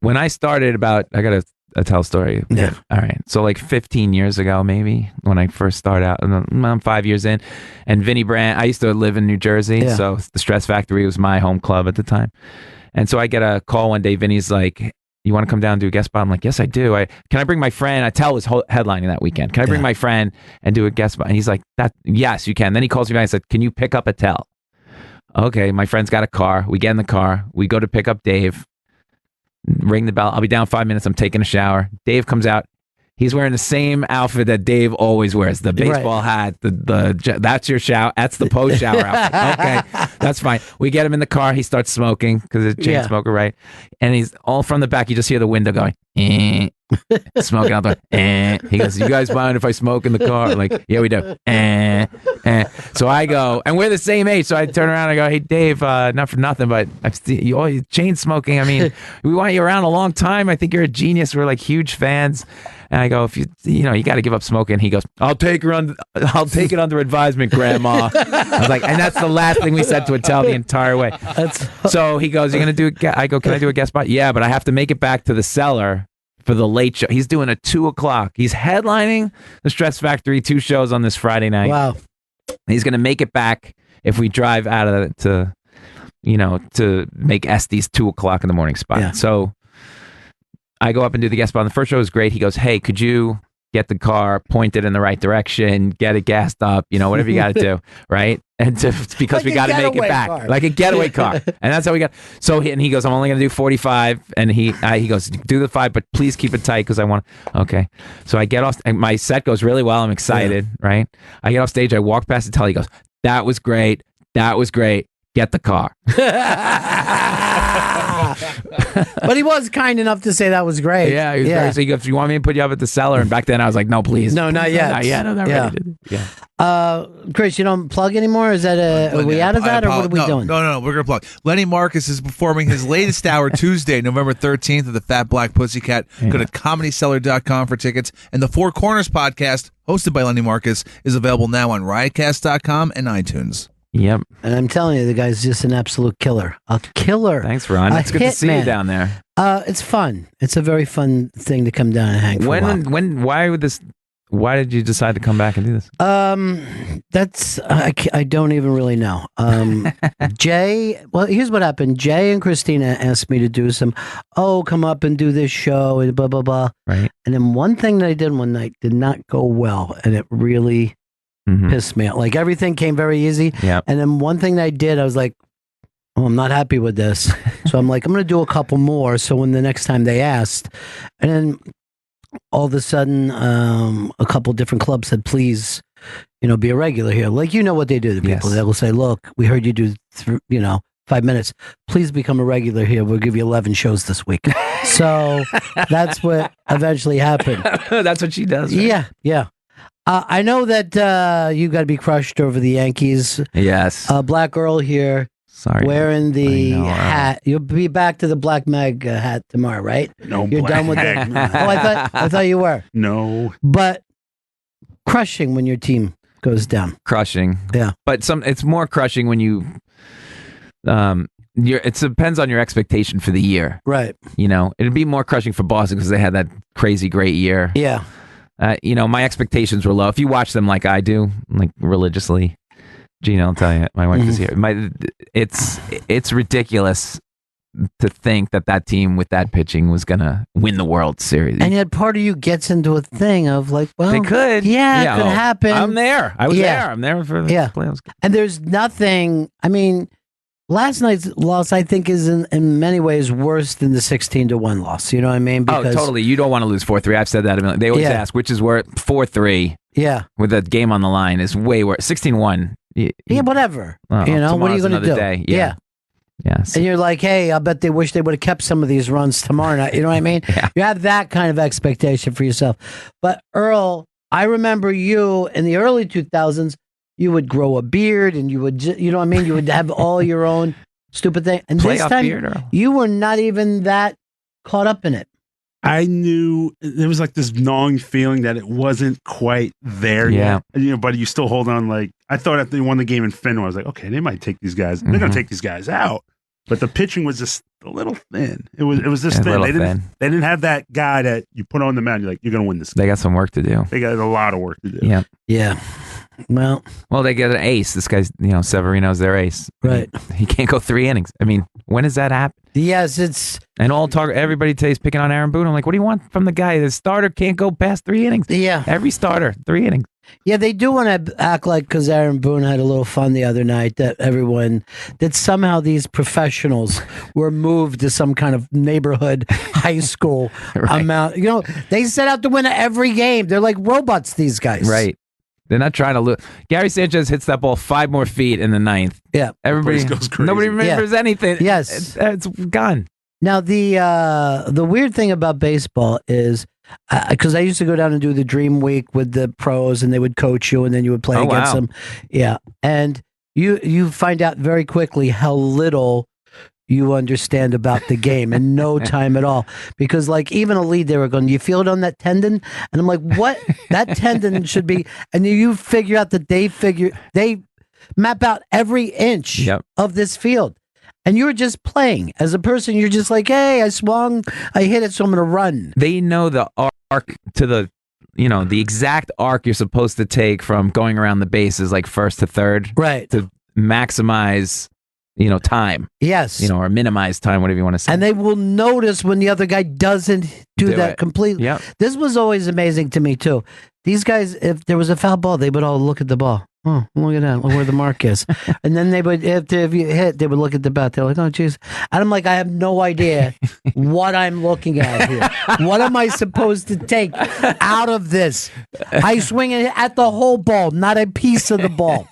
When I started I got to tell a story. Yeah. All right. So like 15 years ago, maybe, when I first started out, and I'm 5 years in, and Vinny Brand, I used to live in New Jersey, so the Stress Factory was my home club at the time. And so I get a call one day. Vinny's like, "You want to come down and do a guest spot?" I'm like, "Yes, I do. Can I bring my friend?" Attell was headlining that weekend. "Can I bring my friend and do a guest spot?" And he's like, "Yes, you can." Then he calls me back and said, "Can you pick up Attell?" Okay, my friend's got a car. We get in the car. We go to pick up Dave. Ring the bell. I'll be down 5 minutes. I'm taking a shower. Dave comes out. He's wearing the same outfit that Dave always wears, the baseball hat, that's your shower. That's the post-shower outfit. Okay, that's fine. We get him in the car. He starts smoking because he's a chain smoker, right? And he's all from the back. You just hear the window going, smoking out there. He goes, "You guys mind if I smoke in the car?" I'm like, "Yeah, we do." So I go, and we're the same age. So I turn around and I go, "Hey, Dave, not for nothing, but you always chain smoking. I mean, we want you around a long time. I think you're a genius. We're like huge fans." And I go, if you got to give up smoking. He goes, I'll take it under advisement, Grandma. I was like, and that's the last thing we said to Attell the entire way. So he goes, you're going to do I go, can I do a guest spot? Yeah, but I have to make it back to the cellar for the late show. He's doing a 2:00. He's headlining the Stress Factory 2 shows on this Friday night. Wow. He's going to make it back if we drive out of it to make Estes 2:00 in the morning spot. Yeah. So I go up and do the guest spot. The first show was great. He goes, hey, could you get the car pointed in the right direction, get it gassed up, whatever you got to do, right? And because Like we a got to make it back, car. like a getaway car. And that's how we got. So he goes, I'm only going to do 45. And he goes, do the 5, but please keep it tight because I want. Okay. So I get off. And my set goes really well. I'm excited, right? I get off stage. I walk past the tell. He goes, that was great. That was great. Get the car. But he was kind enough to say that was great. Yeah, he was great. So he goes, you want me to put you up at the cellar? And back then I was like, no, please. No, not yet. Not yet. I'm not ready to. Yeah. Chris, you don't plug anymore? Is that are we out of that, or what are we doing? No, we're going to plug. Lenny Marcus is performing his latest hour Tuesday, November 13th at the Fat Black Pussycat. Go to comedycellar.com for tickets. And the Four Corners podcast, hosted by Lenny Marcus, is available now on riotcast.com and iTunes. Yep. And I'm telling you, the guy's just an absolute killer. A killer. Thanks, Ron. It's good to see you down there. It's fun. It's a very fun thing to come down and hang for a while. Why did you decide to come back and do this? I don't even really know. Jay, well, here's what happened. Jay and Christina asked me to do come up and do this show and blah, blah, blah. Right. And then one thing that I did one night did not go well, and it really pissed me off. Like, everything came very easy. Yep. And then one thing that I did, I was like, oh, I'm not happy with this. So I'm like, I'm going to do a couple more. So when the next time they asked, and then all of a sudden, a couple different clubs said, please, be a regular here. Like, what they do to people. Yes. They will say, look, we heard you do, 5 minutes. Please become a regular here. We'll give you 11 shows this week. So that's what eventually happened. That's what she does. Right? Yeah, yeah. I know that you got to be crushed over the Yankees. Yes. Black Earl here. Sorry. Wearing the hat. You'll be back to the Black Mag hat tomorrow, right? No, you're Black done with Mag. it. I thought you were. No. But crushing when your team goes down. Crushing. Yeah. But it's more crushing when you it depends on your expectation for the year. Right. It'd be more crushing for Boston because they had that crazy great year. Yeah. My expectations were low. If you watch them like I do, like religiously, Gina will tell you, my wife is here. It's ridiculous to think that team with that pitching was going to win the World Series. And yet part of you gets into a thing of like, well, they could. Yeah, it could happen. I'm there. I was there. I'm there for the playoffs. And there's nothing, last night's loss, I think, is in many ways worse than the 16-1 loss. You know what I mean? Because, totally. You don't want to lose 4-3. I've said that a million. They always ask, which is worse, 4-3. Yeah. With the game on the line is way worse. 16-1. Yeah, whatever. What are you going to do? Day. Yeah. Yes. And you're like, hey, I bet they wish they would have kept some of these runs tomorrow night. You know what I mean? Yeah. You have that kind of expectation for yourself. But Earl, I remember you in the early 2000s, you would grow a beard and you would, you know what I mean? You would have all your own stupid thing. And this time, you were not even that caught up in it. I knew there was like this gnawing feeling that it wasn't quite there yet. But you still hold on. Like, I thought after they won the game in Fenway, I was like, okay, they might take these guys. They're going to take these guys out. But the pitching was just a little thin. It was just thin. They didn't have that guy that you put on the mound. You're like, you're going to win this game. They got some work to do. They got a lot of work to do. Yeah. Yeah. Well, they get an ace. This guy's, Severino's their ace. Right. He can't go 3 innings. When does that happen? Yes, it's... And everybody today is picking on Aaron Boone. I'm like, what do you want from the guy? The starter can't go past 3 innings. Yeah. Every starter, 3 innings. Yeah, they do want to act like, because Aaron Boone had a little fun the other night, that somehow these professionals were moved to some kind of neighborhood high school amount. They set out to win every game. They're like robots, these guys. Right. They're not trying to lose. Gary Sanchez hits that ball 5 more feet in the 9th. Yeah. Everybody goes crazy. Nobody remembers anything. Yes. It's gone. Now, the weird thing about baseball is, because I used to go down and do the Dream Week with the pros, and they would coach you, and then you would play against them. Yeah. And you find out very quickly how little you understand about the game in no time at all. Because like even a lead, they were going, "Do you feel it on that tendon?" And I'm like, "What? That tendon should be." And you figure out that they map out every inch of this field. And you're just playing. As a person, you're just like, "Hey, I swung, I hit it, so I'm going to run." They know the arc to the, the exact arc you're supposed to take from going around the bases, like first to third, right? To maximize, time. Yes. Or minimize time, whatever you want to say. And they will notice when the other guy doesn't do that it. completely. Yep. This was always amazing to me too. These guys, if there was a foul ball, they would all look at the ball. Oh, look at that! Look where the mark is. And then they would, if you hit, they would look at the bat. They're like, "Oh, jeez." And I'm like, I have no idea what I'm looking at here. What am I supposed to take out of this? I swing it at the whole ball, not a piece of the ball.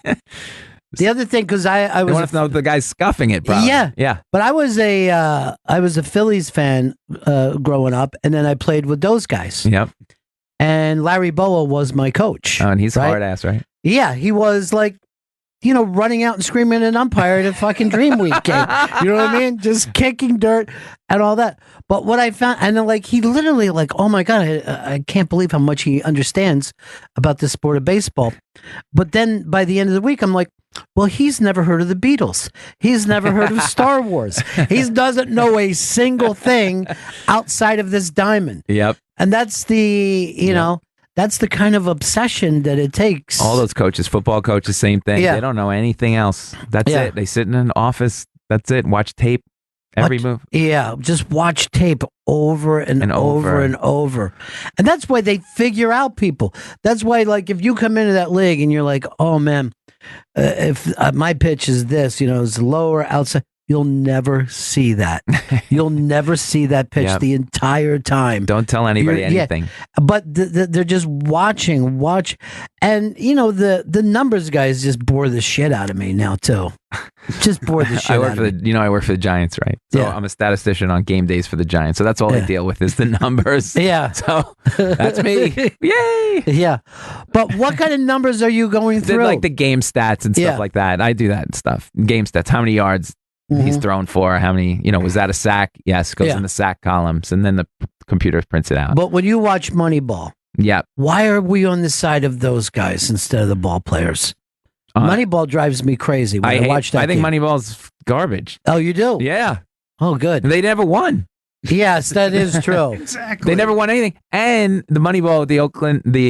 The other thing, because I was, want to know if the guy's scuffing it, probably. Yeah. But I was a Phillies fan growing up, and then I played with those guys. Yep. And Larry Boa was my coach. Oh, and he's hard ass, right? Yeah, he was like, running out and screaming at an umpire at a fucking Dream Week game. You know what I mean? Just kicking dirt and all that. But what I found, and then like he literally like, oh my God, I can't believe how much he understands about the sport of baseball. But then by the end of the week, I'm like, well, he's never heard of the Beatles. He's never heard of Star Wars. He doesn't know a single thing outside of this diamond. Yep. And that's the, that's the kind of obsession that it takes. All those coaches, football coaches, same thing. Yeah. They don't know anything else. That's it. They sit in an office. That's it. Watch tape. Every move. Yeah, just watch tape over and over and over. And that's why they figure out people. That's why, like, if you come into that league and you're like, oh, man, if my pitch is this, is lower, outside, you'll never see that. You'll never see that pitch the entire time. Don't tell anybody anything. Yeah, but they're just watching. And, the numbers guys just bore the shit out of me now, too. Just bore the shit out of me. I work for the Giants, right? So I'm a statistician on game days for the Giants. So that's all I deal with is the numbers. Yeah. So that's me. Yay. Yeah. But what kind of numbers are you going through? Like the game stats and stuff like that. I do that stuff. Game stats. How many yards he's thrown for? How many, was that a sack? Yes. Goes in the sack columns. And then the computer prints it out. But when you watch Moneyball, why are we on the side of those guys instead of the ball players? Moneyball drives me crazy when I watch that. I think game. Moneyball's garbage. Oh, you do? Yeah. Oh, good. They never won. Yes, that is true. Exactly. They never won anything. And the Moneyball, the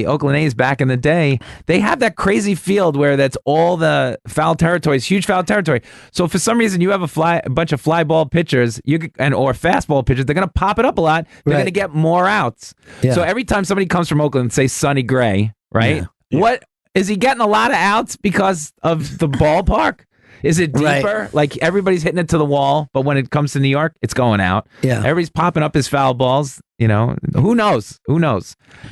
Oakland A's back in the day, they have that crazy field where that's all the foul territories, huge foul territory. So for some reason, you have a bunch of fly ball pitchers or fastball pitchers. They're going to pop it up a lot. They're going to get more outs. Yeah. So every time somebody comes from Oakland, say Sonny Gray, right? Yeah. What is he getting a lot of outs because of the ballpark? Is it deeper? Right. Like everybody's hitting it to the wall, but when it comes to New York, it's going out. Yeah. Everybody's popping up his foul balls. Who knows?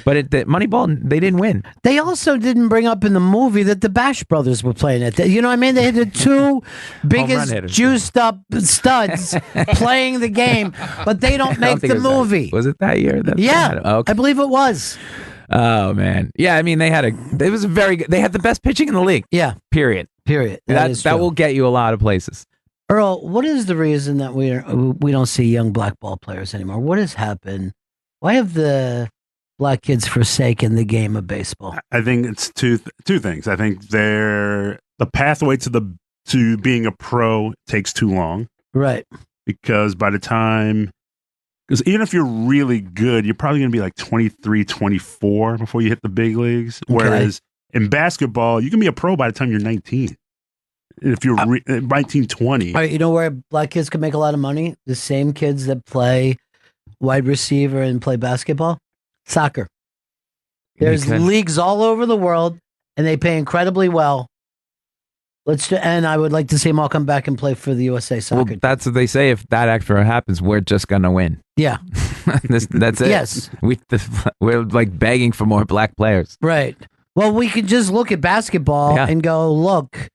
But the Moneyball, they didn't win. They also didn't bring up in the movie that the Bash Brothers were playing it. You know what I mean? They had the two biggest juiced up studs playing the game, but they don't make the movie. Was it that year? I believe it was. Oh man, yeah. I mean, they had the best pitching in the league. Yeah. Period. That will get you a lot of places. Earl, what is the reason that we don't see young black ball players anymore? What has happened? Why have the black kids forsaken the game of baseball? I think it's two things. I think the pathway to being a pro takes too long. Right. Because even if you're really good, you're probably going to be like 23, 24 before you hit the big leagues. Okay. Whereas in basketball, you can be a pro by the time you're 19. If you're 19, 20. All right, you know where black kids can make a lot of money? The same kids that play wide receiver and play basketball? Soccer. There's leagues all over the world, and they pay incredibly well. And I would like to see them all come back and play for the USA soccer. Well, that's what they say. If that actually happens, we're just going to win. Yeah. That's it. Yes. We're like begging for more black players. Right. Well, we could just look at basketball and go, look,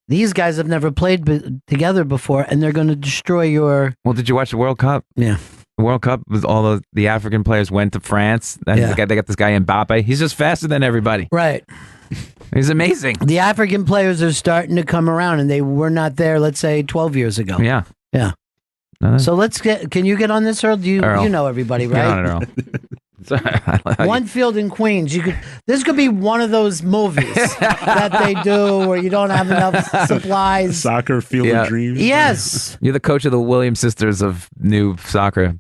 these guys have never played together before, and they're going to destroy your... Well, did you watch the World Cup? Yeah. The World Cup was all the African players went to France. And they got this guy Mbappe. He's just faster than everybody. Right. He's amazing. The African players are starting to come around, and they were not there, let's say, 12 years ago. Yeah. Yeah. So can you get on this, Earl? Earl. You know everybody, right? Get on it, Earl. One Field in Queens. This could be one of those movies that they do where you don't have enough supplies. Soccer Field of Dreams. Yes. You're the coach of the Williams sisters of new soccer.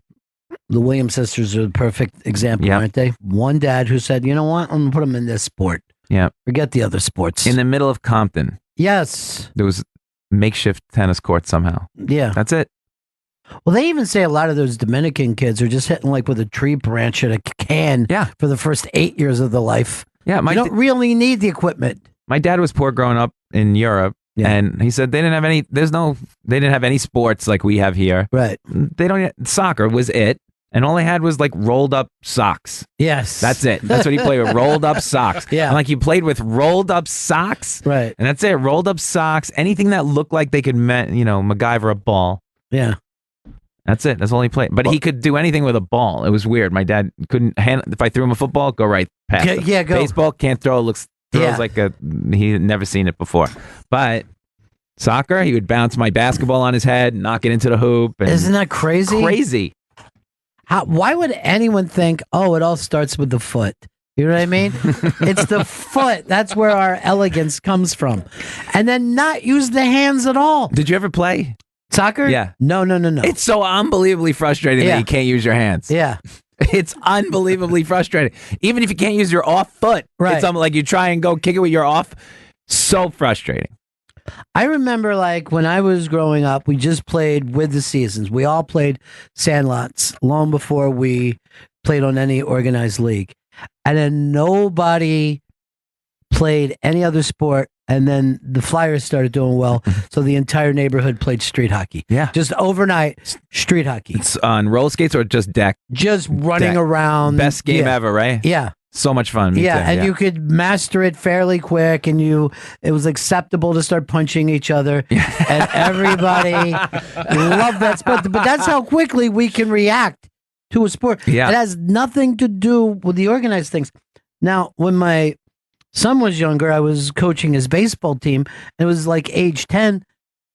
The Williams sisters are the perfect example, aren't they? One dad who said, you know what? I'm going to put them in this sport. Yeah. Forget the other sports. In the middle of Compton. Yes. There was makeshift tennis court somehow. Yeah. That's it. Well, they even say a lot of those Dominican kids are just hitting like with a tree branch at a can for the first 8 years of their life. Yeah, you don't really need the equipment. My dad was poor growing up in Europe, and he said they didn't have any. They didn't have any sports like we have here. Right. Soccer was it, and all they had was like rolled up socks. Yes, that's it. That's what he played with, rolled up socks. Yeah, and like he played with rolled up socks. Right, and that's it. Rolled up socks. Anything that looked like they could, MacGyver a ball. Yeah. That's it. That's all he played. But he could do anything with a ball. It was weird. My dad couldn't if I threw him a football, go right past him. Yeah, go. Baseball, can't throw. Throws like he had never seen it before. But soccer, he would bounce my basketball on his head, knock it into the hoop. And isn't that crazy? Crazy. Why would anyone think, it all starts with the foot? You know what I mean? It's the foot. That's where our elegance comes from. And then not use the hands at all. Did you ever play soccer? Yeah. No. It's so unbelievably frustrating that you can't use your hands. Yeah. It's unbelievably frustrating. Even if you can't use your off foot. Right. It's something like you try and go kick it with your off. So frustrating. I remember like when I was growing up, we just played with the seasons. We all played sandlots long before we played on any organized league. And then nobody played any other sport. And then the Flyers started doing well. So the entire neighborhood played street hockey. Yeah. Just overnight street hockey. It's on roller skates or just deck? Just running around. Best game ever, right? Yeah. So much fun. Me too. And you could master it fairly quick, and it was acceptable to start punching each other, and everybody loved that sport. But that's how quickly we can react to a sport. Yeah. It has nothing to do with the organized things. Now, when my son was younger, I was coaching his baseball team, and it was like age 10,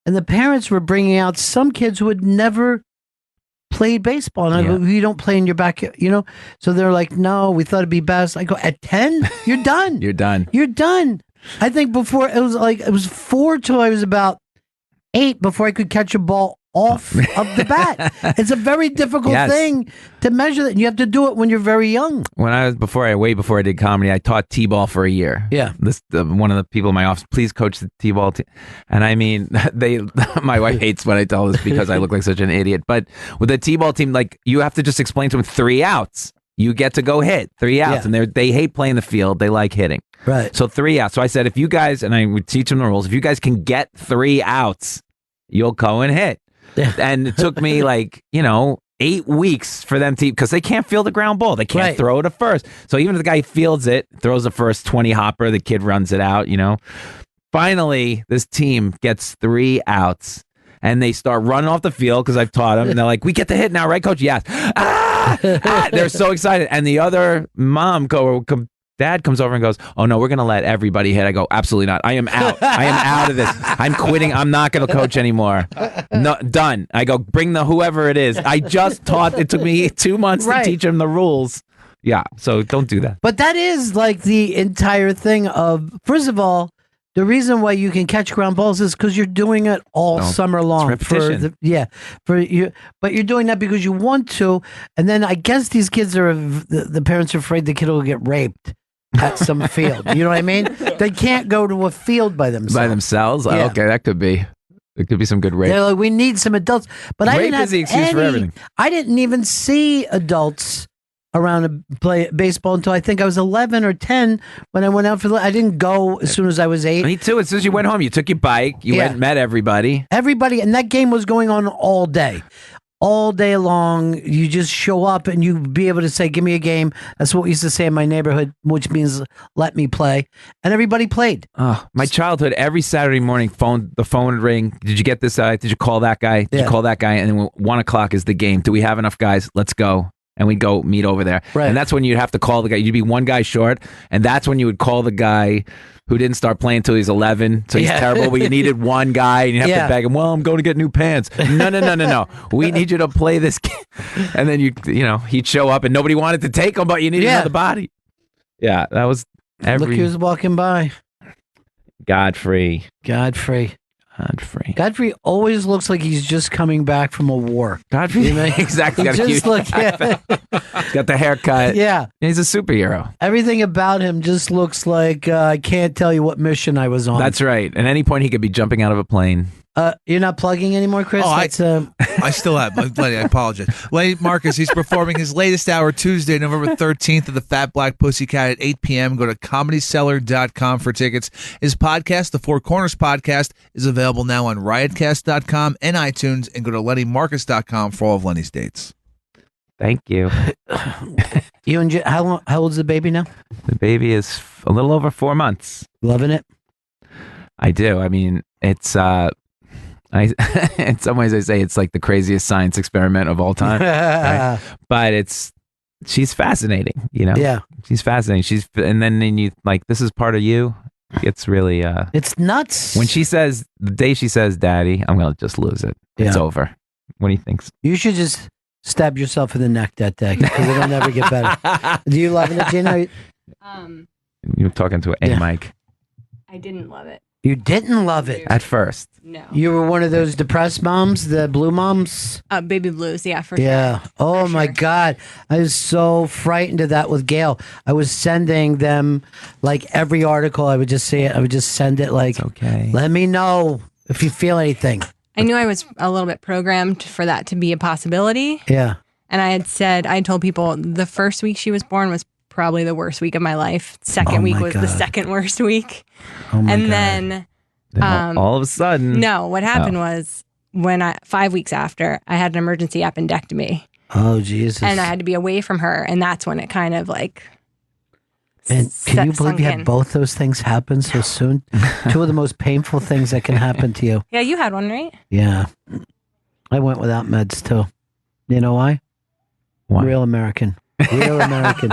and the parents were bringing out some kids who had never played baseball. And I go, you don't play in your backyard, So they're like, no, we thought it'd be best. I go, at 10, you're done. You're done. You're done. I think before it was 4 till I was about 8 before I could catch a ball off of the bat. It's a very difficult thing to measure that. You have to do it when you're very young. When I was way before I did comedy, I taught t-ball for a year. Yeah. One of the people in my office, please coach the t-ball team. And I mean, my wife hates when I tell this because I look like such an idiot. But with the t-ball team, like you have to just explain to them 3 outs. You get to go hit 3 outs, and they hate playing the field. They like hitting. Right. So 3 outs. So I said, if you guys, and I would teach them the rules, if you guys can get 3 outs, you'll go and hit. And it took me 8 weeks for them to, because they can't field a ground ball. They can't throw it to first. So even if the guy fields it, throws the first 20 hopper, the kid runs it out, Finally, this team gets 3 outs and they start running off the field because I've taught them. And they're like, we get to hit now, right, coach? Yes. They're so excited. And the other dad comes over and goes, oh no, we're going to let everybody hit. I go, absolutely not. I am out. I am out of this. I'm quitting. I'm not going to coach anymore. No, done. I go, bring whoever it is. I just taught. It took me 2 months to teach them the rules. Yeah. So don't do that. But that is like the entire thing of, first of all, the reason why you can catch ground balls is because you're doing it all summer long. It's repetition. But you're doing that because you want to. And then I guess these kids the parents are afraid the kid will get raped at some field. You know what I mean? They can't go to a field by themselves. Yeah. Okay, that could be. It could be some good rape. They're like, we need some adults. But I didn't have the excuse for everything. I didn't even see adults around to play baseball until I think I was 11 or 10 when I went out I didn't go as soon as I was 8. Me too. As soon as you went home, you took your bike, you went and met everybody. And that game was going on all day. All day long, you just show up and you be able to say, give me a game. That's what we used to say in my neighborhood, which means let me play. And everybody played. Oh, my childhood, every Saturday morning, the phone would ring. Did you get this guy? Did you call that guy? Did you call that guy? And then 1 o'clock is the game. Do we have enough guys? Let's go. and we'd go meet over there. Right. And that's when you'd have to call the guy. You'd be one guy short, and that's when you would call the guy who didn't start playing until he's 11, so he's terrible, but you needed one guy, and you have to beg him, well, I'm going to get new pants. No. We need you to play this game. And then he'd show up, and nobody wanted to take him, but you needed another body. Yeah, that was Look who's walking by. Godfrey always looks like he's just coming back from a war. Godfrey, exactly. He Got a just cute. He's got the haircut. Yeah, he's a superhero. Everything about him just looks like I can't tell you what mission I was on. That's right. At any point, he could be jumping out of a plane. You're not plugging anymore, Chris? I still am. Lenny, I apologize. Lenny Marcus, he's performing his latest hour Tuesday, November 13th at the Fat Black Pussycat at 8 p.m. Go to comedycellar.com for tickets. His podcast, The Four Corners Podcast, is available now on riotcast.com and iTunes, and go to lennymarcus.com for all of Lenny's dates. Thank you. You and how old's the baby now? The baby is a little over 4 months. Loving it? I do. I mean, it's in some ways I say it's like the craziest science experiment of all time. Right? But she's fascinating, Yeah. She's fascinating. And then you like, this is part of you. It's really it's nuts. When the day she says daddy, I'm gonna just lose it. It's over. What do you think? You should just stab yourself in the neck that day because it'll never get better. Do you love it, Gina? You're talking to a mic. I didn't love it. You didn't love it at first. No. You were one of those depressed moms, the blue moms? Baby blues, yeah, for sure. Oh, my God. I was so frightened of that with Gail. I was sending them, like, every article. I would just say it. I would just send it, like, okay. Let me know if you feel anything. I knew I was a little bit programmed for that to be a possibility. Yeah. And I told people the first week she was born was probably the worst week of my life. Second week was the second worst week. Oh my God. Then all of a sudden. No, what happened was when 5 weeks after, I had an emergency appendectomy. Oh, Jesus. And I had to be away from her. And that's when it kind of like. And can you believe you had both those things happen so soon? Two of the most painful things that can happen to you. Yeah, you had one, right? Yeah. I went without meds too. You know why? Real American. Real American.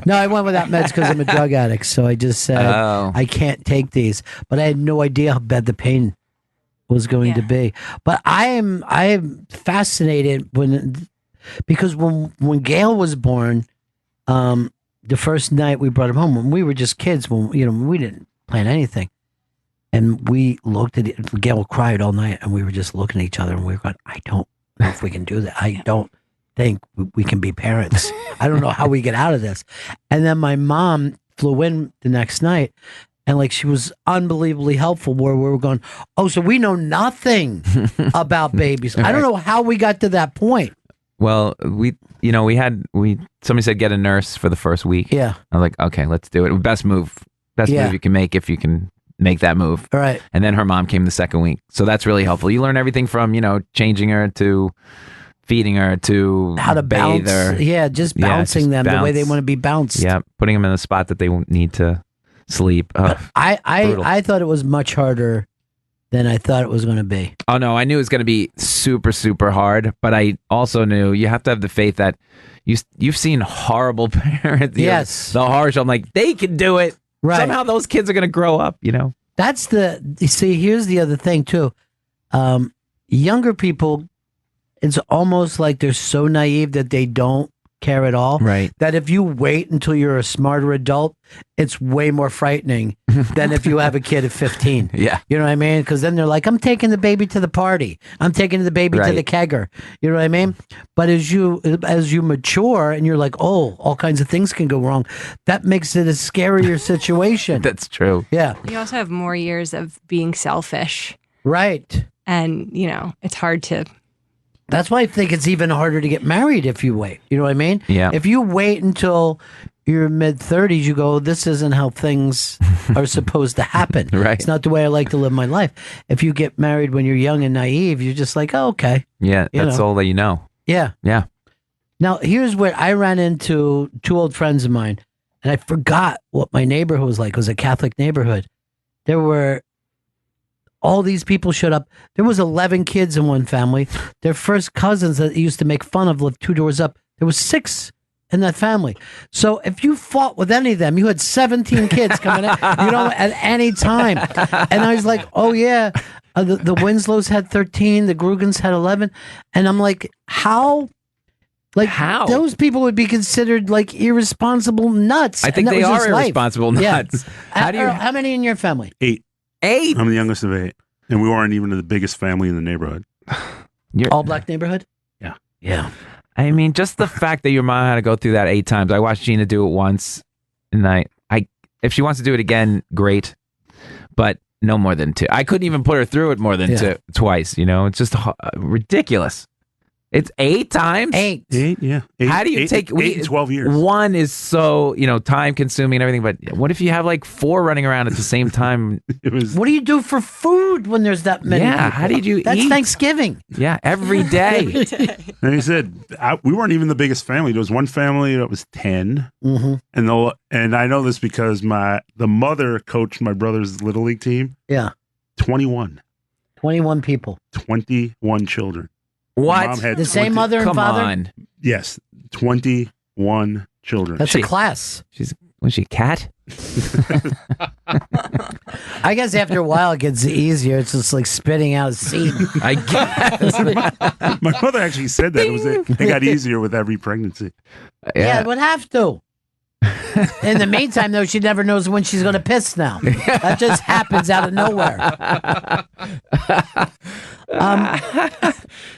No, I went without meds because I'm a drug addict. So I just said, I can't take these. But I had no idea how bad the pain was going to be. But I am fascinated because when Gail was born, the first night we brought him home, when we were just kids, when we didn't plan anything. And we looked at it. Gail cried all night, and we were just looking at each other, and we were going, I don't know if we can do that. I don't think we can be parents. I don't know how we get out of this. And then my mom flew in the next night, and like she was unbelievably helpful where we were going, oh, so we know nothing about babies. I don't know how we got to that point. Well, somebody said get a nurse for the first week. Yeah. I was like, okay, let's do it. Best move you can make if you can make that move. All right. And then her mom came the second week. So that's really helpful. You learn everything from, changing her to feeding her to how to bathe bounce. her. Yeah, just bouncing them the way they want to be bounced. Yeah, putting them in a spot that they need to sleep. I thought it was much harder than I thought it was going to be. Oh no, I knew it was going to be super, super hard, but I also knew you have to have the faith that you've seen horrible parents. Yes, the horror show. I'm like, they can do it. Right. Somehow those kids are going to grow up. That's here's the other thing too. Younger people, it's almost like they're so naive that they don't care at all. Right. That if you wait until you're a smarter adult, it's way more frightening than if you have a kid at 15. Yeah. You know what I mean? Because then they're like, I'm taking the baby to the party. I'm taking the baby to the kegger. You know what I mean? But as you mature and you're like, oh, all kinds of things can go wrong, that makes it a scarier situation. That's true. Yeah. You also have more years of being selfish. Right. And, it's hard to. That's why I think it's even harder to get married if you wait. You know what I mean? Yeah. If you wait until your mid-30s, you go, this isn't how things are supposed to happen. Right. It's not the way I like to live my life. If you get married when you're young and naive, you're just like, oh, okay. Yeah, that's all that you know. Yeah. Yeah. Now, here's what I ran into two old friends of mine, and I forgot what my neighborhood was like. It was a Catholic neighborhood. There were all these people showed up. There was 11 kids in one family. Their first cousins that used to make fun of lived 2 doors up. There was 6 in that family. So if you fought with any of them, you had 17 kids coming in, at any time. And I was like, oh yeah, the Winslows had 13, the Grugans had 11. And I'm like, how? Like, how? Those people would be considered like irresponsible nuts. I think they are irresponsible nuts. Yeah. How many in your family? 8. 8? I'm the youngest of 8. And we weren't even the biggest family in the neighborhood. All black neighborhood? Yeah. Yeah. I mean, just the fact that your mom had to go through that 8 times. I watched Gina do it once, and if she wants to do it again, great. But no more than 2. I couldn't even put her through it more than twice. It's just ridiculous. It's 8 times? 8. 8, yeah. How do you take 8 and 12 years? 1 is so, time consuming and everything, but what if you have like 4 running around at the same time? What do you do for food when there's that many? Yeah, people? how did you That's eat? Thanksgiving. Yeah, every day. And he said, we weren't even the biggest family. There was one family that was 10. Mm-hmm. And I know this because the mother coached my brother's Little League team. Yeah. 21. 21 people. 21 children. What? Mom had the same mother and father? Come on. Yes. 21 children. That's a class. Was she a cat? I guess after a while it gets easier. It's just like spitting out seed. I guess. My mother actually said that it got easier with every pregnancy. Yeah, it would have to. In the meantime, though, she never knows when she's going to piss now. That just happens out of nowhere.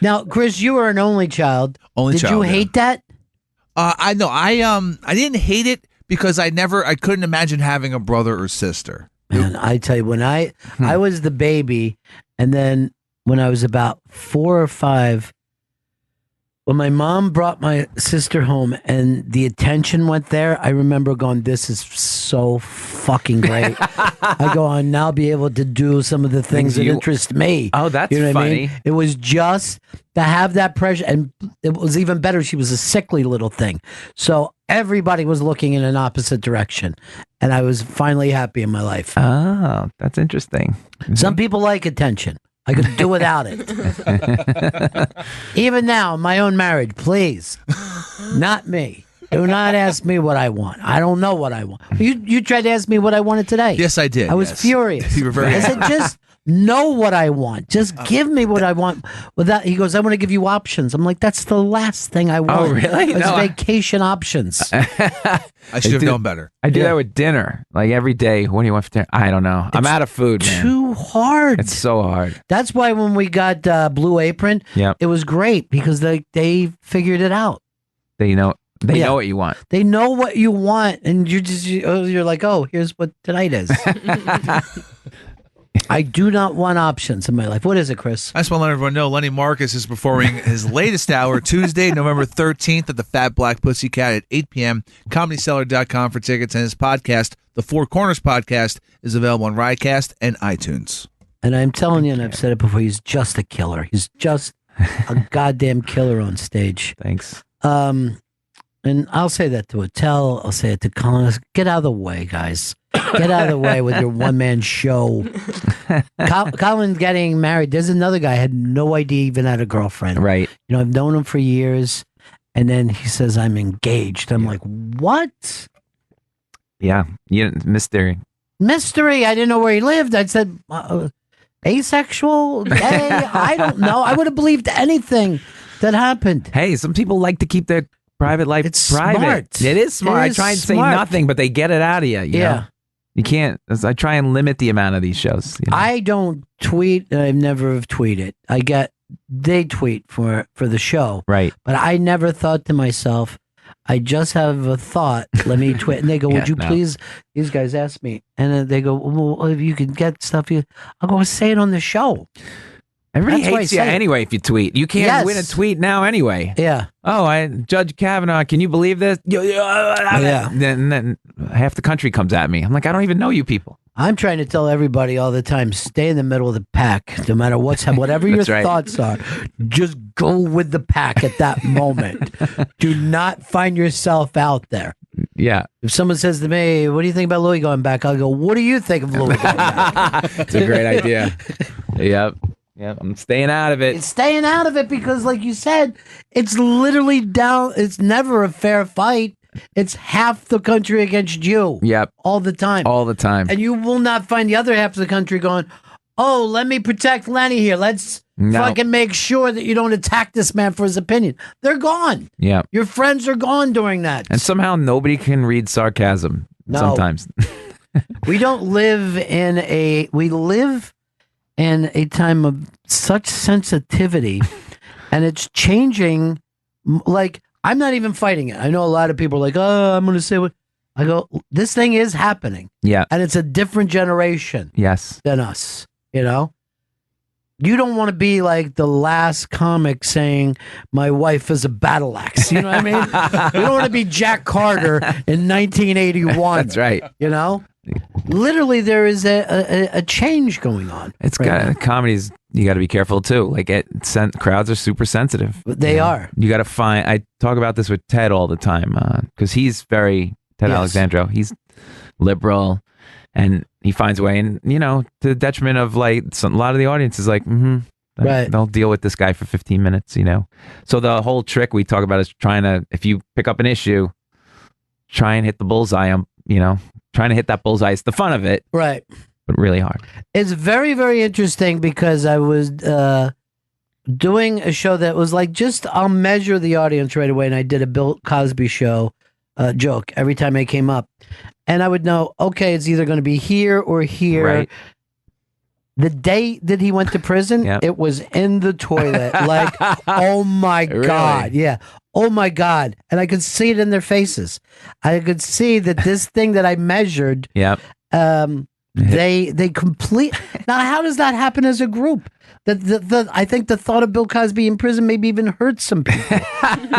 Now, Chris, you were an only child. Did you hate that? I know. I didn't hate it because I couldn't imagine having a brother or sister. Man, I tell you, when I was the baby, and then when I was about 4 or 5, when my mom brought my sister home and the attention went there, I remember going, this is so fucking great. I go, I'll now be able to do some of the things that interest me. Oh, that's what funny. I mean? It was just to have that pressure. And it was even better. She was a sickly little thing. So everybody was looking in an opposite direction. And I was finally happy in my life. Oh, that's interesting. Some people like attention. I could do without it. Even now, in my own marriage, please, not me. Do not ask me what I want. I don't know what I want. You tried to ask me what I wanted today. Yes, I did. I was furious. You were very I said, just know what I want. Just give me what I want. Without, he goes, I want to give you options. I'm like, that's the last thing I want. Oh, really? It's vacation options. I should have known better. I do that with dinner, like every day. What do you want for dinner? I don't know. I'm out of food, man. Too hard. It's so hard. That's why when we got Blue Apron, it was great because they figured it out. They know what you want. They know what you want, and you're like, oh, here's what tonight is. I do not want options in my life. What is it, Chris? I just want to let everyone know Lenny Marcus is performing his latest hour Tuesday, November 13th at the Fat Black Pussycat at 8 p.m. ComedyCellar.com for tickets, and his podcast, The Four Corners Podcast, is available on Riotcast and iTunes. And I'm telling you, and I've said it before, he's just a killer. He's just a goddamn killer on stage. Thanks. And I'll say that to Attell. I'll say it to Colin. Get out of the way, guys. Get out of the way with your one-man show. Colin getting married. There's another guy. I had no idea he even had a girlfriend. Right. I've known him for years. And then he says, I'm engaged. I'm like, what? Yeah. Mystery. Mystery. I didn't know where he lived. I said, asexual, gay. I don't know. I would have believed anything that happened. Hey, some people like to keep their private life private. Smart. It is smart. I try and say nothing, but they get it out of you. You know? You can't. I try and limit the amount of these shows. I don't tweet, and I've never have tweeted. They tweet for the show. Right. But I never thought to myself, I just have a thought. Let me tweet. And they go, would you please? These guys ask me. And then they go, well, if you can get stuff, I'll go say it on the show. Everybody hates you anyway if you tweet. You can't win a tweet now anyway. Yeah. Oh, Judge Kavanaugh, can you believe this? Yeah. Then half the country comes at me. I'm like, I don't even know you people. I'm trying to tell everybody all the time, stay in the middle of the pack, no matter whatever your thoughts are. Just go with the pack at that moment. Do not find yourself out there. Yeah. If someone says to me, what do you think about Louis going back? I'll go, what do you think of Louis going back? It's a great idea. Yep. Yeah, I'm staying out of it. It's staying out of it because, like you said, it's literally down. It's never a fair fight. It's half the country against you. Yep. All the time. All the time. And you will not find the other half of the country going, oh, let me protect Lenny here. Let's fucking make sure that you don't attack this man for his opinion. They're gone. Yeah. Your friends are gone during that. And somehow nobody can read sarcasm sometimes. We don't live in we live in a time of such sensitivity and it's changing. Like, I'm not even fighting it. I know a lot of people are like, oh, I'm going to say what I go. This thing is happening. Yeah. And it's a different generation. Yes. Than us, you know? You don't want to be like the last comic saying, my wife is a battle axe. You know what I mean? You don't want to be Jack Carter in 1981. That's right. You know? Literally, there is a change going on. It's got comedies. You got to be careful too. Like crowds are super sensitive. They are. You got to find. I talk about this with Ted all the time because he's very Ted Alexandro. He's liberal, and he finds a way. And to the detriment of a lot of the audience is like, right. They'll deal with this guy for 15 minutes. So the whole trick we talk about is trying to, if you pick up an issue, try and hit the bullseye. Trying to hit that bullseye. It's the fun of it. Right. But really hard. It's very, very interesting because I was doing a show that was like, I'll measure the audience right away. And I did a Bill Cosby show joke every time I came up. And I would know, okay, it's either going to be here or here. Right. The day that he went to prison, it was in the toilet. Like, oh my God. Yeah. Oh my God. And I could see it in their faces. I could see that this thing that I measured, they complete. Now, how does that happen as a group? I think the thought of Bill Cosby in prison maybe even hurt some people.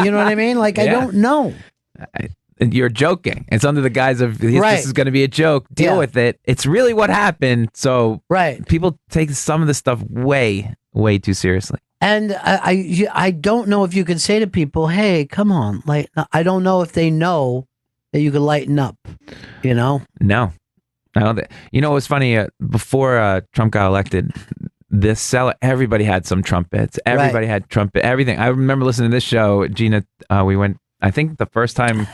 You know what I mean? Like, I don't know. You're joking. It's under the guise of this is going to be a joke. Deal with it. It's really what happened. So people take some of this stuff way, way too seriously. And I don't know if you could say to people, hey, come on. Like, I don't know if they know that you could lighten up, No. I don't think. It was funny. Before Trump got elected, everybody had some trumpets. Everybody had trumpet, everything. I remember listening to this show. Gina, we went, I think the first time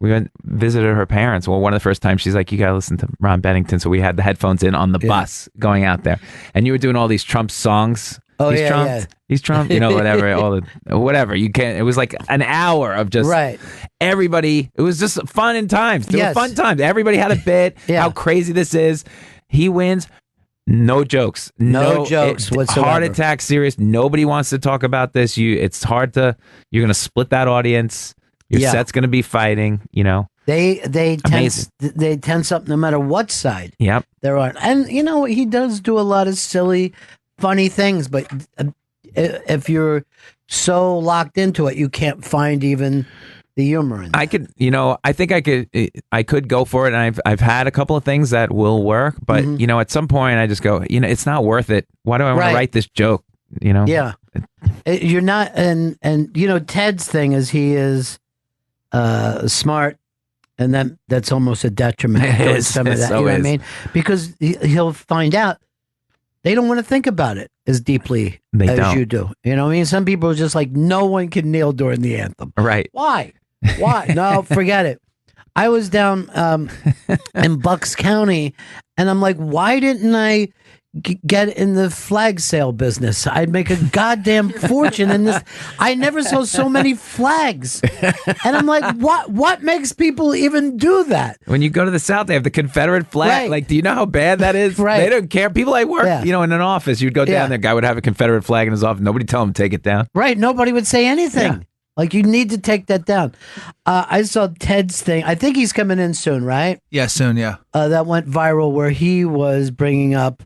we went visited her parents. Well, one of the first times she's like, you got to listen to Ron Bennington. So we had the headphones in on the bus going out there. And you were doing all these Trump songs. Oh, he's Trump. He's Trump. Whatever. Whatever. You can't. It was like an hour of just everybody. It was just fun and times. There were fun times. Everybody had a bit. How crazy this is. He wins. No jokes. No jokes whatsoever. Heart attack, serious. Nobody wants to talk about this. It's hard to. You're going to split that audience. Your set's going to be fighting. They tense up no matter what side. Yep. They're on. And he does do a lot of silly, funny things, but if you're so locked into it, you can't find even the humor in it. I could, I think I could go for it, and I've had a couple of things that will work, but at some point I just go, it's not worth it. Why do I want to write this joke? Yeah, you're not, and Ted's thing is he is smart, and that's almost a detriment to some of that. So you know what I mean? Because he'll find out. They don't want to think about it as deeply as you do. You know what I mean? Some people are just like, no one can kneel during the anthem. Right. Why? No, forget it. I was down in Bucks County, and I'm like, why didn't I get in the flag sale business? I'd make a goddamn fortune in this. I never saw so many flags. And I'm like, what makes people even do that? When you go to the South, they have the Confederate flag. Right. Like, do you know how bad that is? Right. They don't care. People I work, in an office, you'd go down there, guy would have a Confederate flag in his office. Nobody tell him to take it down. Right. Nobody would say anything. Yeah. Like, you need to take that down. I saw Ted's thing. I think he's coming in soon, right? Yeah, soon, yeah. That went viral where he was bringing up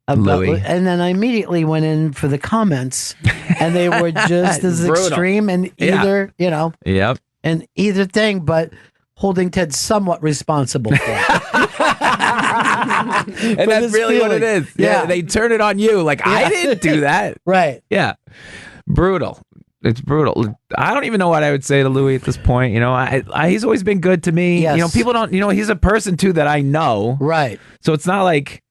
Louis. And then I immediately went in for the comments, and they were just as extreme and either, and either thing, but holding Ted somewhat responsible for it. And that's really what it is. Yeah. They turn it on you. Like, I didn't do that. Right. Yeah. Brutal. It's brutal. I don't even know what I would say to Louis at this point. He's always been good to me. Yes. People don't, he's a person too that I know. Right. So it's not like,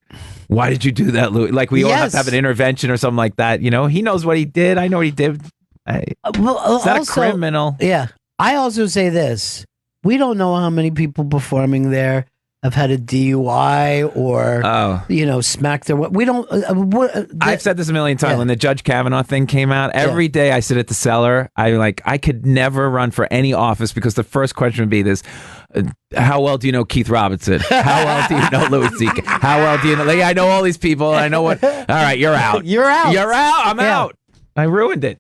Why did you do that, Louis? Like we all have Yes. to have an intervention or something like that. You know, he knows what he did. I know what he did. It's not also- a criminal. Yeah. I also say this. We don't know how many people performing there have had a DUI or, smacked their... We don't... I've said this a million times. When the Judge Kavanaugh thing came out, every day I sit at the cellar. I could never run for any office because the first question would be this: how well do you know Keith Robinson? How well do you know Louis C.K.? How well do you know? Like, I know all these people. I know what. All right, you're out. You're out. You're out. I'm out. I ruined it.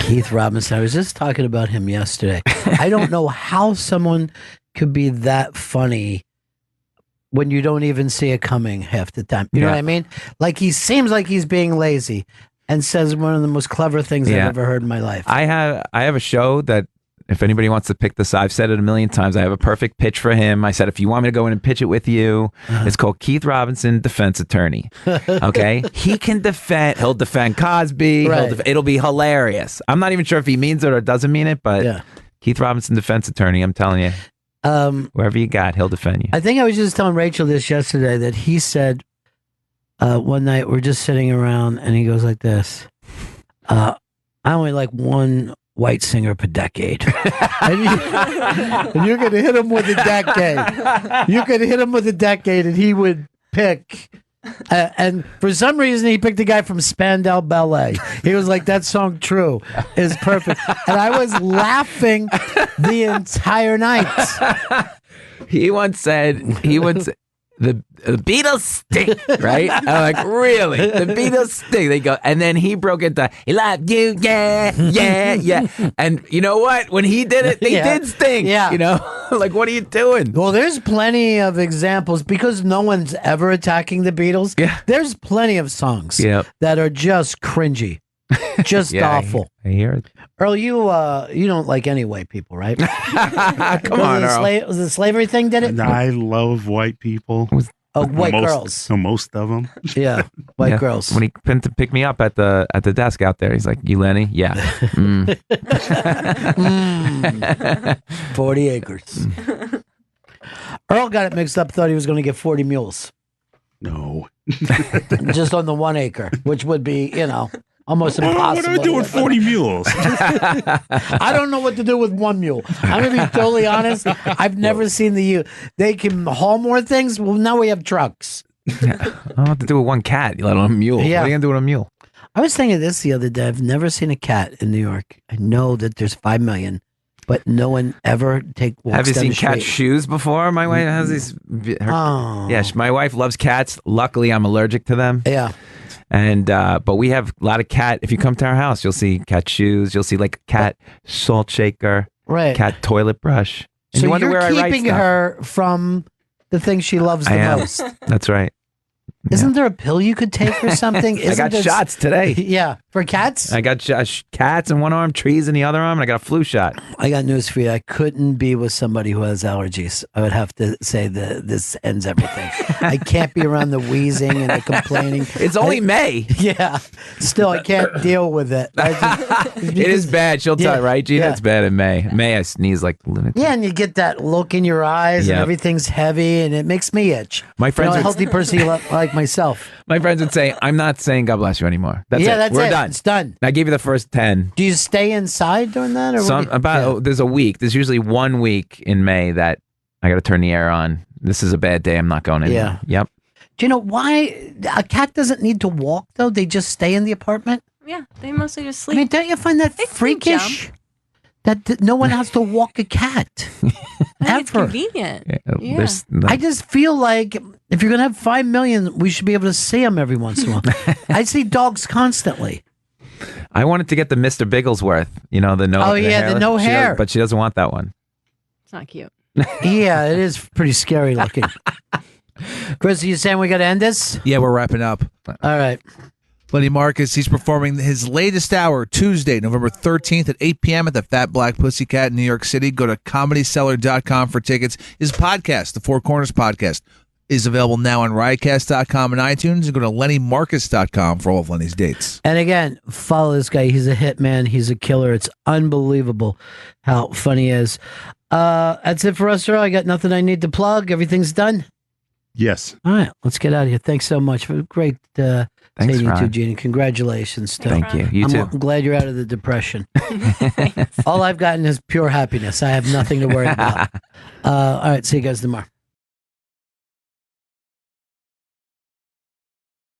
Keith Robinson. I was just talking about him yesterday. I don't know how someone could be that funny when you don't even see it coming half the time. You know what I mean? Like, he seems like he's being lazy and says one of the most clever things I've ever heard in my life. I have a show that if anybody wants to pick this, I've said it a million times. I have a perfect pitch for him. I said, if you want me to go in and pitch it with you, it's called Keith Robinson, Defense Attorney. Okay? He can defend. He'll defend Cosby. Right. It'll be hilarious. I'm not even sure if he means it or doesn't mean it, but Keith Robinson, Defense Attorney, I'm telling you. Wherever you got, he'll defend you. I think I was just telling Rachel this yesterday that he said one night we're just sitting around and he goes like this. I only like one white singer per decade. and you're going to hit him with a decade. You could hit him with a decade and he would pick. And for some reason, he picked a guy from Spandau Ballet. He was like, that song, True, is perfect. And I was laughing the entire night. He once said, the Beatles stink, right? I'm like, really? The Beatles stink. They go, and then he broke into, he loved you, yeah. And you know what? When he did it, they did stink. Yeah. You know, like, what are you doing? Well, there's plenty of examples because no one's ever attacking the Beatles. Yeah. There's plenty of songs that are just cringy, just awful. I hear it. Earl, you don't like any white people, right? Come on, Earl. Was the slavery thing did it? I love white people. White girls. Most of them. Yeah, white girls. When he went to pick me up at the desk out there, he's like, "You Lenny? Yeah." 40 acres. Earl got it mixed up. Thought he was going to get 40 mules. No. Just on the 1 acre, which would be, almost impossible. What do I do with 40 mules? I don't know what to do with 1 mule. I'm going to be totally honest. I've never seen they can haul more things. Well, now we have trucks. I don't know what to do with one cat, let alone a mule. Yeah. What are you going to do with a mule? I was thinking this the other day. I've never seen a cat in New York. I know that there's 5 million, but no one ever walks Have you down seen the cat street. shoes before? My wife has these. My wife loves cats. Luckily, I'm allergic to them. Yeah. And but we have a lot of cat. If you come to our house, you'll see cat shoes. You'll see like cat salt shaker, right? Cat toilet brush. And So you wonder you're where I write keeping stuff. her from the thing she loves the I am. most. That's right. Isn't there a pill you could take or something? I got shots today. Yeah, for cats. I got cats in one arm, trees in the other arm, and I got a flu shot. I got news for you. I couldn't be with somebody who has allergies. I would have to say that this ends everything. I can't be around the wheezing and the complaining. It's only May. Yeah. Still, I can't deal with it. It is bad. She'll tell you, right, Gina? Yeah. It's bad in May. May I sneeze like lunatic. Yeah, and you get that look in your eyes, and Yep. everything's heavy, and it makes me itch. My friends a would- healthy person like myself. My friends would say, "I'm not saying God bless you anymore. That's Yeah, it. that's We're it. done. It's done." I gave you the first 10. Do you stay inside doing that, or There's a week. There's usually 1 week in May that I got to turn the air on. This is a bad day. I'm not going anymore. Yeah. Yep. Do you know why a cat doesn't need to walk though? They just stay in the apartment. Yeah, they mostly just I sleep. mean, don't you find that freakish? That no one has to walk a cat It's ever. convenient. Yeah. There's I just feel like if you're gonna have 5 million, we should be able to see them every once in a while. I see dogs constantly. I wanted to get the Mr. Bigglesworth. You know, the no. Oh, yeah, the hairless. no She doesn't- hair. but she doesn't want that one. It's not cute. Yeah, it is pretty scary looking. Chris, are you saying we got to end this? Yeah, we're wrapping up. All right. Lenny Marcus, he's performing his latest hour Tuesday, November 13th at 8 p.m. at the Fat Black Pussycat in New York City. Go to comedyseller.com for tickets. His podcast, the Four Corners Podcast, is available now on riotcast.com and iTunes. And go to lennymarcus.com for all of Lenny's dates. And again, follow this guy. He's a hitman. He's a killer. It's unbelievable how funny he is. That's it for us, Earl. I got nothing I need to plug. Everything's done. Yes. All right, let's get out of here. Thanks so much for great Thanks, seeing you Ron. too, Gene. Congratulations. Thank you. You too. I'm glad you're out of the depression. All I've gotten is pure happiness. I have nothing to worry about. All right, see you guys tomorrow.